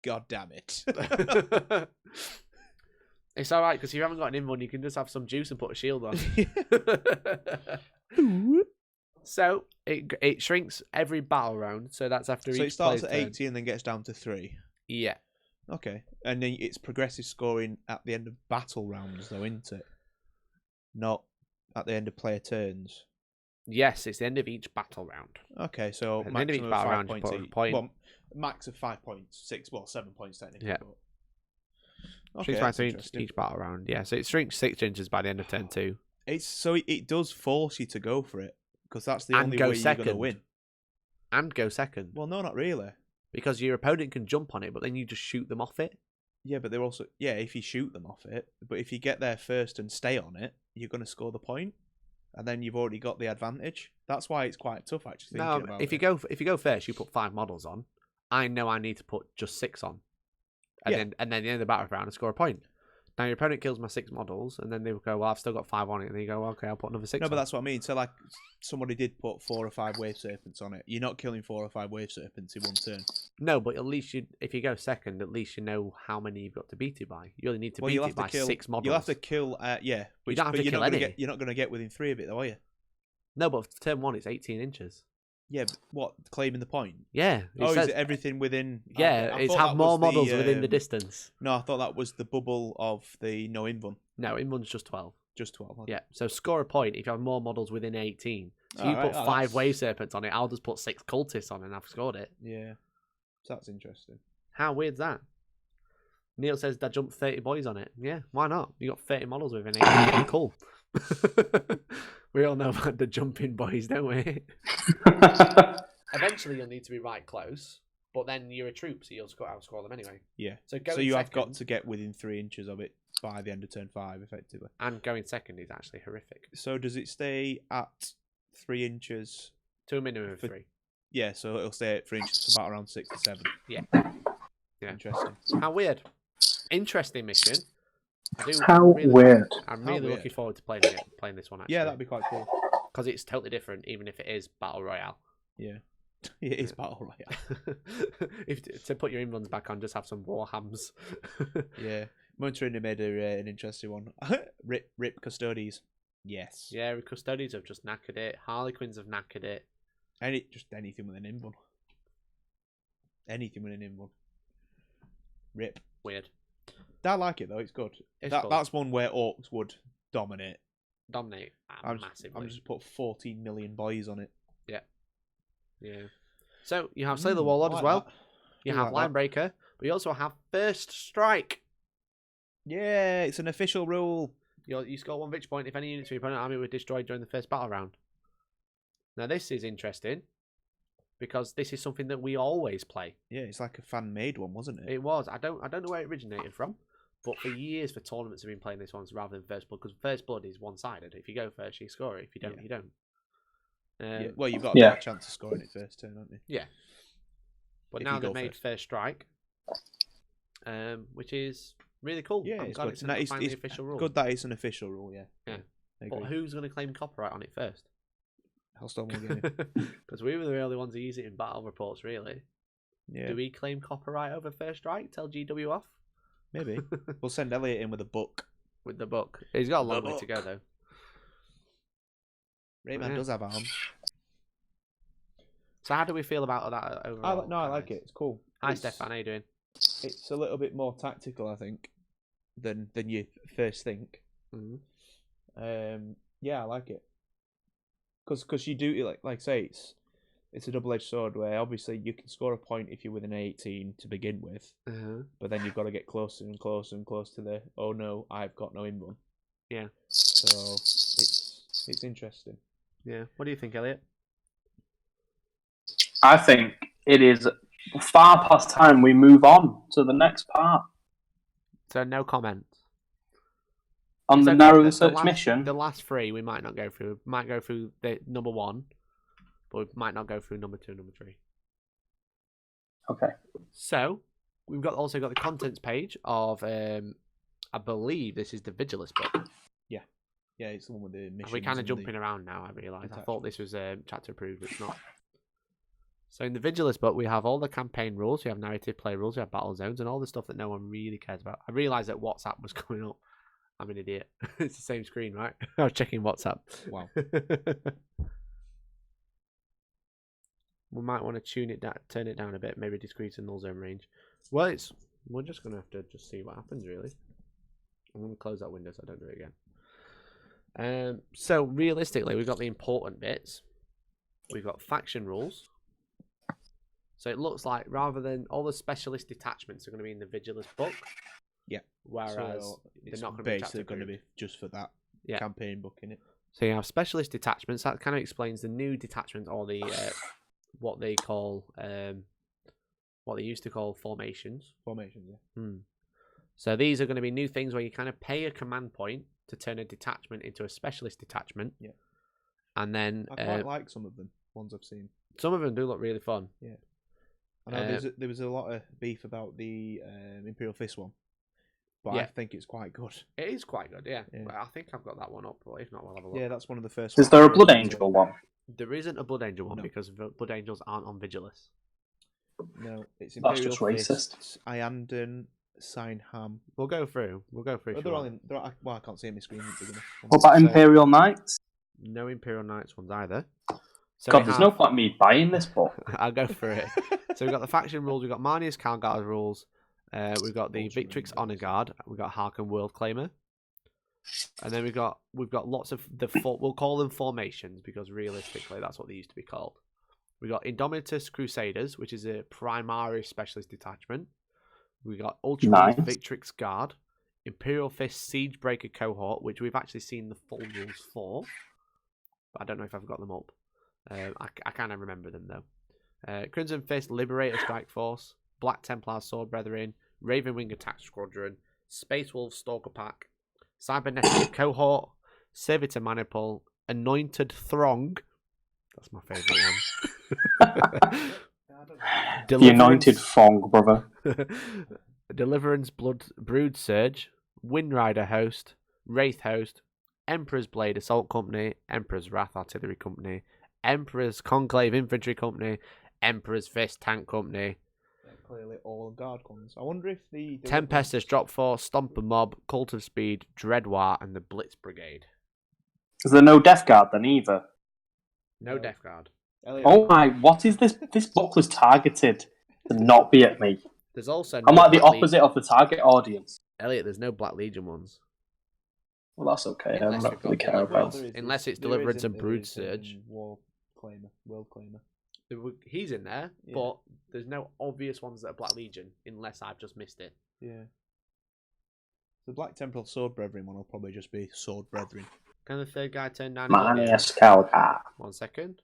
god damn it. It's alright, because if you haven't got an invuln, you can just have some juice and put a shield on. So, it shrinks every battle round, so that's after each So it starts at player's turn. 80 and then gets down to 3. Yeah. Okay. And then it's progressive scoring at the end of battle rounds, though, isn't it? Not at the end of player turns. Yes, it's the end of each battle round. Okay, so At the end of each maximum of battle 5 round, you points put a each. point. Well, max of 5 points. 7 points technically. Yeah. But... Okay, Shrinks by that's 3 interesting. each battle round. Yeah, so it shrinks 6 inches by the end of turn 2. It does force you to go for it, because that's the And only go way you're going to second. win. And go second. Well, no, not really. Because your opponent can jump on it, but then you just shoot them off it. Yeah, but they're also if you shoot them off it, but if you get there first and stay on it, you're going to score the point, and then you've already got the advantage. That's why it's quite tough actually. No, Thinking about if you go first, you put 5 models on. I know I need to put just 6 on, and then at the end of the battle round, I score a point. Now your opponent kills my 6 models, and then they will go, well, I've still got 5 on it, and then you go, okay, I'll put another 6 No, on. but that's what I mean. So like somebody did put 4 or 5 wave serpents on it. You're not killing 4 or 5 wave serpents in one turn. No, but at least if you go second, at least you know how many you've got to beat it by. You only need to beat it by 6 models. You'll have to kill. You don't have to kill any. You're not going to get within 3 of it, though, are you? No, but for turn 1, it's 18 inches. Yeah, but what, claiming the point? Yeah. Is it everything within? Yeah, I it's thought have that more was the, models within the distance. No, I thought that was the bubble of the no invuln. No, invuln's just 12. Just 12. Okay. Yeah, so score a point if you have more models within 18. So you Alright, put 5 wave serpents on it, I'll just put 6 cultists on and I've scored it. Yeah, so that's interesting. How weird's that? Neil says that jumped 30 boys on it. Yeah, why not? You got 30 models within 18. Cool. We all know about the jumping boys, don't we? Eventually, you'll need to be right close, but then you're a troop, so you'll outscore them anyway. Yeah. So you have got to get within 3 inches of it by the end of turn 5, effectively. And going second is actually horrific. So does it stay at 3 inches? To a minimum of 3. Yeah, so it'll stay at 3 inches for about around 6 to 7. Yeah. Interesting. How weird. Interesting mission. Weird. I'm really weird. looking forward to playing this one, actually. Yeah, that'd be quite cool. Because it's totally different, even if it is Battle Royale. Yeah. It is Battle Royale. To put your invulns back on, just have some Warhams. Yeah. Monterino made an interesting one. Rip Custodies. Yes. Yeah, Custodians have just knackered it. Harlequins have knackered it. Just anything with an invuln. Anything with an invuln. Rip. Weird. I like it though, it's good. Cool. That's one where orcs would dominate. Dominate massively. I'm just put 14 million boys on it. Yeah. So you have Slay the Warlord as well. That. You Do have like that. Linebreaker, but you also have First Strike. Yeah, it's an official rule. You score 1 victory point if any units of your opponent army were destroyed during the first battle round. Now this is interesting because this is something that we always play. Yeah, it's like a fan-made one, wasn't it? It was. I don't know where it originated from, but for years for tournaments have been playing this one rather than First Blood, because First Blood is one-sided. If you go first, you score it. If you don't, you don't. Yeah. Well, you've got a better chance of scoring it first turn, haven't you? Yeah. But If now you they've go made first. First Strike, which is really cool. Yeah, I'm it's glad good. it's No, finally the official rule. Good that it's an official rule. Yeah. Yeah. I But agree. who's going to claim copyright on it first? Hellstorm Wargaming. Because we were the only ones who use it in battle reports, really. Yeah. Do we claim copyright over First Strike? Tell GW off? Maybe. We'll send Elliot in with a book. With the book. He's got a long The way to go, book. though. Rayman does have arms. So how do we feel about that overall? I like it. It's cool. Hi, Stefan. How you doing? It's a little bit more tactical, I think, than you first think. Mm-hmm. Yeah, I like it. Because you do like say it's a double-edged sword where obviously you can score a point if you're within 18 to begin with, but then you've got to get closer and closer and closer to the oh no, I've got no inrun. Yeah. So it's interesting. Yeah. What do you think, Elliot? I think it is far past time we move on to the next part. So no comments. On It's the okay, narrow the search last- mission, The last three we might not go through. We might go through the number 1, but we might not go through number 2, number 3. okay. So we've also got the contents page of I believe this is the Vigilus book. Yeah, it's the one with the missions. We're kind of and jumping around now, I realise. I thought attachments. this was chapter approved, but it's not. So in the Vigilus book, we have all the campaign rules, we have narrative play rules, we have battle zones, and all the stuff that no one really cares about. I realised that WhatsApp was coming up. I'm an idiot. It's the same screen, right? I was checking WhatsApp. Wow. We might want to turn it down a bit, maybe decrease the null zone range. Well, we're just going to have to just see what happens, really. I'm going to close that window so I don't do it again. So realistically, we've got the important bits. We've got faction rules. So it looks like rather than all the specialist detachments are going to be in the Vigilus book. Yeah. Whereas So they're it's not going to be basically going to be just for that campaign book in it. So you have specialist detachments. That kind of explains the new detachment or the what they call what they used to call formations. Formations, yeah. So these are going to be new things where you kind of pay a command point to turn a detachment into a specialist detachment. Yeah. And then I quite like some of them, ones I've seen. some of them do look really fun. Yeah. I know there was a lot of beef about the Imperial Fist one, but I think it's quite good. It is quite good, yeah. Yeah. Well, I think I've got that one up, but if not, we'll have a look. Yeah, that's one of the first Is ones. there a Blood Angel one? There isn't a Blood Angel one No. because Blood Angels aren't on Vigilus. No, it's That's Imperial just racist. Fists, Ianden, Signham. We'll go through. We'll go through. Oh, if they're you all want. in. Well, I can't see them on my screen. Big enough. What about So- Imperial Knights? No Imperial Knights ones either. So God, we there's have- no point me buying this book. I'll go for it. So we've got the faction rules. We've got Marnius Calgar's rules. We've got the Ultra Victrix Rangers. Honor Guard. We've got Harken World Claimer. And then we've got lots of we'll call them formations because realistically that's what they used to be called. We've got Indomitus Crusaders, which is a primary specialist detachment. We've got Ultramarine Victrix Guard, Imperial Fist Siegebreaker Cohort, which we've actually seen the full rules for. But I don't know if I've got them up. I kind of remember them though. Crimson Fist Liberator Strike Force, Black Templar Sword Brethren, Ravenwing Attack Squadron, Space Wolf Stalker Pack, Cybernetic Cohort, Servitor Maniple, Anointed Throng. That's my favourite one. The Anointed Fong, brother. Deliverance Brood Surge, Windrider Host, Wraith Host, Emperor's Blade Assault Company, Emperor's Wrath Artillery Company, Emperor's Conclave Infantry Company, Emperor's Fist Tank Company, Clearly all guard ones. I wonder if the Tempestus Drop Force, Stomper Mob, Cult of Speed, Dreadwar, and the Blitz Brigade. Is there no Death Guard then either? No Death Guard. Elliot, Oh my, what is this? This book was targeted to not be at me. There's also I'm no like the Black opposite of the target audience. Elliot, there's no Black Legion ones. Well, that's okay. I Unless don't you've really got care Deliverance. about. Unless it's there Deliverance isn't, and Brood there is, Surge. World Claimer. He's in there, Yeah. but there's no obvious ones that are Black Legion, unless I've just missed it. Yeah. The Black Temple Sword Brethren one will probably just be Sword Brethren. Can the third guy turn down his audio? Manius Calgar. 1 second.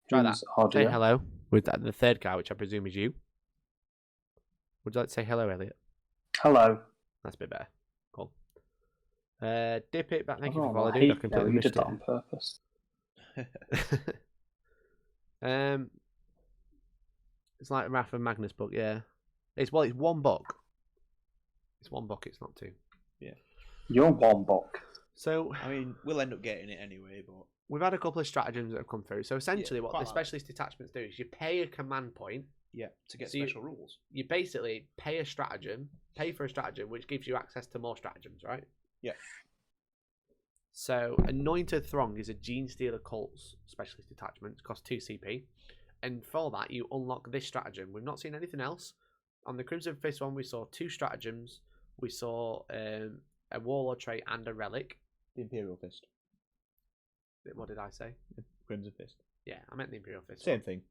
Try that. Say Audio. hello with the third guy, which I presume is you. Would you like to say hello, Elliot? Hello. That's a bit better. Cool. Dip it back. Thank you Oh, for I following. I hate completely you did missed that it. on purpose. It's like Wrath of Magnus book, yeah. It's one book. It's one book. It's not two. You're one book. So I mean, we'll end up getting it anyway, but we've had a couple of stratagems that have come through. So essentially, what quite the like specialist detachments do is you pay a command point. yeah, to get So you- special rules. You basically pay for a stratagem, which gives you access to more stratagems, right? Yeah. So Anointed Throng is a Gene Stealer Cults specialist detachment. It costs 2 CP. And for that, you unlock this stratagem. We've not seen anything else. On the Crimson Fist one, we saw 2 stratagems. We saw a Warlord trait and a relic. The Imperial Fist, What did I say? Crimson Fist, Yeah, I meant the Imperial Fist. same thing.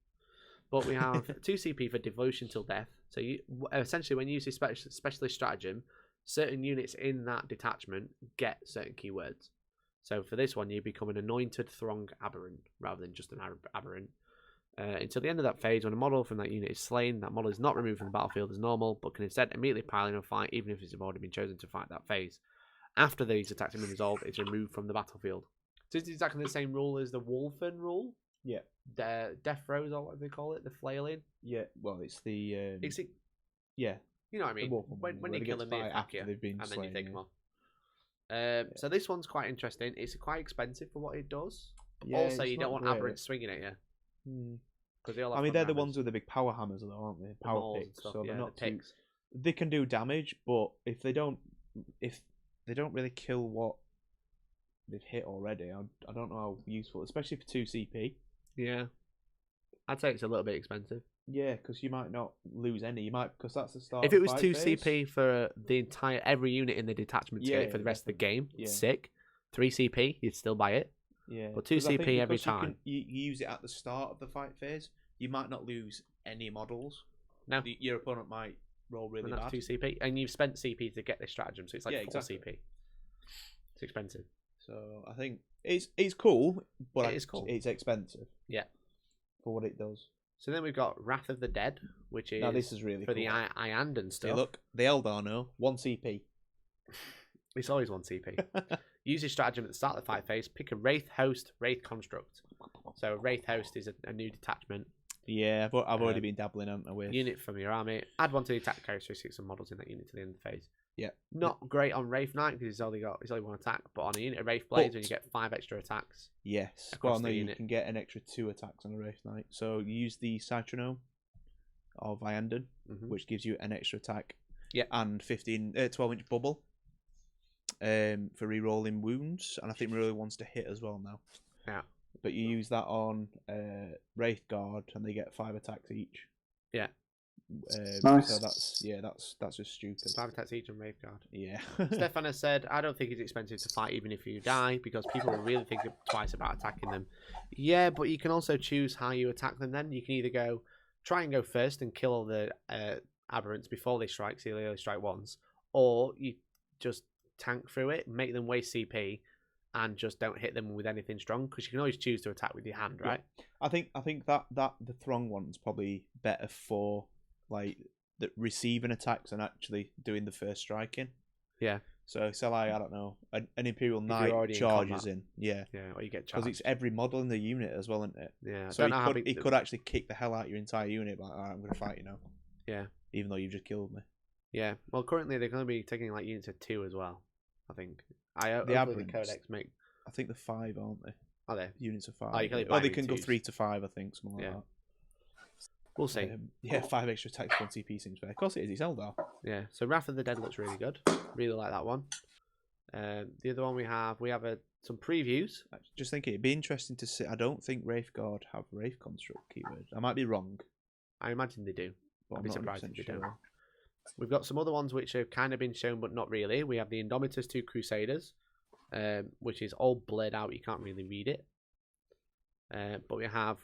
But we have 2 CP for Devotion Till Death. So you essentially, when you use this specialist stratagem, certain units in that detachment get certain keywords. So for this one, you become an Anointed Throng Aberrant rather than just an Aberrant. Until the end of that phase, when a model from that unit is slain, that model is not removed from the battlefield as normal, but can instead immediately pile in a fight, even if it's already been chosen to fight that phase. After these attacks have been resolved, it's removed from the battlefield. So it's exactly the same rule as the Wolfen rule. Yeah, The Death Throws, or what do they call it? The flailing. yeah. Well, it's the It's, yeah. you know what I mean? Wolfen When where you they kill get them, to they fight attack after you, they've been and then slain, you take yeah. them off. So this one's quite interesting. It's quite expensive for what it does. But Yeah, also, it's you don't not want great. aberrants swinging at you. Hmm. Because they all have I mean, fun they're the hammers. ones with the big power hammers, though, aren't they? Power mauls and picks. stuff, So yeah, they're the not too. picks. They can do damage, but if they don't really kill what they've hit already, I don't know how useful, especially for 2 CP. Yeah. I'd say it's a little bit expensive. Yeah, because you might not lose any. You might, because that's the start. If it was of 2 fight phase. CP for the entire every unit in the detachment to get it for the rest of the game, Yeah. sick. 3 CP, you'd still buy it. Yeah, But 2 'cause I think CP every because you time. can- You use it at the start of the fight phase. You might not lose any models. No. Your opponent might roll really And that's bad. 2 CP. And you've spent CP to get this stratagem, so it's like Yeah, 4 exactly. CP. It's expensive. So I think it's cool, but It is cool. it's expensive. Yeah. For what it does. So then we've got Wrath of the Dead, which is Now this is really for cool. the Iandan See, stuff. look, the Eldar 1 CP. It's always 1 CP. Use your stratagem at the start of the fight phase. Pick a Wraith Host, Wraith Construct. So Wraith Host is a new detachment. Yeah, but I've already been dabbling, haven't I, with. Unit from your army. Add 1 to the attack characteristics of models in that unit to the end of the phase. Yeah. Not great on Wraith Knight because it's only 1 attack, but on a unit of Wraith Blades, when you get 5 extra attacks. Yes. across Well, no, the you unit. can get an extra 2 attacks on a Wraith Knight. So you use the Citronome of Iandan, Mhm. which gives you an extra attack. Yeah. And 12-inch bubble for re-rolling wounds. And I think really wants to hit as well now. Yeah. But you use that on Wraith Guard, and they get 5 attacks each. Yeah. Nice. So that's just stupid. 5 attacks each on Wraith Guard. Yeah. Stefan has said, I don't think it's expensive to fight even if you die because people will really think twice about attacking them. Yeah, but you can also choose how you attack them then. You can either try and go first and kill all the aberrants before they strike, so they only strike once, or you just tank through it, make them waste CP, and just don't hit them with anything strong because you can always choose to attack with your hand, right? I think that the Throng one's probably better for like the receiving attacks and actually doing the first striking. Yeah. So like, I don't know, an Imperial you're Knight already in charges combat. in. Yeah. Yeah, or you get Because charged. it's every model in the unit as well, isn't it? Yeah, I So don't know how he big could actually kick the hell out of your entire unit. Like, all right, I'm going to fight you now. Yeah. Even though you've just killed me. Yeah, well, currently they're going to be taking like units of 2 as well, I think. Hopefully the Aberrants. Codex make... I think they're 5, aren't they? Are they? Units of 5. Oh, you can only Or buy they them can go twos. 3 to 5, I think, something like Yeah. that. We'll see. Yeah, 5 extra attacks, 1 CP seems fair. Of course it is. It's Eldar. Yeah, so Wrath of the Dead looks really good. Really like that one. The other one we have some previews. Just thinking, it'd be interesting to see. I don't think Wraith Guard have Wraith Construct keyword. I might be wrong, I imagine they do. but I'd I'm be not surprised 100% if they sure. don't. We've got some other ones which have kind of been shown but not really. We have the Indomitus 2 Crusaders, which is all blurred out. You can't really read it. But we have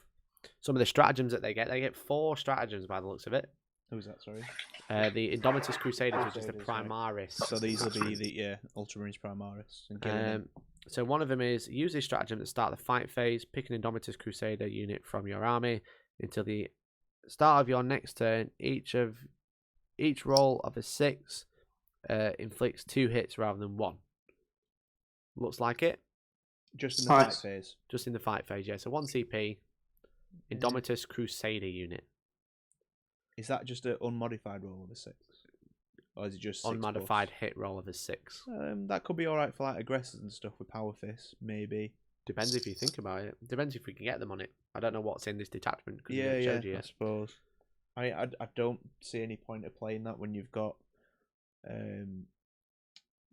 some of the stratagems that they get. They get 4 stratagems by the looks of it. Who's that? Sorry. The Indomitus Crusaders, which is the Crusaders, right. Primaris. So these will be the Ultramarines Primaris. And killing them. So one of them is use this stratagem at the start of the fight phase. Pick an Indomitus Crusader unit from your army until the start of your next turn. Each roll of a 6 inflicts 2 hits rather than 1. Looks like it. Just in the fight Nice. phase. Just in the fight phase, yeah. So 1 CP, Indomitus Crusader unit. Is that just an unmodified roll of a 6? Or is it just 6 Unmodified hit roll of a 6. That could be alright for like aggressors and stuff with power fists, maybe. Depends if you think about it. Depends if we can get them on it. I don't know what's in this detachment. 'Cause we Yeah, haven't yeah, showed you I yet. suppose. I don't see any point of playing that when you've got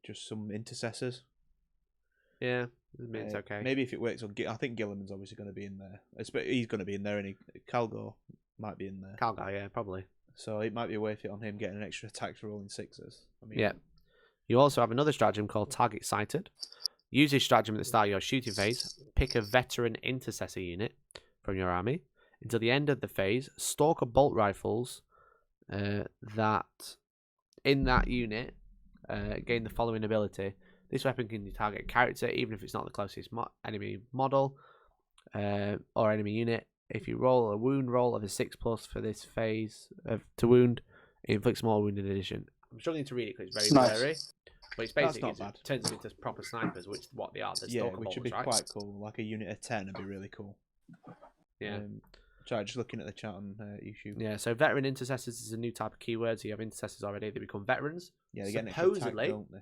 just some intercessors. Yeah, I mean, it's okay. Maybe if it works on, I think Gilliman's obviously going to be in there. He's going to be in there, and Calgor might be in there. Calgar, yeah, probably. So it might be worth it on him getting an extra attack for rolling 6s. I mean, Yeah. You also have another stratagem called Target Sighted. Use this stratagem at the start of your shooting phase. Pick a veteran intercessor unit from your army. Until the end of the phase, Stalker bolt rifles that in that unit gain the following ability. This weapon can target a character, even if it's not the closest enemy model or enemy unit. If you roll a wound roll of a 6+ for this phase to wound, it inflicts more wound in addition. I'm struggling to read it because it's very Nice. blurry. But it's basically not bad. it turns them into proper snipers, which is what they are. They're yeah, stalker which would bolts, be right? quite cool. Like a unit of 10 would be really cool. Yeah. Sorry, just looking at the chat on YouTube. Yeah, so veteran intercessors is a new type of keyword. So you have intercessors already, they become veterans. Yeah, they get an extra attack, Supposedly, don't they?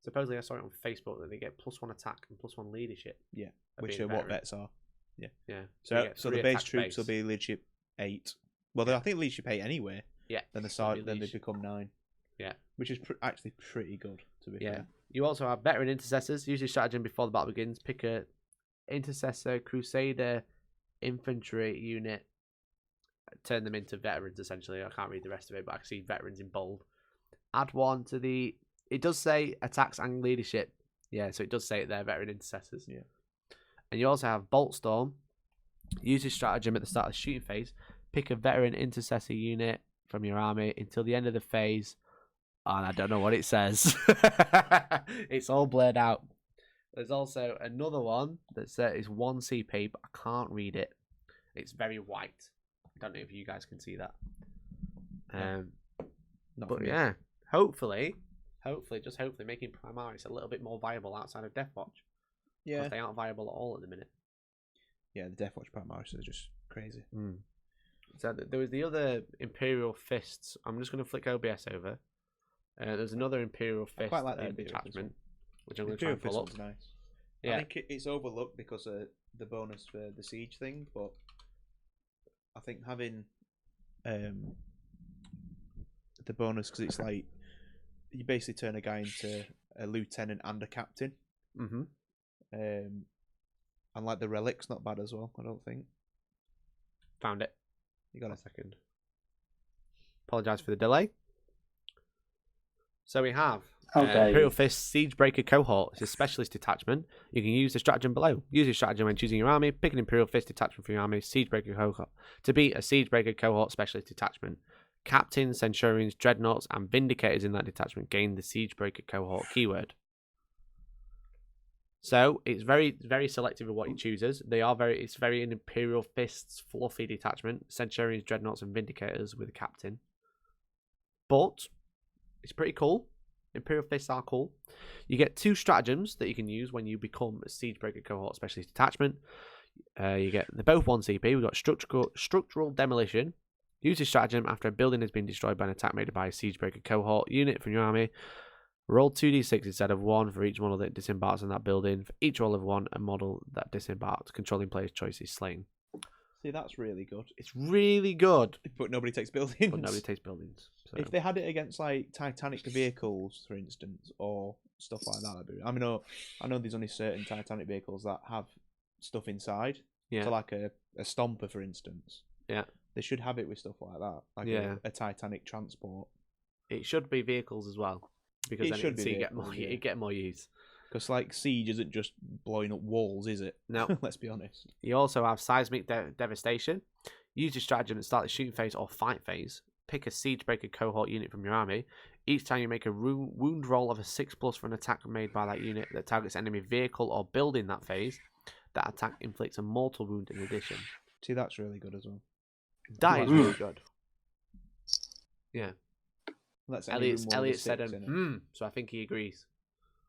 Supposedly, I saw it on Facebook that they get +1 attack and +1 leadership. Yeah, of which being are a what veteran. vets are. Yeah. Yeah. So, you get so 3 the base attack troops will base. be leadership 8. Well, I think leadership 8 anyway. Yeah. Then the it'll be then they leadership. become 9. Yeah. Which is actually pretty good, to be Yeah. fair. You also have veteran intercessors. Use your stratagem before the battle begins. Pick a intercessor, crusader, infantry unit. Turn them into veterans, essentially. I can't read the rest of it, but I can see veterans in bold. Add 1 to the... It does say attacks and leadership. Yeah, so it does say it there, veteran intercessors. Yeah. And you also have Bolt Storm. Use your stratagem at the start of the shooting phase. Pick a veteran intercessor unit from your army until the end of the phase. And I don't know what it says. It's all blurred out. There's also another one that says it's 1 CP, but I can't read it. It's very white. I don't know if you guys can see that. Not But for me. yeah, hopefully, making Primaris a little bit more viable outside of Deathwatch. Yeah. Because they aren't viable at all at the minute. Yeah, the Deathwatch Primaris are just crazy. So there was the other Imperial Fists. I'm just going to flick OBS over. There's another Imperial Fist quite like the Imperial Fist detachment, one. which I'm going to try Imperial and pull Fist up. one's nice. Yeah. I think it's overlooked because of the bonus for the siege thing, but I think having the bonus, because it's like you basically turn a guy into a lieutenant and a captain. Mm-hmm. And like the relic's not bad as well, I don't think. Found it. You got A it. second. Apologise for the delay. So we have Imperial Fist Siegebreaker Cohort. It's a specialist detachment. You can use the stratagem below. Use your stratagem when choosing your army. Pick an Imperial Fist detachment for your army. Siegebreaker Cohort. To be a Siegebreaker Cohort specialist detachment, Captains, Centurions, Dreadnoughts, and Vindicators in that detachment gain the Siegebreaker Cohort keyword. So it's very, very selective of what he chooses. It's very an Imperial Fists fluffy detachment. Centurions, Dreadnoughts, and Vindicators with a captain. But it's pretty cool. Imperial Fists are cool. You get 2 stratagems that you can use when you become a Siegebreaker Cohort specialist detachment. They're both 1 CP. We've got structural demolition. Use this stratagem after a building has been destroyed by an attack made by a Siegebreaker Cohort unit from your army. Roll 2d6 instead of 1 for each model that disembarks on that building. For each roll of 1, a model that disembarked, controlling player's choice is slain. See, that's really good. It's really good. But nobody takes buildings. But nobody takes buildings. So. If they had it against like Titanic vehicles, for instance, or stuff like that, I mean, I know there's only certain Titanic vehicles that have stuff inside. Yeah. So like a Stomper, for instance. Yeah. They should have it with stuff like that, like a Titanic transport. It should be vehicles as well, because It then should be you vehicles, get more use. Because like siege isn't just blowing up walls, is it? No. Let's be honest. You also have seismic devastation. Use your stratagem to start the shooting phase or fight phase. Pick a Siegebreaker Cohort unit from your army. Each time you make a wound roll of a 6+ for an attack made by that unit that targets enemy vehicle or building that phase, that attack inflicts a mortal wound in addition. See, that's really good as well. That is really good. Yeah. That's Elliot said, so I think he agrees.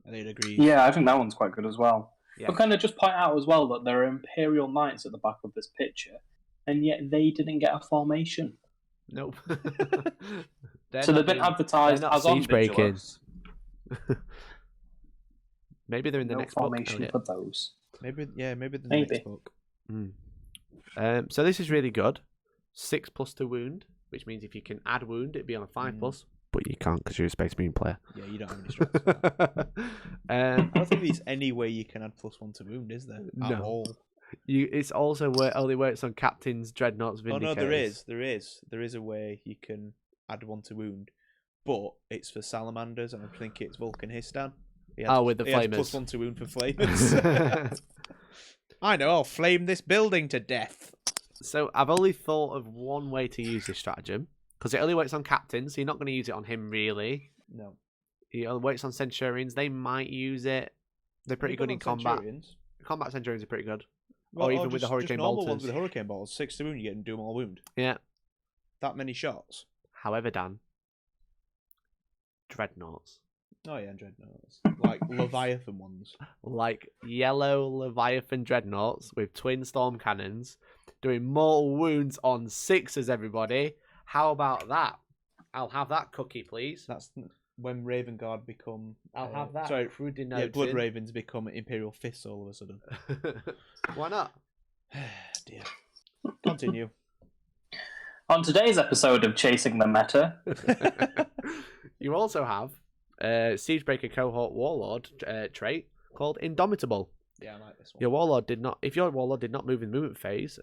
Elliot agrees. Yeah, I think that one's quite good as well. Yeah. But can I just point out as well that there are Imperial Knights at the back of this picture, and yet they didn't get a formation. Nope. So they've been advertised they're not as on siege breaking. Vigilus. Maybe they're in the No next book. formation Elliot. for those. Maybe the Maybe. next book. So this is really good. 6+ to wound, which means if you can add wound, it'd be on a 5+. But you can't because you're a Space Marine player. Yeah, you don't have any strats. For that. I don't think there's any way you can add +1 to wound, is there? At No. all. It's also only works on captains, dreadnoughts, vindicators. Oh no, there is a way you can add 1 to wound, but it's for salamanders, and I think it's Vulcan Histan. With the he has flamers. +1 to wound for flamers. I know, I'll flame this building to death. So I've only thought of one way to use this stratagem, because it only works on captains, so you're not going to use it on him really. No. It only works on centurions. They might use it. They're pretty good in combat. Centurions. Combat centurions are pretty good. Well, or even with the just hurricane normal bolters. ones with the hurricane bolters. 6 to wound, you get and do them all wound. Yeah. That many shots. However, Dan, dreadnoughts. Oh yeah, dreadnoughts. Like Leviathan ones. Like yellow Leviathan dreadnoughts with twin storm cannons doing mortal wounds on 6s, everybody. How about that? I'll have that cookie, please. That's when Raven Guard become... I'll have that. Sorry, Crew yeah, denoted. Blood Ravens become Imperial Fists all of a sudden. Why not? Dear. Continue. On today's episode of Chasing the Meta, You also have Siegebreaker Cohort Warlord trait called Indomitable. Yeah, I like this one. Your Warlord did not. If your Warlord did not move in the movement phase,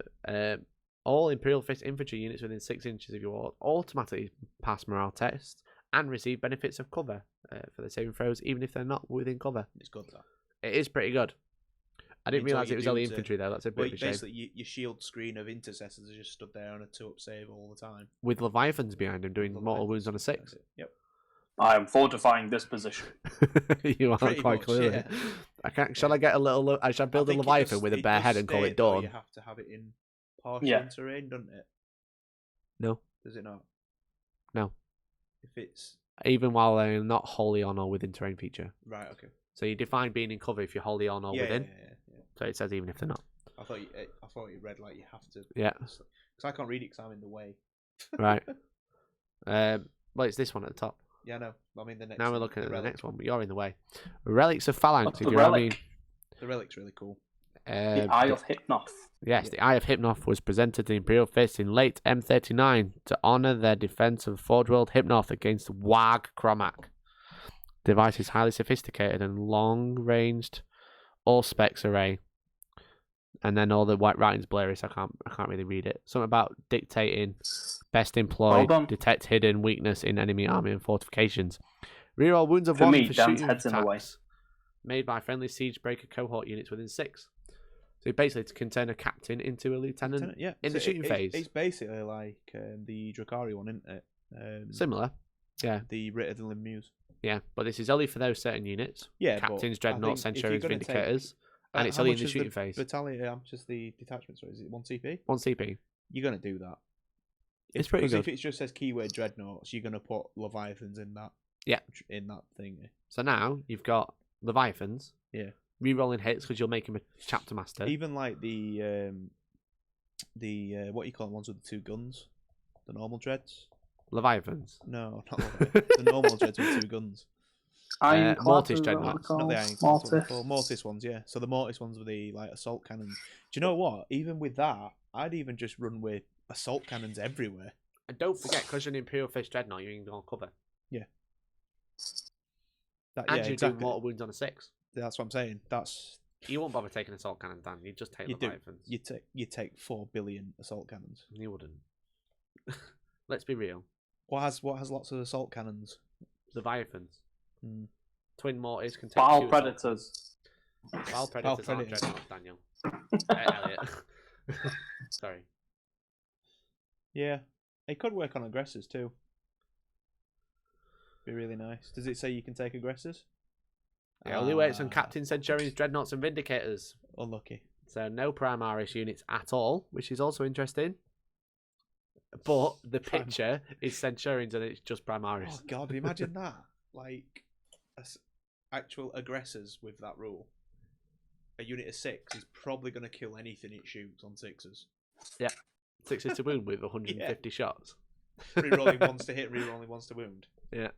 all Imperial Fist infantry units within 6 inches of your Warlord automatically pass morale tests and receive benefits of cover for their saving throws, even if they're not within cover. It's good, that. It is pretty good. I didn't Until realise you it was do only to- infantry though. That's a bit of a shame. Basically, your shield screen of intercessors is just stood there on a 2-up save all the time. With Leviathans behind him doing mortal wounds on a 6. That's it. Yep. I am fortifying this position. You are Pretty quite much, clearly. yeah. I can't. Shall I get a little? I shall build a I think Leviathan with a bare does head and call state, it though, dawn. You have to have it in partial Yeah. terrain, doesn't it? No, Does it not? no. If it's Even while they're not wholly on or within terrain feature. right, okay. So you define being in cover if you're wholly on or Yeah, within. yeah. So it says even if they're not. I thought you read like you have to. Yeah. Because I can't read it because I'm in the way. Right. Well, it's this one at the top. Yeah, no. I mean the next. Now we're looking at the relic. next one, but you're in the way. Relics of Phalanx. What's If the you know what I relic? mean. The relic's really cool. The Eye of Hypnoth. Yes, the Eye of Hypnoth was presented to the Imperial Fist in late M39 to honour their defence of Forge World Hypnoth against Wag Cromac. The device is highly sophisticated and long-ranged all-specs array. And then all the white writing's blurry, so I can't really read it. Something about dictating, best employed, Well done. detect hidden weakness in enemy army and fortifications. Reroll wounds of For 1 me, for Dan's shooting head's in the way. attacks made by friendly Siegebreaker cohort units within 6. So basically, to turn a captain into a lieutenant Yeah. in the shooting phase. It's basically like the Drakari one, isn't it? Similar, yeah, The Writ of the Limb Muse. yeah. But this is only for those certain units. Yeah, Captains, but I dreadnoughts, think if you're centurions, gonna take- vindicators, and it's how only in much the is shooting phase. Battalion, how much is the detachment? Sorry, is it 1 CP? 1 CP. You're gonna do that. It's pretty 'cause good. If it just says keyword dreadnoughts, you're gonna put Leviathans in that. Yeah. In that thing. So now you've got Leviathans. Yeah. Rerolling hits because you'll make him a chapter master. Even like the what you call them, ones with the 2 guns, the normal dreads. Leviathans. No, not Leviathans. The normal dreads with 2 guns. Ironclad Mortis is what Dreadnoughts, they're Not the called. Iron Mortis. Mortis ones, yeah. So the Mortis ones with the like assault cannons. Do you know what? Even with that, I'd even just run with assault cannons everywhere. And don't forget, because you're an Imperial Fish Dreadnought, you can go on cover. That, And yeah, you exactly. do mortal wounds on a 6. That's what I'm saying. That's You won't bother taking assault cannon down. You just take you do. Leviathans. You take 4 billion assault cannons. You wouldn't. Let's be real. What has lots of assault cannons? Leviathans. Hmm. Twin Mortars can take Foul 2 assault Predators. Foul Predators aren't Predators. dreadnoughts, Daniel. Elliot. Sorry. Yeah, it could work on aggressors too. Be really nice. Does it say you can take aggressors? It only works on Ah, Captain Centurions, Dreadnoughts, and Vindicators. Unlucky. So no Primaris units at all, which is also interesting. But the picture is Centurions and it's just Primaris. Oh God! Imagine that. Like actual aggressors with that rule. unit of 6 is probably going to kill anything it shoots on 6s. 6 to wound with 150 shots. Rerolling ones to hit, rerolling ones to wound. Yeah.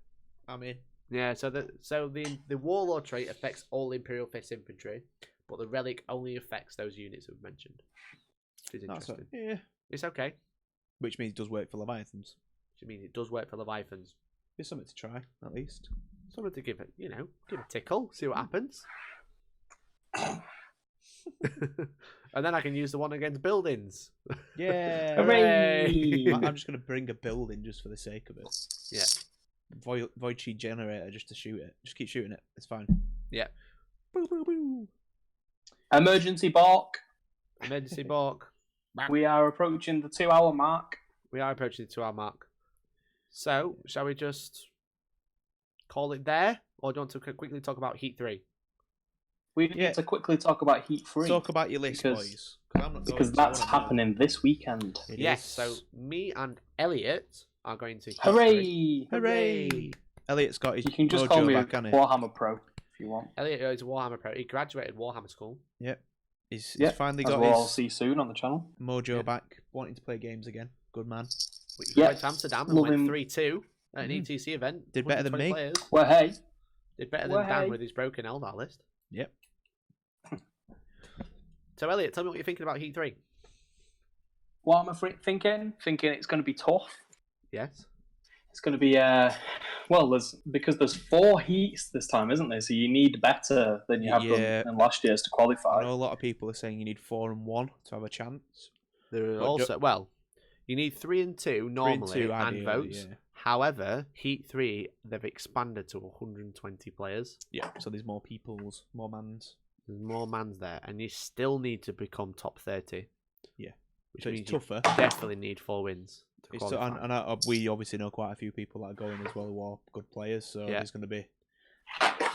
I'm in. Yeah, so the Warlord trait affects all Imperial Fist infantry, but the Relic only affects those units we've mentioned. Which is interesting. Yeah. It's okay. Which means it does work for Leviathans. Which means it does work for Leviathans. It's something to try, at least. Something to give it, give a tickle, see what happens. And then I can use the one against buildings. Yeah. Hooray! I'm just going to bring a building just for the sake of it. Yeah. Void Chi generator just to shoot it. Just keep shooting it. It's fine. Yeah. Boo, boo, boo. Emergency bark. Emergency balk. We are approaching the 2-hour mark. We are approaching the 2-hour mark. So, shall we just call it there? Or do you want to quickly talk about Heat 3? We need to quickly talk about Heat 3. Talk about your list, boys. Because that's happening this weekend. Yes, so me and Elliot are going to Heat Hooray! 3. Hooray! Elliot's got his You can just mojo call me back on it. Warhammer Pro if you want. Elliot is a Warhammer Pro. He graduated Warhammer School. Yep. He's Yeah, finally as got we'll all his see soon on the channel. mojo back, wanting to play games again. Good man. He Yeah. went to Amsterdam and Love went him. 3-2 at an ETC event. Did better than 120 me. Players. Well, hey. Did better Well, than Dan hey. with his broken Eldar list. Yep. So, Elliot, tell me what you're thinking about Heat 3. What am I thinking? Thinking it's going to be tough. Yes. It's going to be because there's 4 heats this time, isn't there? So you need better than you have Yeah. done in last year's to I qualify. know a lot of people are saying you need 4 and 1 to have a chance. There are But also, you need 3 and 2 normally 3 and 2 and ideally, votes. yeah. However, Heat 3, they've expanded to 120 players. Yeah, so there's more peoples, more mans. There's more mans there, and you still need to become top 30. Yeah. Which So means it's you tougher. definitely need 4 wins to It's qualify. and we obviously know quite a few people that are going as well who are good players, so Yeah. it's going to be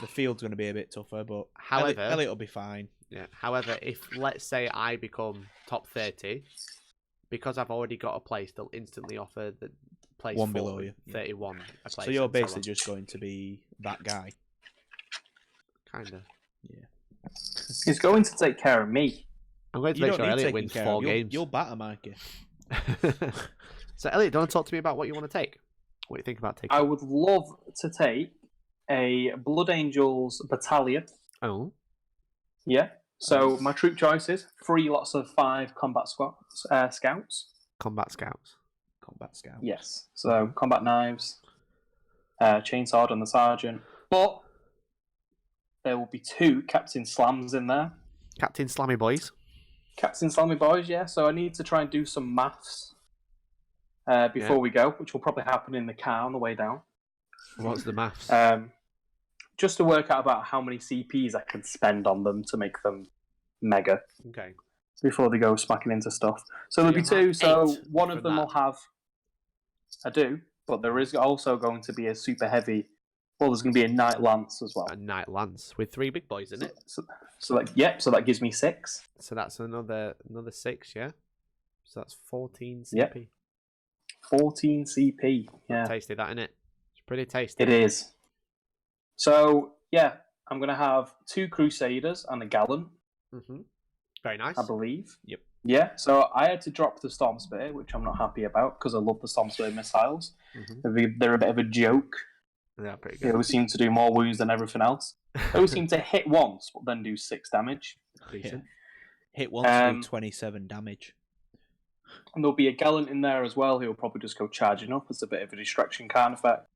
the field's going to be a bit tougher, but However, Elliot will be fine. Yeah. However, if let's say I become top 30, because I've already got a place, they'll instantly offer the place One for below you. 31 a place. So you're and basically on. just going to be that guy. Kinda. Yeah. He's going to take care of me. I'm going to You make don't sure need Elliot taking wins care 4 of. games. You'll batter, Mikey. So, Elliot, do you want to talk to me about what you want to take? What do you think about taking? I would love to take a Blood Angels battalion. Oh. Yeah. So my troop choices: 3 lots of 5 combat scouts. Combat Scouts. Combat scout. Yes. So combat knives, chainsaw and the sergeant. But there will be 2 Captain Slams in there. Captain Slammy Boys. Captain Slammy boys, yeah. So I need to try and do some maths before we go, which will probably happen in the car on the way down. What's the maths? Just to work out about how many CPs I can spend on them to make them mega Okay. before they go smacking into stuff. So there'll be you'll 2. have So 8 one of from them that. will have. I do, but there is also going to be a super heavy. Well, there's going to be a Night Lance as well. A Night Lance with 3 big boys in it. So that gives me 6. So that's another 6, yeah? So that's 14 CP. Yep. 14 CP. Yeah, Tasty that, innit? It's pretty tasty. it is. So yeah, I'm going to have 2 Crusaders and a Gallant, Mm-hmm. Very nice. I believe. Yep. Yeah, so I had to drop the Storm Spear, which I'm not happy about because I love the Storm Spear missiles. Mm-hmm. They're a bit of a joke. Yeah, pretty They good. always seem to do more wounds than everything else. They always seem to hit once, but then do 6 damage. Decent. Hit once, do 27 damage. And there'll be a Gallant in there as well who'll probably just go charging up as a bit of a distraction kind of effect.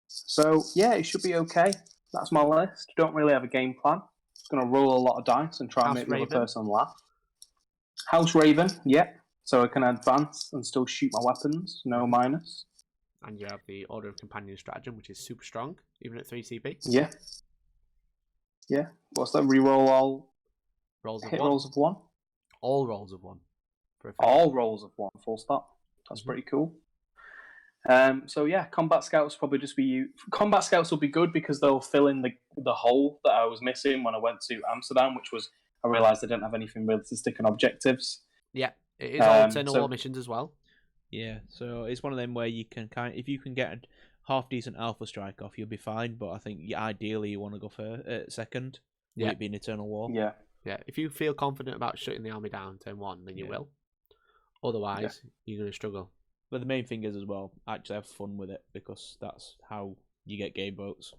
So, yeah, it should be okay. That's my list. Don't really have a game plan. Just going to roll a lot of dice and try and House make the other Raven. person laugh. House Raven, yeah. So I can advance and still shoot my weapons, no minus. And you have the Order of Companion Stratagem, which is super strong, even at 3 CP. Yeah. Yeah. What's that? Reroll all Rolls of hit 1. rolls of 1? All rolls of 1. All rolls of 1, full stop. That's pretty cool. So yeah, combat scouts probably just be you. Combat scouts will be good because they'll fill in the hole that I was missing when I went to Amsterdam, which was I realised I didn't have anything really to stick on objectives. Yeah, it is all Eternal so- War missions as well. Yeah, so it's one of them where you can if you can get a half decent alpha strike off, you'll be fine. But I think ideally you want to go for second. Yeah. Will it be an Eternal War? Yeah. Yeah, if you feel confident about shutting the army down turn 1, then you Yeah. will. Otherwise, you're going to struggle. But the main thing is as well, actually have fun with it, because that's how you get game votes.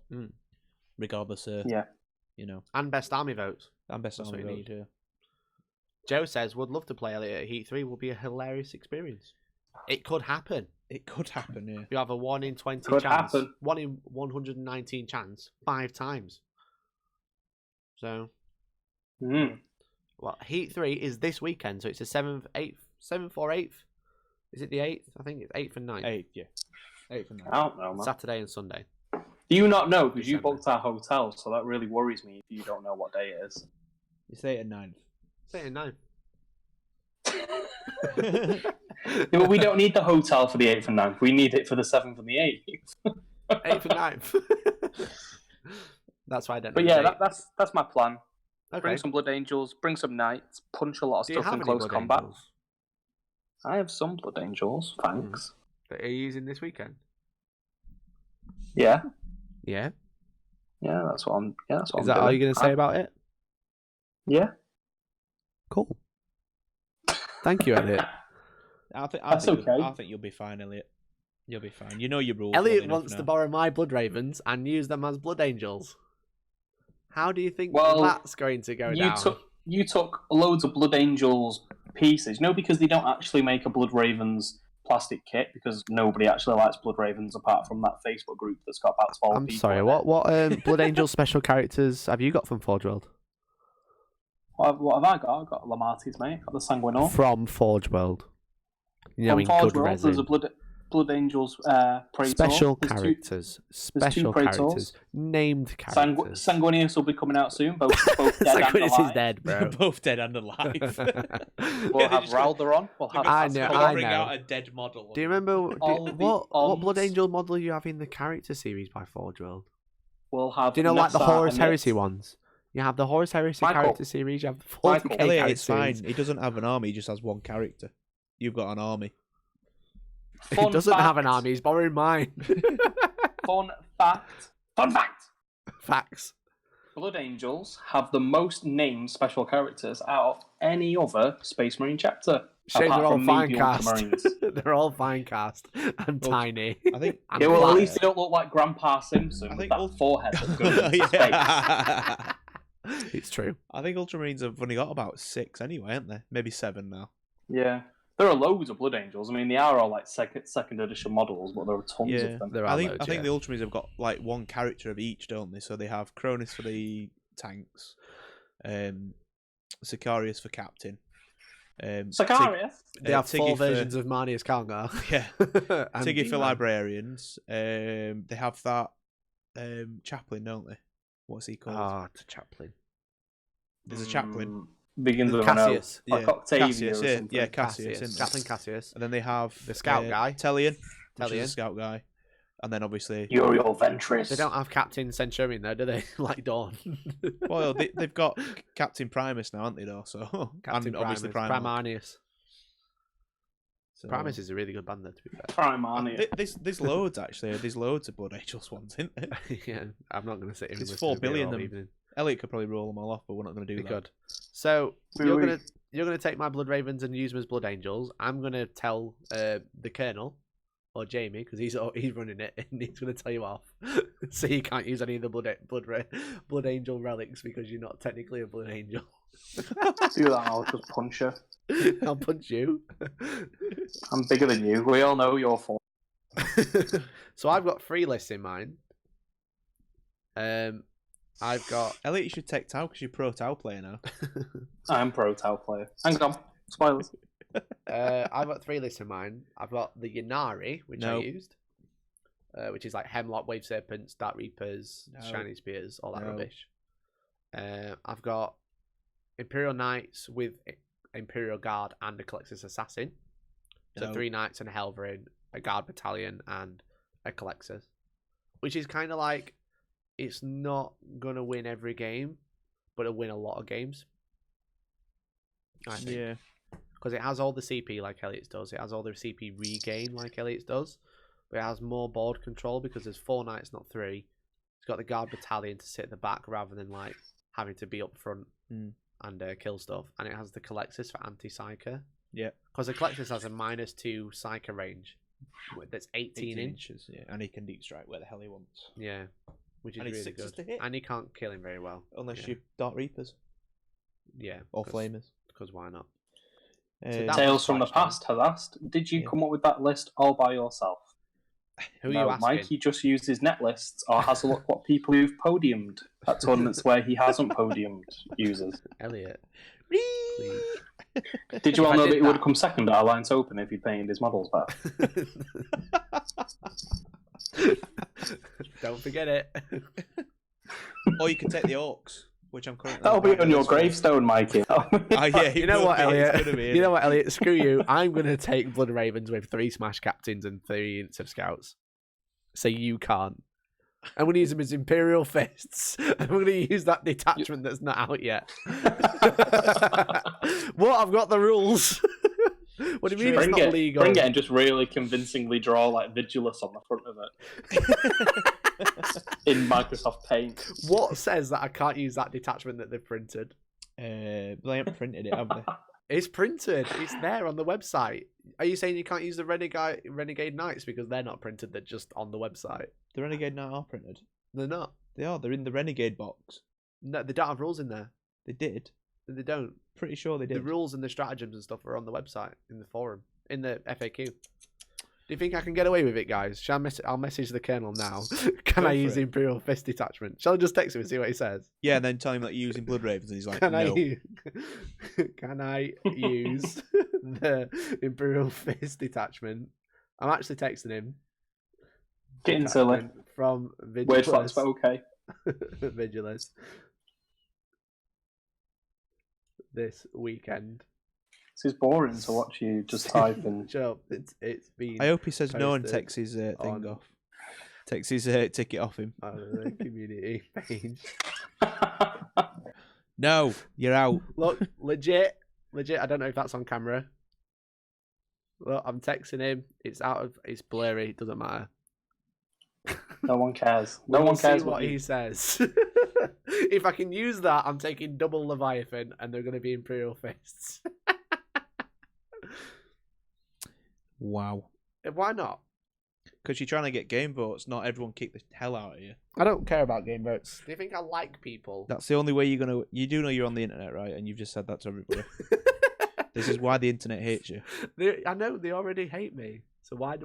Regardless of, you know. And best army votes. And best That's army what you votes, yeah. Joe says, would love to play Elliot at Heat 3, will be a hilarious experience. It could happen. It could happen, yeah. You have a 1 in 20 Could chance. happen. 1 in 119 chance. 5 times. So, well, Heat 3 is this weekend, so it's the 7th, 8th, 7th or 8th? Is it the 8th? I think it's 8th and 9th. 8th, yeah. 8th and 9th. I don't know, man. Saturday and Sunday. Do you not know? Because you December. booked our hotel, so that really worries me if you don't know what day it is. It's 8th and 9th. It's 8th and 9th. Yeah, but we don't need the hotel for the 8th and 9th. We need it for the 7th and the 8th. 8th and 9th. That's why I don't know. But yeah, that's my plan. Okay. Bring some Blood Angels, bring some Knights, punch a lot of Do you stuff have in any close Blood combat. Angels I have some Blood Angels, thanks. that are you using this weekend? Yeah, Yeah. yeah, that's what I'm. Yeah, that's what Is I'm that all doing. you're going to say about it? Yeah. Cool. Thank you, Elliot. I think you'll be fine, Elliot. You'll be fine. You know your rules. Elliot wants to borrow my Blood Ravens and use them as Blood Angels. How do you think that's going to go down? You took loads of Blood Angels pieces. No, because they don't actually make a Blood Ravens plastic kit, because nobody actually likes Blood Ravens apart from that Facebook group that's got about 12 I'm people. sorry, in what Blood Angel special characters have you got from Forge World? What have I got? I've got Lamartis, mate. I've got the Sanguinor. From Forge World. You know, From in Forge good World, resin. there's a Blood Angels Praetor. Special There's characters. there's two Special Praetors. characters. Named characters. Sanguinius will be coming out soon. Both dead and Sanguinius is alive. dead, bro. Both dead and alive. We'll have Ralderon. We'll have I know, They'll I bring know. out a dead model. Do you remember what arms. Blood Angel model you have in the character series by Forge World? We'll have. Do you know like the Nessa Horus and Heresy Nyx. ones? You have the Horus Heresy Michael. character series, you have the 40k Michael. Elliot, character it's fine. series. He doesn't have an army. He just has one character. You've got an army. He Fun doesn't have an fact. army, he's borrowing mine. Fun fact. Fun fact. Facts. Blood Angels have the most named special characters out of any other Space Marine chapter. Shame apart they're all from fine Medium cast. Marines. They're all fine cast and Well, tiny. I think. And Yeah, well, at flat. least they don't look like Grandpa Simpson I with think that forehead that goes into space. Yeah. It's true. I think Ultramarines have only got about 6 anyway, aren't they? Maybe 7 now. Yeah. There are loads of Blood Angels. I mean, they are all like second edition models, but there are tons Yeah. of them. There are I think loads, the Ultramarines have got like one character of each, don't they? So they have Cronus for the tanks, Sicarius for captain. Sicarius? They have Tiggy 4 for- versions of Marnius Kalgar. Yeah. And Tiggy for D-Man. librarians. They have that chaplain, don't they? What's he called? Ah, it's a chaplain. There's a chaplain. Begins with an O. Cassius. Like Yeah, Octavia Cassius, or yeah, something. yeah, Cassius, isn't it? Chaplain Cassius. And then they have The scout guy. Tellian, which is Tellian. a scout guy. And then obviously, Uriel Ventris. They don't have Captain Centurion though, do they? Like Dawn. well, they've got Captain Primus now, haven't they? Though, so Captain and obviously Primus. Primarch. Primanius. So- Primus is a really good band though, to be fair. Primarnia. There's loads actually. There's loads of Blood Angels ones, isn't there? Yeah, I'm not going to sit here and There's listen 4 to beer billion all them. evening. Elliot could probably roll them all off, but we're not going to do We that. could. So Oui, you're oui. gonna take my Blood Ravens and use them as Blood Angels. I'm gonna tell the Colonel or Jamie because he's running it, and he's gonna tell you off. So you can't use any of the Blood Angel relics because you're not technically a Blood Angel. Do that, I'll just punch you. I'll punch you. I'm bigger than you. We all know you're four. So I've got 3 lists in mind. I've got Elliot, you should take Tau because you're pro Tau player now. I'm pro Tau player. Hang on. Spoilers. I've got 3 lists in mind. I've got the Yanari, which I Nope. used, which is like Hemlock, Wave Serpents, Dark Reapers, No. Shiny Spears, all that No. rubbish. I've got Imperial Knights with Imperial Guard and a Colexis Assassin. So No. 3 Knights and a Helverin, a Guard Battalion, and a Colexis. Which is kind of like, it's not going to win every game, but it'll win a lot of games. I think. Yeah. Because it has all the CP like Elliot's does. It has all the CP regain like Elliot's does. But it has more board control because there's 4 knights, not 3. It's got the guard battalion to sit at the back rather than like having to be up front and kill stuff, and it has the Colexis for anti-psyker. Yeah, because the Colexis has a -2 psyker range that's 18 inches. Yeah, and he can deep strike where the hell he wants. Yeah, which is and really good. To hit. And he can't kill him very well unless you Dark Reapers. Yeah, or Flamers. Because why not? Tales from the Past has asked, did you come up with that list all by yourself? Who are you asking? Mikey just uses net lists or has a look what people who've podiumed at tournaments where he hasn't podiumed uses. Elliot, please. Did you all know that he would have come second at Alliance Open if he'd painted his models better? Don't forget it. Or you can take the Orcs, which I'm currently... That'll be on your gravestone, Mikey. Yeah, you know what, Elliot? You know what, Elliot? Screw you. I'm going to take Blood Ravens with 3 Smash Captains and 3 units of Scouts. So you can't. I'm going to use them as Imperial Fists. I'm going to use that detachment that's not out yet. What? I've got the rules. What do you mean it's not legal? Bring it and just really convincingly draw like Vigilus on the front of it. In Microsoft Paint. What says that I can't use that detachment that they've printed? They haven't printed it, have they? It's printed. It's there on the website. Are you saying you can't use the Renegade Knights because they're not printed? They're just on the website. The Renegade Knight are printed. They're not. They are. They're in the Renegade box. No, they don't have rules in there. They did. They don't. Pretty sure they did. The rules and the stratagems and stuff are on the website, in the forum, in the FAQ. Do you think I can get away with it, guys? I'll message the Colonel now. Can I use the Imperial Fist detachment? Shall I just text him and see what he says? Yeah, and then tell him that you're using Blood Ravens, and he's like, no. Can I use the Imperial Fist detachment? I'm actually texting him. Getting silly. From Vigilus. Weird flags, but okay. Vigilus. This weekend. This is boring to watch you just type and... Shut up. It's been... I hope he says no and takes his thing off. Takes his ticket off him. On the community page. No, you're out. Look, legit. I don't know if that's on camera. Look, I'm texting him. It's blurry. It doesn't matter. No one cares. No one cares what he says. If I can use that, I'm taking double Leviathan, and they're going to be Imperial Fists. Wow. Why not? Because you're trying to get game votes. Not everyone kick the hell out of you. I don't care about game votes. Do you think I like people? That's the only way you're gonna. You do know you're on the internet, right? And you've just said that to everybody. This is why the internet hates you. I know they already hate me. So why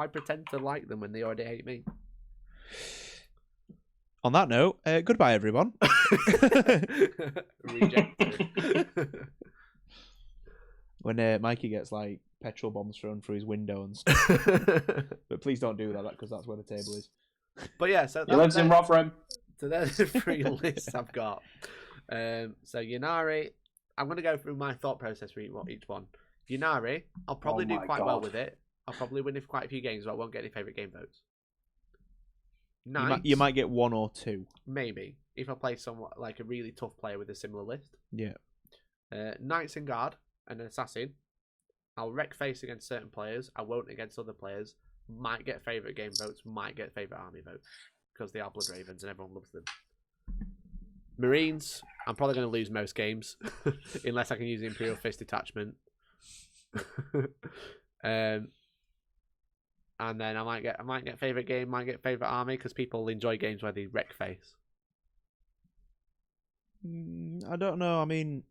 pretend to like them when they already hate me? On that note, goodbye everyone. Rejected. When Mikey gets like petrol bombs thrown through his window and stuff. But please don't do that because that's where the table is. But yeah, so he lives in Rotherham. So there's the 3 lists I've got. So Ynnari, I'm going to go through my thought process for each one. Ynnari, I'll probably do quite well with it. I'll probably win quite a few games, but I won't get any favourite game votes. Knights, you might get 1 or 2. Maybe. If I play somewhat like a really tough player with a similar list. Yeah. Knights and Guard and an Assassin. I'll wreck face against certain players. I won't against other players. Might get favourite game votes. Might get favourite army votes. Because they are Blood Ravens and everyone loves them. Marines. I'm probably going to lose most games. Unless I can use the Imperial Fist detachment. And then I might get favourite game, might get favourite army, because people enjoy games where they wreck face. I don't know. I mean,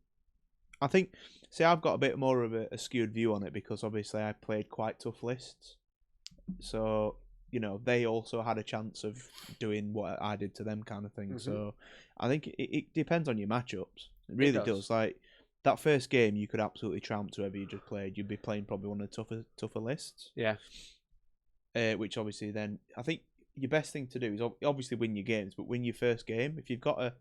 I think... See, I've got a bit more of a skewed view on it because obviously I played quite tough lists. So, you know, they also had a chance of doing what I did to them kind of thing. Mm-hmm. So I think it depends on your matchups. It really does. Like, that first game, you could absolutely tramp whoever you just played. You'd be playing probably one of the tougher lists. Yeah. Which obviously then, I think your best thing to do is obviously win your games, but win your first game. If you've got a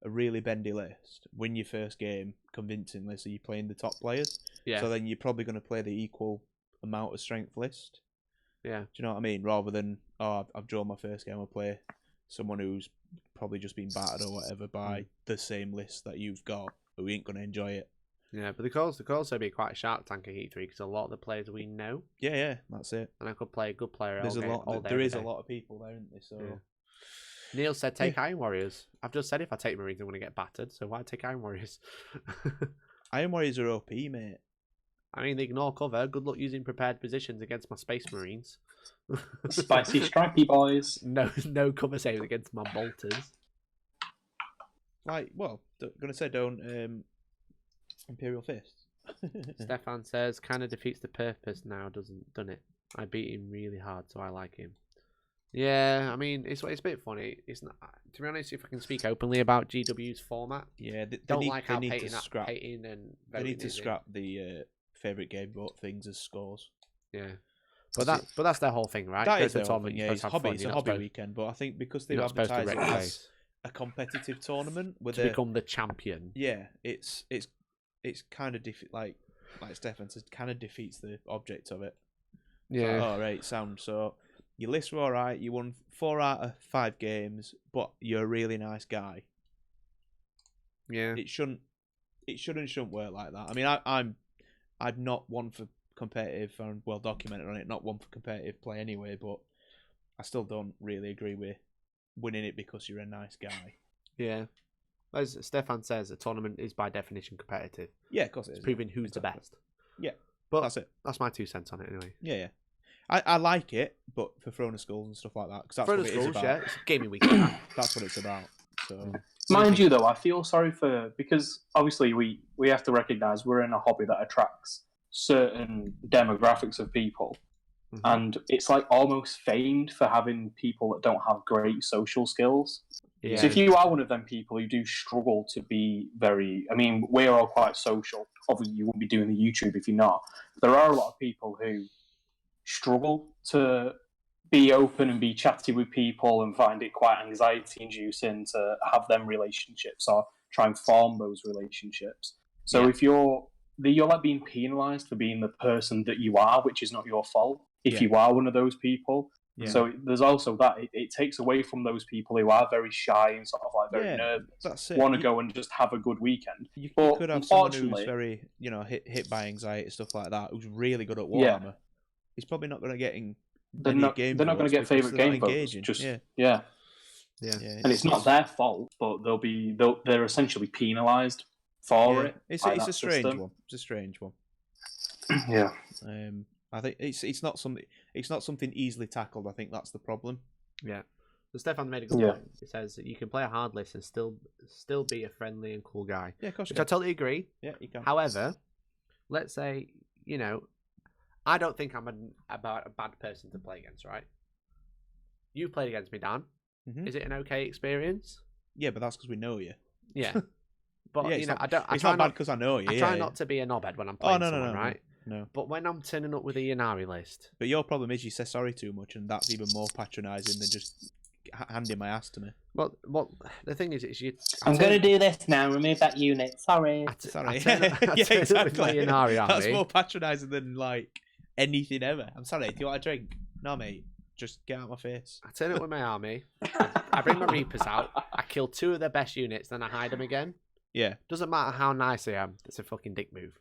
really bendy list, win your first game convincingly so you're playing the top players. Yeah. So then you're probably going to play the equal amount of strength list. Yeah. Do you know what I mean? Rather than, I've drawn my first game, I'll play someone who's probably just been battered or whatever by the same list that you've got, who ain't going to enjoy it. Yeah, but there could also be quite a sharp tank in Heat 3 because a lot of the players we know. Yeah, that's it. And I could play a good player There is a lot of people there, isn't there? So Neil said take Iron Warriors. I've just said if I take Marines, I'm going to get battered. So why take Iron Warriors? Iron Warriors are OP, mate. I mean, they ignore cover. Good luck using prepared positions against my Space Marines. Spicy stripey boys. No cover saves against my bolters. Like, well, gonna say don't Imperial Fist. Stefan says, kind of defeats the purpose now, doesn't it? I beat him really hard, so I like him. Yeah, I mean, it's a bit funny. It's not, to be honest, if I can speak openly about GW's format. Yeah, they don't need, like they how need Peyton to scrap. Peyton and They need to voting is in. scrap the favourite game vote things as scores. Yeah, but that's their whole thing, right? That Go is to their a whole tournament, thing. you're Yeah, it's supposed to have fun, a you're not hobby supposed- weekend. But I think because they've you're not supposed to advertised wreck it the as place. a competitive tournament with to become the champion. Yeah, it's kind of like Stefan says, kind of defeats the object of it. Yeah. All right, sound. So your lists were all right. You won 4 out of 5 games, but you're a really nice guy. Yeah. It shouldn't work like that. I mean, I'm not one for competitive and well documented on it. Not one for competitive play anyway. But I still don't really agree with winning it because you're a nice guy. Yeah. As Stefan says, a tournament is by definition competitive. Yeah, of course it is. It's proving who's Exactly. the best. Yeah, But that's it. That's my 2 cents on it anyway. Yeah. I like it, but for Throne schools and stuff like that, because that's For what the it is schools, about. yeah, it's a gaming weekend. That's what it's about. So, Mind you, though, I feel sorry because obviously we have to recognise we're in a hobby that attracts certain demographics of people, and it's like almost famed for having people that don't have great social skills. Yeah. So if you are one of them people who do struggle to be very, I mean, we're all quite social. Obviously, you wouldn't be doing the YouTube if you're not. There are a lot of people who struggle to be open and be chatty with people and find it quite anxiety-inducing to have them relationships or try and form those relationships. So if you're like being penalised for being the person that you are, which is not your fault, if you are one of those people. Yeah. So there's also that. It takes away from those people who are very shy and sort of like very nervous. That's it. Want to go and just have a good weekend. You But could have someone who's unfortunately, very, hit by anxiety, stuff like that, who's really good at Warhammer. He's probably not going to get they're not going to get favourite game votes. engaging. Just Yeah. And it's not their fault, but they're essentially penalised for it. It's by a that strange system. one. It's a strange one. Yeah. I think it's not something easily tackled. I think that's the problem. Yeah. So Stefan made a good point. He says that you can play a hard list and still be a friendly and cool guy. Yeah, of course. Which I totally agree. Yeah, you can. However, let's say, I don't think I'm a bad person to play against, right? You've played against me, Dan. Mhm. Is it an okay experience? Yeah, but that's because we know you. Yeah. But Yeah, I don't. It's not bad because I know you. I try not to be a knobhead when I'm playing someone, right? No. But when I'm turning up with a Yanari list, But your problem is you say sorry too much, and that's even more patronising than just handing my ass to me. well, the thing is I'm going to do this now. Remove that unit. Sorry. Sorry. I turn up with my exactly. Yanari That's army. more patronising than like anything ever. I'm sorry. Do you want a drink? No, mate. Just get out of my face. I turn up with my army. I bring my Reapers out. I kill 2 of their best units, then I hide them again. Yeah. Doesn't matter how nice I am. It's a fucking dick move.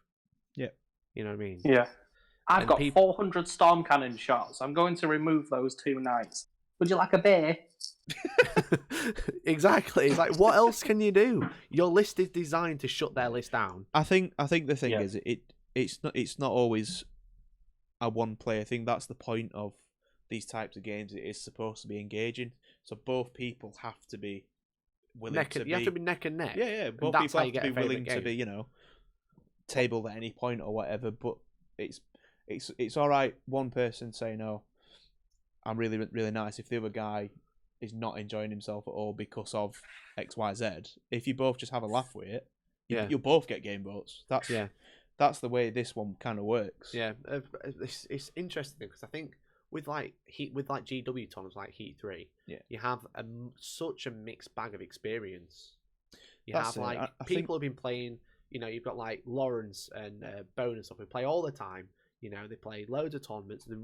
Yeah. You know what I mean? Yeah. I've And got peop- 400 storm cannon shots. I'm going to remove those 2 knights. Would you like a beer? Exactly. It's like, what else can you do? Your list is designed to shut their list down. I think the thing Yeah. is it's not always a one player thing. That's the point of these types of games. It is supposed to be engaging. So both people have to be willing You have to be neck and neck. Yeah. Both that's people how have you to get be a willing favourite to be, game. tabled at any point or whatever. But it's all right. One person saying, "No, I'm really really nice." If the other guy is not enjoying himself at all because of X, Y, Z, if you both just have a laugh with it, you'll both get game votes. That's the way this one kind of works. Yeah. It's interesting because I think with like GW tournaments like Heat 3, you have such a mixed bag of experience. You That's have it. like I think- people who've been playing. You've got like Lawrence and Bone and stuff who play all the time. They play loads of tournaments. They're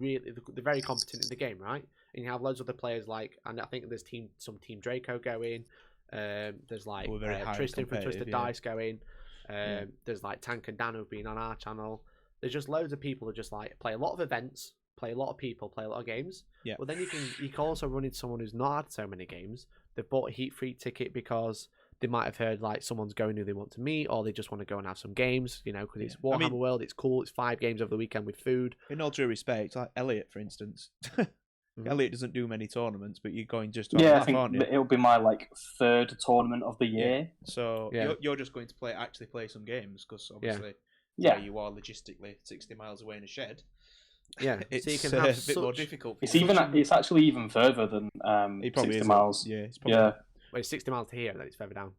very competent in the game, right? And you have loads of other players like, and I think there's some Team Draco going. There's like Tristan from Twisted Dice going. There's like Tank and Dan who've been on our channel. There's just loads of people who just like play a lot of events, play a lot of people, play a lot of games. Yeah. Well, then you can also run into someone who's not had so many games, they've bought a Heat 3 ticket because they might have heard like someone's going who they want to meet, or they just want to go and have some games, you know, because it's Warhammer World, it's cool, it's 5 games over the weekend with food. In all due respect, like Elliot, for instance. Elliot doesn't do many tournaments, but you're going just to have Yeah, I laugh, think aren't you? it'll be my like 3rd tournament of the year. So Yeah. you're just going to actually play some games, because obviously Yeah. where you are logistically 60 miles away in a shed. Yeah, It's so you can have a bit more difficult. It's actually even further than It probably 60 is. miles. Yeah, it's probably, Yeah. well, it's 60 miles to here, then it's further down.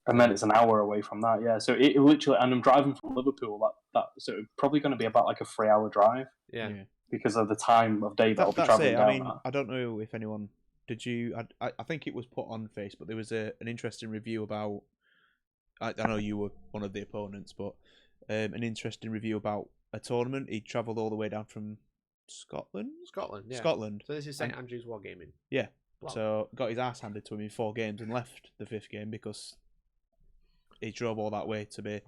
And then it's an hour away from that, yeah. So it literally, and I'm driving from Liverpool, so it's probably going to be about like a 3-hour drive Yeah. because of the time of day that I'll be That's traveling it. down. I mean, I don't know if anyone did you. I think it was put on Facebook. There was an interesting review about. I know you were one of the opponents, but an interesting review about a tournament. He travelled all the way down from Scotland. Yeah. Scotland. So this is St Andrews Wargaming. Yeah. Wow. So got his ass handed to him in 4 games and left the 5th game because he drove all that way to be,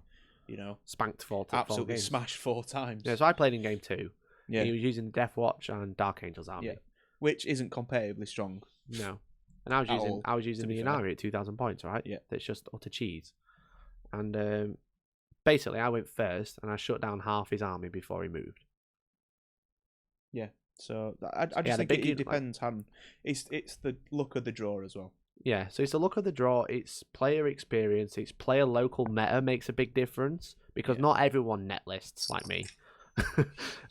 you know, Spanked 4 absolutely games. smashed 4 times. Yeah, so I played in game 2. Yeah. He was using Death Watch and Dark Angel's army. Yeah. Which isn't comparatively strong. No. And I was using the be fair. Inari at 2,000 points, right? Yeah. That's just utter cheese. And basically, I went first, and I shut down half his army before he moved. Yeah. So I just Yeah, the think big it unit, depends how it's the luck of the draw as well. Yeah, so it's a look at the draw, it's player experience, it's player local meta makes a big difference, because not everyone net lists like me.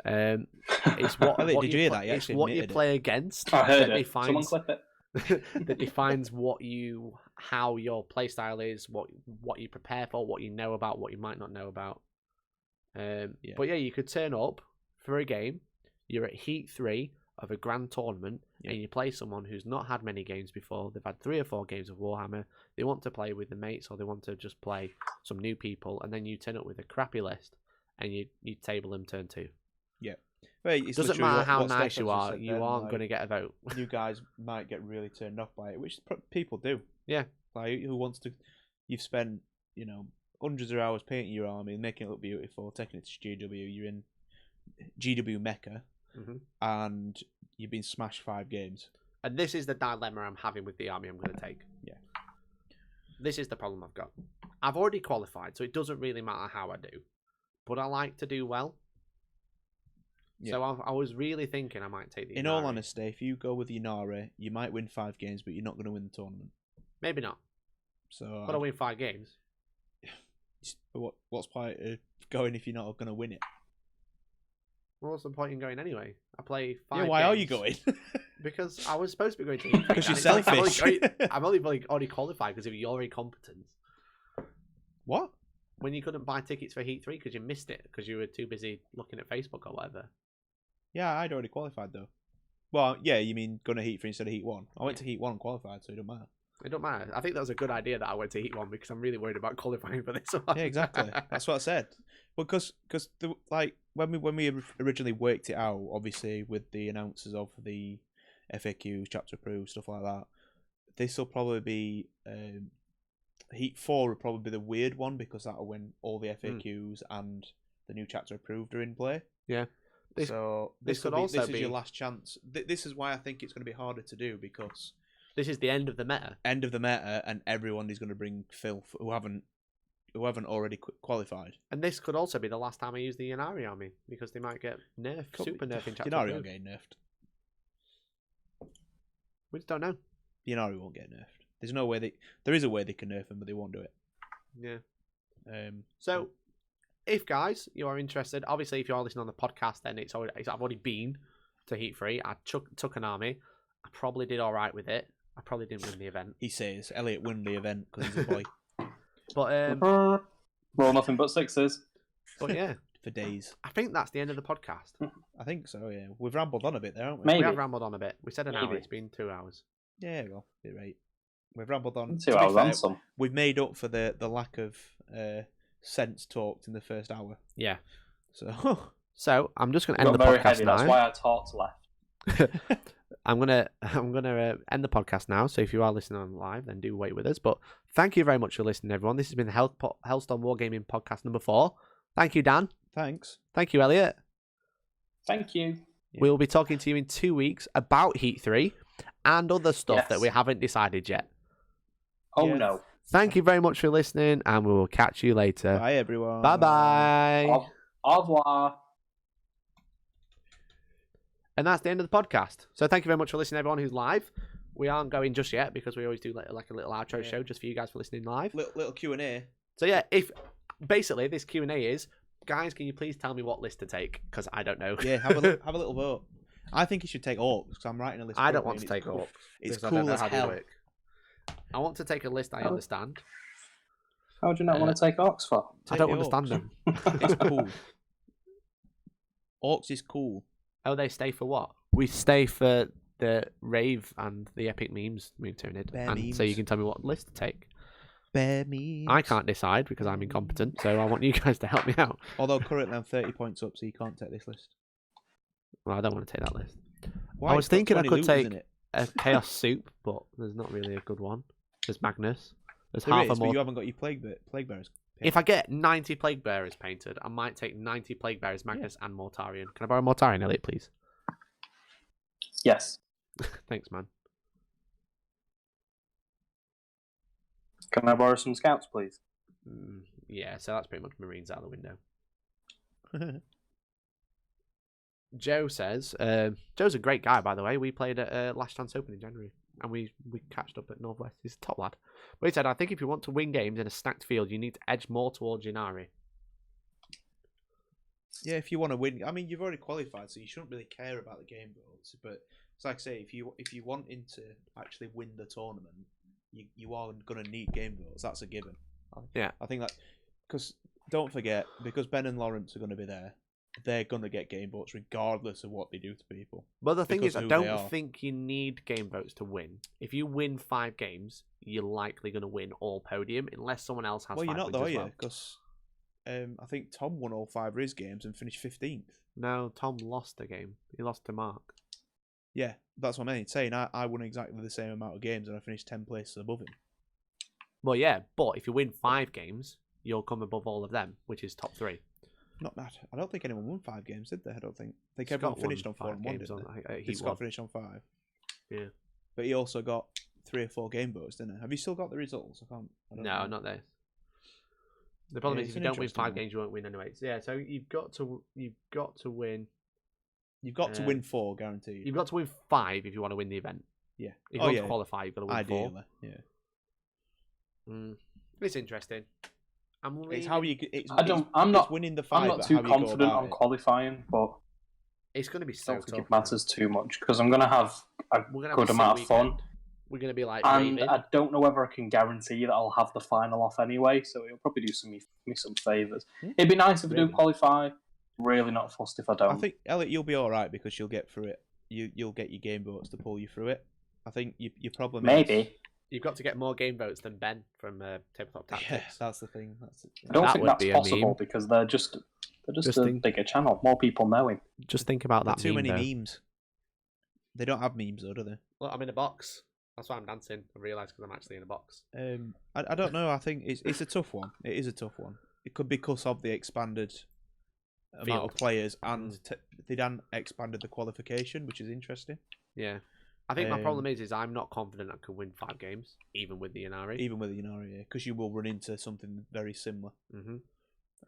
It's what, Elliot, what did you hear that? He It's actually what you admitted it. play against I heard that it. Someone clip it. that defines how your playstyle is, what you prepare for, what you know about, what you might not know about. But yeah, you could turn up for a game. You're at Heat 3 of a grand tournament, and you play someone who's not had many games before. They've had 3 or 4 games of Warhammer. They want to play with the mates, or they want to just play some new people, and then you turn up with a crappy list, and you table them turn 2. Yeah. Well, it Doesn't matter how nice you are, you aren't going to get a vote. You guys might get really turned off by it, which people do. Yeah. Like, who wants to? You've spent, you know, hundreds of hours painting your army, making it look beautiful, taking it to GW. You're in GW Mecca, and you've been smashed 5 games. And this is the dilemma I'm having with the army I'm going to take. Yeah. This is the problem I've got. I've already qualified, so it doesn't really matter how I do. But I like to do well. Yeah. So I was really thinking I might take the In Inari. all honesty, if you go with Inari, you might win 5 games, but you're not going to win the tournament. Maybe not. So But I win 5 games. what's point of going if you're not going to win it? Well, what's the point in going anyway? I play 5 Yeah, why are you games going? Because I was supposed to be going to Heat 3. Because you're And it's like, selfish. I'm only already qualified because of your incompetence. What? When you couldn't buy tickets for Heat 3 because you missed it because you were too busy looking at Facebook or whatever. Yeah, I'd already qualified though. Well, yeah, you mean going to Heat 3 instead of Heat 1? I went to Heat 1 and qualified, so it don't matter. It don't matter. I think that was a good idea that I went to Heat 1 because I'm really worried about qualifying for this one. Yeah, exactly. That's what I said. Well, because like when we originally worked it out, obviously with the announcers of the FAQs, chapter approved, stuff like that, this will probably be Heat 4 will probably be the weird one because that'll when all the FAQs and the new chapter approved are in play. Yeah. This could also this be is your last chance. This is why I think it's going to be harder to do because this is the end of the meta. end of the meta and everyone is going to bring filth who haven't already qualified. And this could also be the last time I use the Inari army because they might get nerfed, super nerfed in chapter Inari 2. won't get nerfed. We just don't know. Inari won't get nerfed. There's no way there is a way they can nerf them, but they won't do it. Yeah. So, if guys you are interested, obviously if you are listening on the podcast, then I've already been to Heat 3. I took an army. I probably did all right with it. I probably didn't win the event. He says Elliot won the event because he's a boy But Roll nothing but 6s. but yeah, for days. I think that's the end of the podcast. I think so. Yeah, we've rambled on a bit there, haven't we? Maybe. We have rambled on a bit. We said an hour. Maybe. It's been 2 hours. Yeah, well, you're right. We've rambled on. 2 To be hours fair, on some. we've made up for the lack of sense talked in the first hour. Yeah. So So I'm just going to end Got the very podcast heavy. now. That's why I talked left. I'm gonna end the podcast now. So if you are listening on live, then do wait with us. But thank you very much for listening, everyone. This has been the Hellstorm Wargaming podcast number 4. Thank you, Dan. thanks. Thank you, Elliot. Thank you. Yeah. We'll be talking to you in 2 weeks about Heat 3. and other stuff that Yes. we haven't decided yet. Oh Yes. no. Thank you very much for listening, and we will catch you later. Bye, everyone. Bye-bye. Au revoir. And that's the end of the podcast. So thank you very much for listening, everyone who's live. We aren't going just yet because we always do like a little outro show just for you guys for listening live. Little Q&A. So yeah, if basically this Q&A is, guys, can you please tell me what list to take? Because I don't know. Yeah, have a little vote. I think you should take Orcs because I'm writing a list. I don't want to take cool. Orcs. It's because I cool don't know as how they hell. work. I want to take a list I understand. How do you not want to take Ox for? I don't the understand Orcs. them. It's cool. Orcs is cool. Oh, they stay for what? We stay for the rave and the epic memes, Moon Tynid. Bear And memes. so you can tell me what list to take. Bear me. I can't decide because I'm incompetent, so I want you guys to help me out. Although currently I'm 30 points up, so you can't take this list. Well, I don't want to take that list. Why? I was It's got thinking I 20 could loot, take isn't it? a Chaos Soup, but there's not really a good one. There's Magnus. There's There half is, a but more. you haven't got your plague bearers. If I get 90 Plague Bearers painted, I might take 90 Plague Bearers, Magnus, and Mortarion. Can I borrow Mortarion, Elliot, please? Yes. Thanks, man. Can I borrow some scouts, please? Yeah, so that's pretty much Marines out the window. Joe says, Joe's a great guy, by the way. We played at Last Chance Open in January, and we catched up at Northwest. He's a top lad. But he said, I think if you want to win games in a stacked field, you need to edge more towards Inari. Yeah, if you want to win, I mean, you've already qualified, so you shouldn't really care about the game votes. But it's like I say, if you wanting to actually win the tournament, you are going to need game votes. That's a given. Yeah, I think that because don't forget, because Ben and Lawrence are going to be there, they're going to get game votes regardless of what they do to people. But the thing Because is, I of who they don't are. think you need game votes to win. If you win 5 games, you're likely going to win all podium, unless someone else has Well, 5 you're not wins though, are as you? well. Because I think Tom won all 5 of his games and finished 15th. No, Tom lost a game. He lost to Mark. Yeah, that's what I mean. Saying I won exactly the same amount of games and I finished 10 places above him. Well, yeah, but if you win 5 games, you'll come above all of them, which is top 3. Not that. I don't think anyone won 5 games, did they? I don't think. I think Scott everyone finished won on 4 5 and 1. games Didn't on- they? he Did Scott won. finish on 5? Yeah. But he also got 3 or 4 game votes, didn't he? Have you still got the results? I don't No, know. not this. The problem Yeah, is it's if an you don't win interesting 5 one. games, you won't win anyway. So, yeah, so you've got to win. You've got to win 4, guaranteed. You've got to win 5 if you want to win the event. Yeah. If you want to qualify, you've got to win 4. Ideally, yeah. It's interesting. It's how you. I'm not winning the 5. I'm not but too how you go confident about on it. qualifying, but It's going to be I so don't think tough. it matters too much because I'm going to have a We're gonna have good a amount sick of fun. weekend. We're going to be like And raving. I don't know whether I can guarantee that I'll have the final off anyway, so it'll probably do me some favours. It'd be nice if I do Raving. qualify. Really not fussed if I don't. I think Elliot, you'll be all right because you'll get through it. You'll get your game votes to pull you through it. I think your problem is Maybe. You've got to get more game votes than Ben from Tabletop Yeah, Tactics. that's the thing. That's it. I don't That think would that's be a possible meme. because they're just Just a think- bigger channel. More people know him. Just think about that Too meme, many though. memes. They don't have memes though, do they? Look, I'm in a box. That's why I'm dancing. I realised because I'm actually in a box. I don't know. I think it's a tough one. It is a tough one. It could be because of the expanded amount Field. of players, and they done expanded the qualification, which is interesting. Yeah. I think my Um, problem is I'm not confident I can win 5 games, even with the Inari. Even with the Inari, because you will run into something very similar. hmm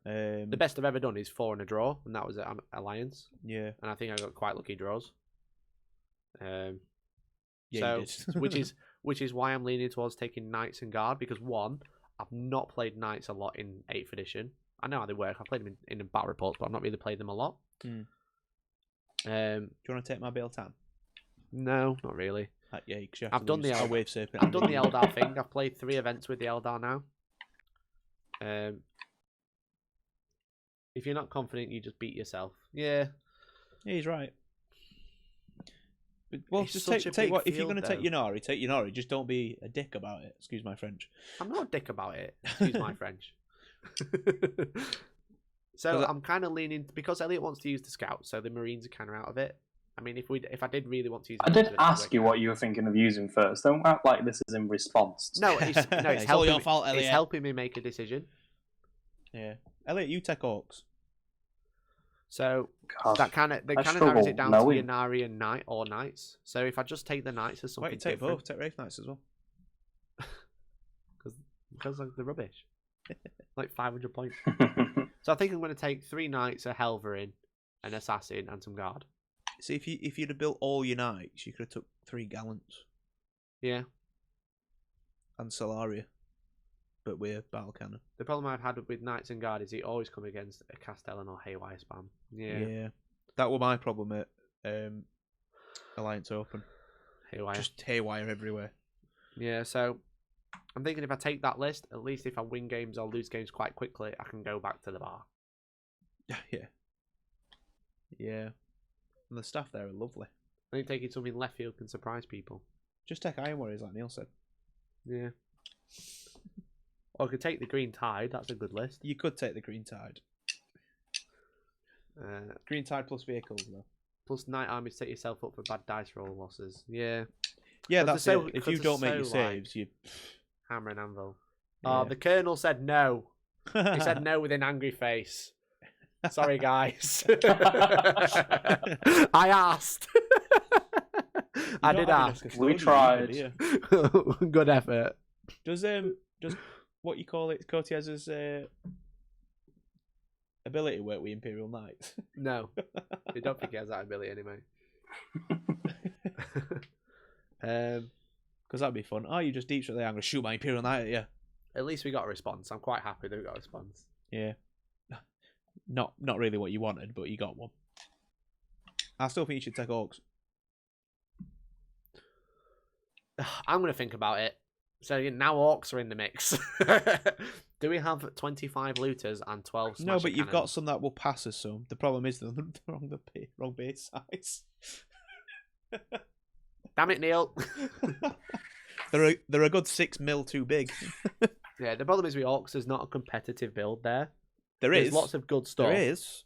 The The best I've ever done is 4 and a draw, and that was at Alliance. yeah, And I think I got quite lucky draws. yeah, So, you did. which is why I'm leaning towards taking Knights and Guard, because 1, I've not played Knights a lot in 8th edition. I know how they work. I've played them in battle reports, but I've not really played them a lot. Do you want to take my Bale Tan? No, not really. Yeah, because you have I've to done lose the a Eld- wave serpent. I've done the Eldar thing. I've played 3 events with the Eldar now. If you're not confident, you just beat yourself. Yeah. Yeah, he's right. Well, It's just such a take big what if you're field, going to take though. Yanari, take Yanari. Just don't be a dick about it. Excuse my French. I'm not a dick about it. Excuse my French. So 'Cause I'm kind of leaning because Elliot wants to use the scouts, so the Marines are kind of out of it. I mean, if I did really want to use, I the did Marines, ask you what you were thinking of using first. Don't act like this is in response. No, it's It's helping. all your fault, It's Elliot. helping me make a decision. Yeah, Elliot, you take Orcs. So God. that kind of I narrows struggle it down to knowing. your Nari and Knight or Knights. So if I just take the Knights as Why something don't you take different, both? Take Wraith Knights as well. because like, they're rubbish, like 500 points. So I think I'm going to take 3 Knights, a Helverin, an Assassin, and some Guard. See, if you'd have built all your Knights, you could have took 3 Gallants Yeah. and Solaria, but we're Battle Cannon. The problem I've had with Knights and Guard is he always come against a Castellan or Haywire spam. Yeah. That was my problem at Alliance Open. Haywire. Just haywire everywhere. Yeah, so I'm thinking if I take that list, at least if I win games or lose games quite quickly, I can go back to the bar. Yeah. And the staff there are lovely. I think taking something left field can surprise people. Just take Iron Warriors, like Neil said. Yeah. Or I could take the Green Tide. That's a good list. You could take the Green Tide. Green Tide plus vehicles, though. Plus Knight Army to set yourself up for bad dice roll losses. Yeah. Yeah, Because that's they're so- it. If because you they're don't make so, your saves, you... Hammer and Anvil. Yeah. Oh, the Colonel said no. He said no with an angry face. Sorry, guys. I asked. I did ask. We tried. Good effort. Does what you call it, Cotiez's ability work with Imperial Knights? No. I don't think he has that ability anyway. Because that'd be fun. Oh, you just deep shot there. I'm going to shoot my Imperial Knight at you. At least we got a response. I'm quite happy that we got a response. Yeah. Not really what you wanted, but you got one. I still think you should take Orcs. I'm going to think about it. So now Orcs are in the mix. Do we have 25 looters and 12 smasher No, but you've got cannons? some that will pass us some. The problem is they're wrong base size. Damn it, Neil. They're a good 6 mil too big. Yeah, the problem is with Orcs, there's not a competitive build there. There's lots of good stuff. There is.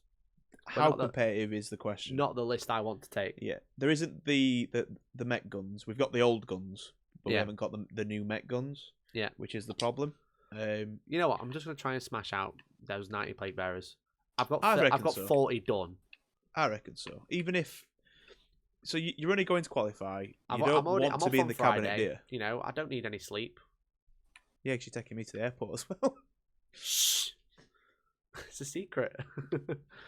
but How not the- competitive is the question? Not the list I want to take. Yeah, there isn't the mech guns. We've got the old guns, but we Yeah. haven't got the new mech guns. Yeah. Which is the problem. You know what? I'm just going to try and smash out those 90 plague bearers. I've got I reckon 40 done. I reckon so. Even if... So you're only going to qualify. You I'm don't already- want I'm to off be in on the Friday. cabinet, do you? You know, I don't need any sleep. Yeah, because you're taking me to the airport as well. Shh. It's a secret.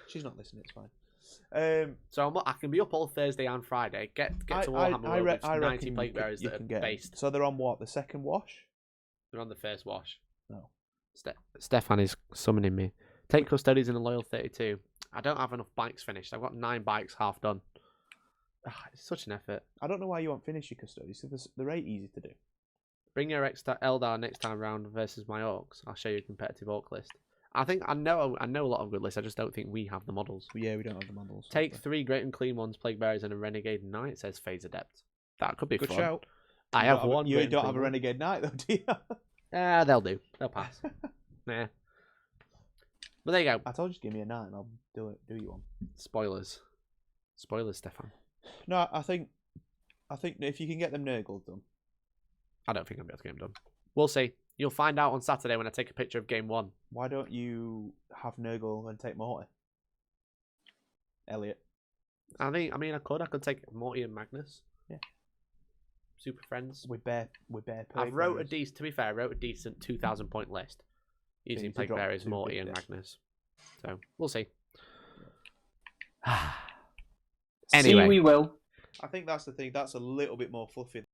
She's not listening, it's fine. So I can be up all Thursday and Friday. Get to Warhammer World with 90 reckon plate bearers that are get 'em. based. So they're on what? The second wash? They're on the first wash. No. Stefan is summoning me. Take custodies in a loyal 32. I don't have enough bikes finished. I've got 9 bikes half done. It's such an effort. I don't know why you won't finish your custody. So they're 8 easy to do. Bring your Eldar next time round versus my Orcs. I'll show you a competitive Orc list. I know a lot of good lists. I just don't think we have the models. Yeah, we don't have the models. Take 3 great and clean ones, Plague Bearers, and a Renegade Knight, says Phase Adept. That could be Good fun. shout. I have one. You great and don't clean have a one. Renegade Knight though, do you? They'll do. They'll pass. Nah. But there you go. I told you to give me a 9 and I'll do you one. Spoilers, Stefan. No, I think that if you can get them Nurgle done. I don't think I'll be able to get them done. We'll see. You'll find out on Saturday when I take a picture of Game 1. Why don't you have Nurgle and take Morty? Elliot. I could take Morty and Magnus. Yeah. Super friends. With bare I wrote a decent 2,000 point list you using need to Plague drop Bearers, 2 Morty, big and deaths. Magnus. So we'll see. See, Anyway, we will. I think that's the thing. That's a little bit more fluffy